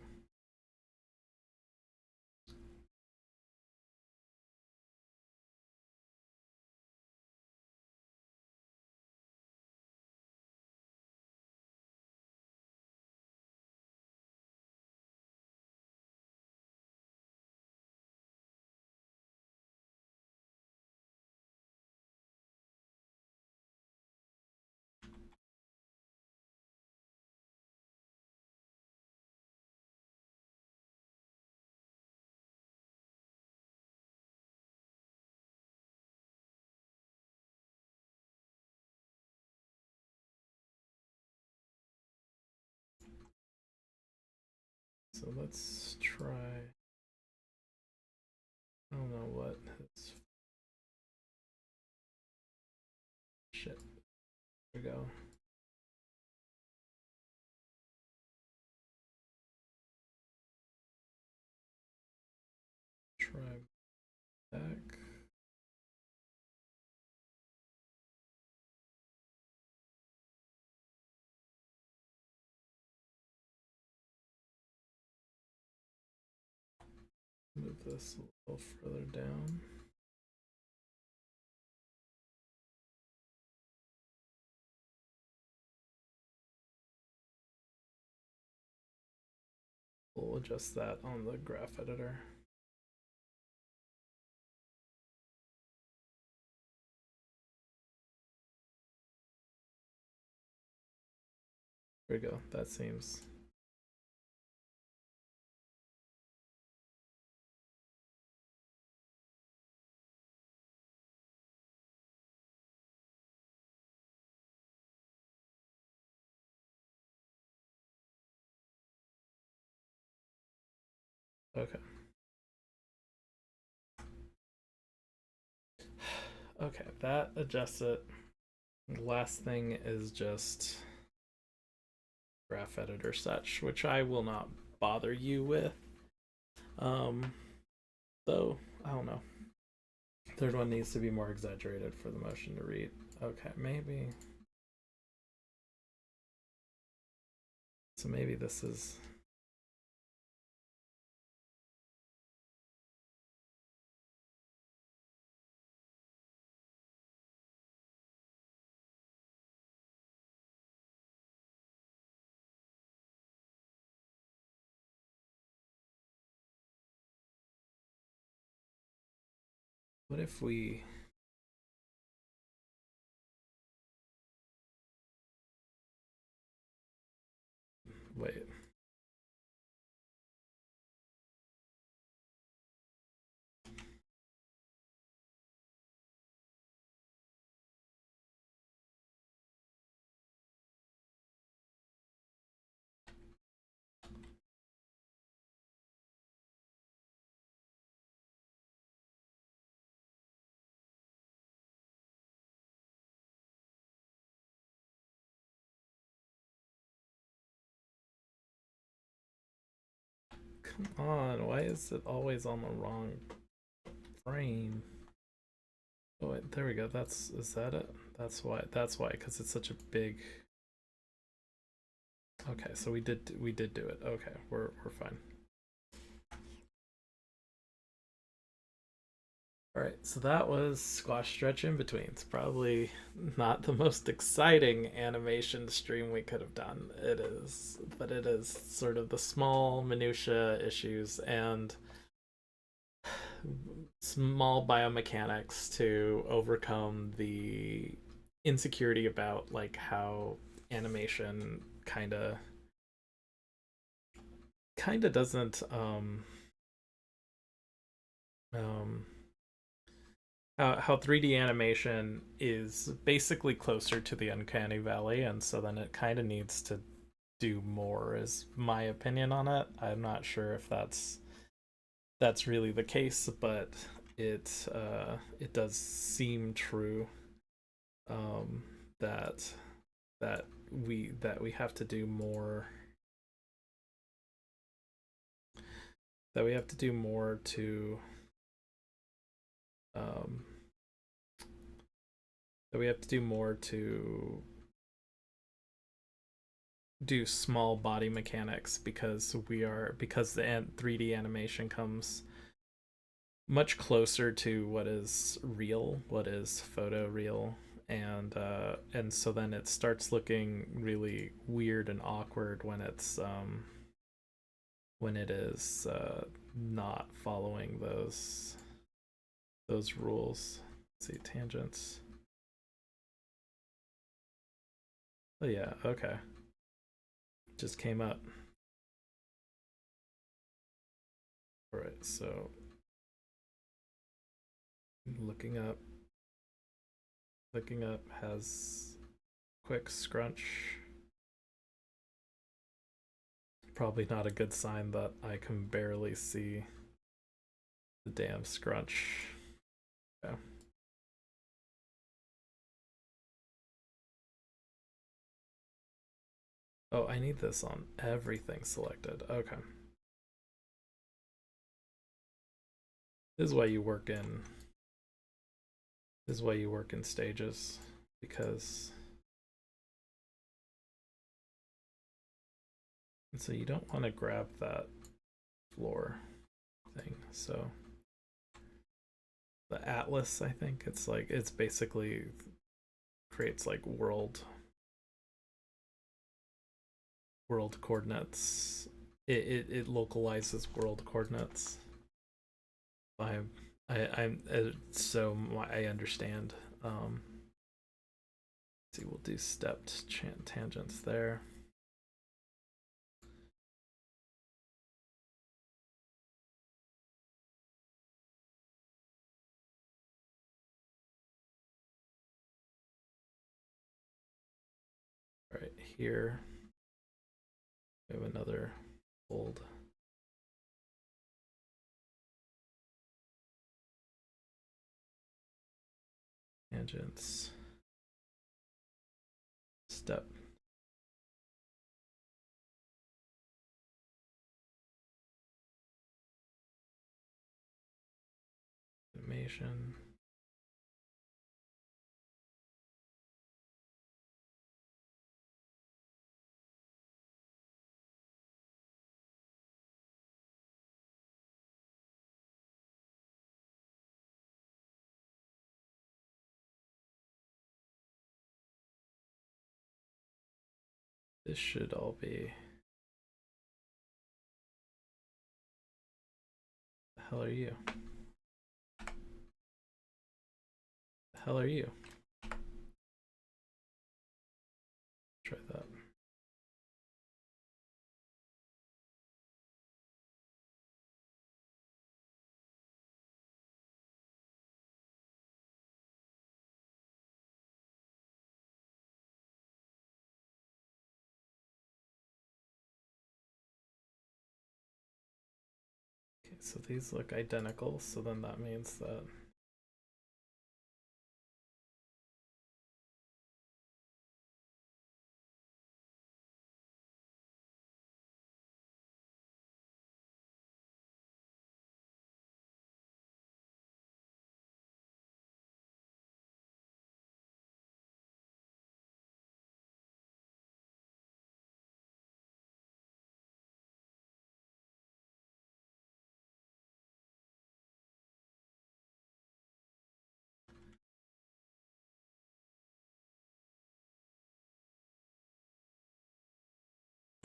so let's try. I don't know what his shit. There we go. Try back. Move this a little further down. We'll adjust that on the graph editor. There we go. That seems... Okay. Okay, that adjusts it. The last thing is just graph editor such, which I will not bother you with. though. I don't know. Third one needs to be more exaggerated for the motion to read. Okay, maybe. So maybe this is. What if we. Wait. Come on, why is it always on the wrong frame? Oh wait, there we go. Is that it? That's why. That's why, because it's such a big. Okay, so we did do it. Okay, we're fine. All right, so that was Squash Stretch in between. It's probably not the most exciting animation stream we could have done. It is, but it is sort of the small minutia issues and small biomechanics to overcome the insecurity about like how animation kind of doesn't um how 3D animation is basically closer to the uncanny valley, and so then it kind of needs to do more is my opinion on it. I'm not sure if that's really the case, but it does seem true, um, that we have to do more, that we have to do more to um, that we have to do more to do small body mechanics because the 3D animation comes much closer to what is real, what is photo real, and so then it starts looking really weird and awkward when it is not following those rules. Let's see, tangents. Oh yeah, okay. Just came up. All right, so looking up has quick scrunch. Probably not a good sign that I can barely see the damn scrunch. Yeah. Oh, I need this on everything selected. Okay. This is why you work in stages, because and so you don't want to grab that floor thing. So the atlas, I think it's basically creates like world coordinates. It localizes world coordinates. I'm so I understand. See, we'll do stepped tangents there. Right here, we have another fold. Tangents. Step. animation. This should all be. The hell are you? The hell are you? Try that. Okay, so these look identical, so then that means that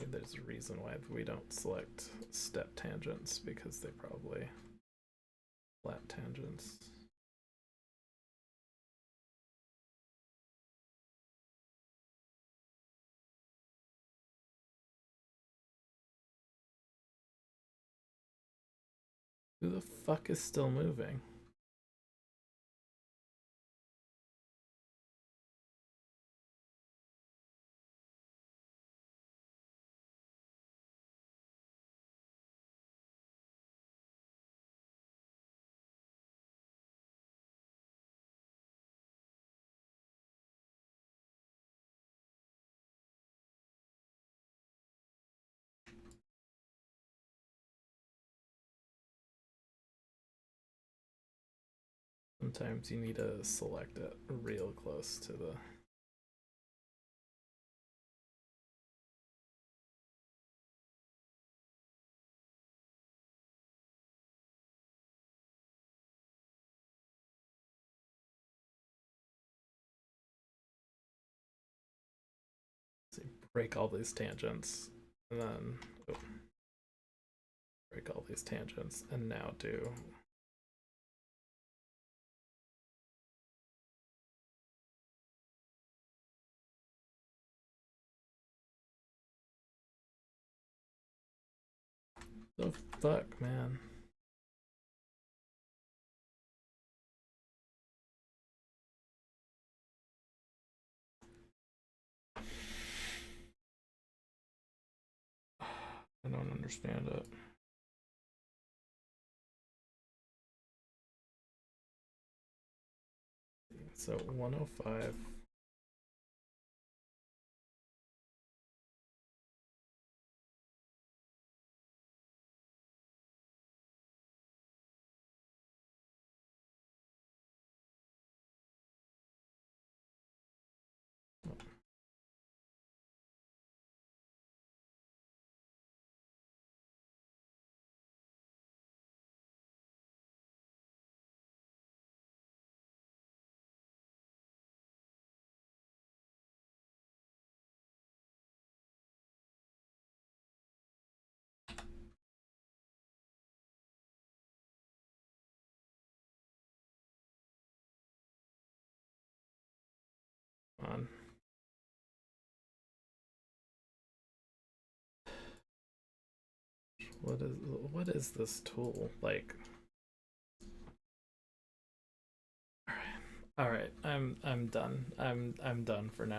there's a reason why we don't select step tangents, because they probably flat tangents. Who the fuck is still moving? Sometimes you need to select it real close to the. See, break all these tangents, and then break all these tangents, and now do. The fuck, man. I don't understand it. So 105. On. What is this tool like? All right, I'm done. I'm done for now.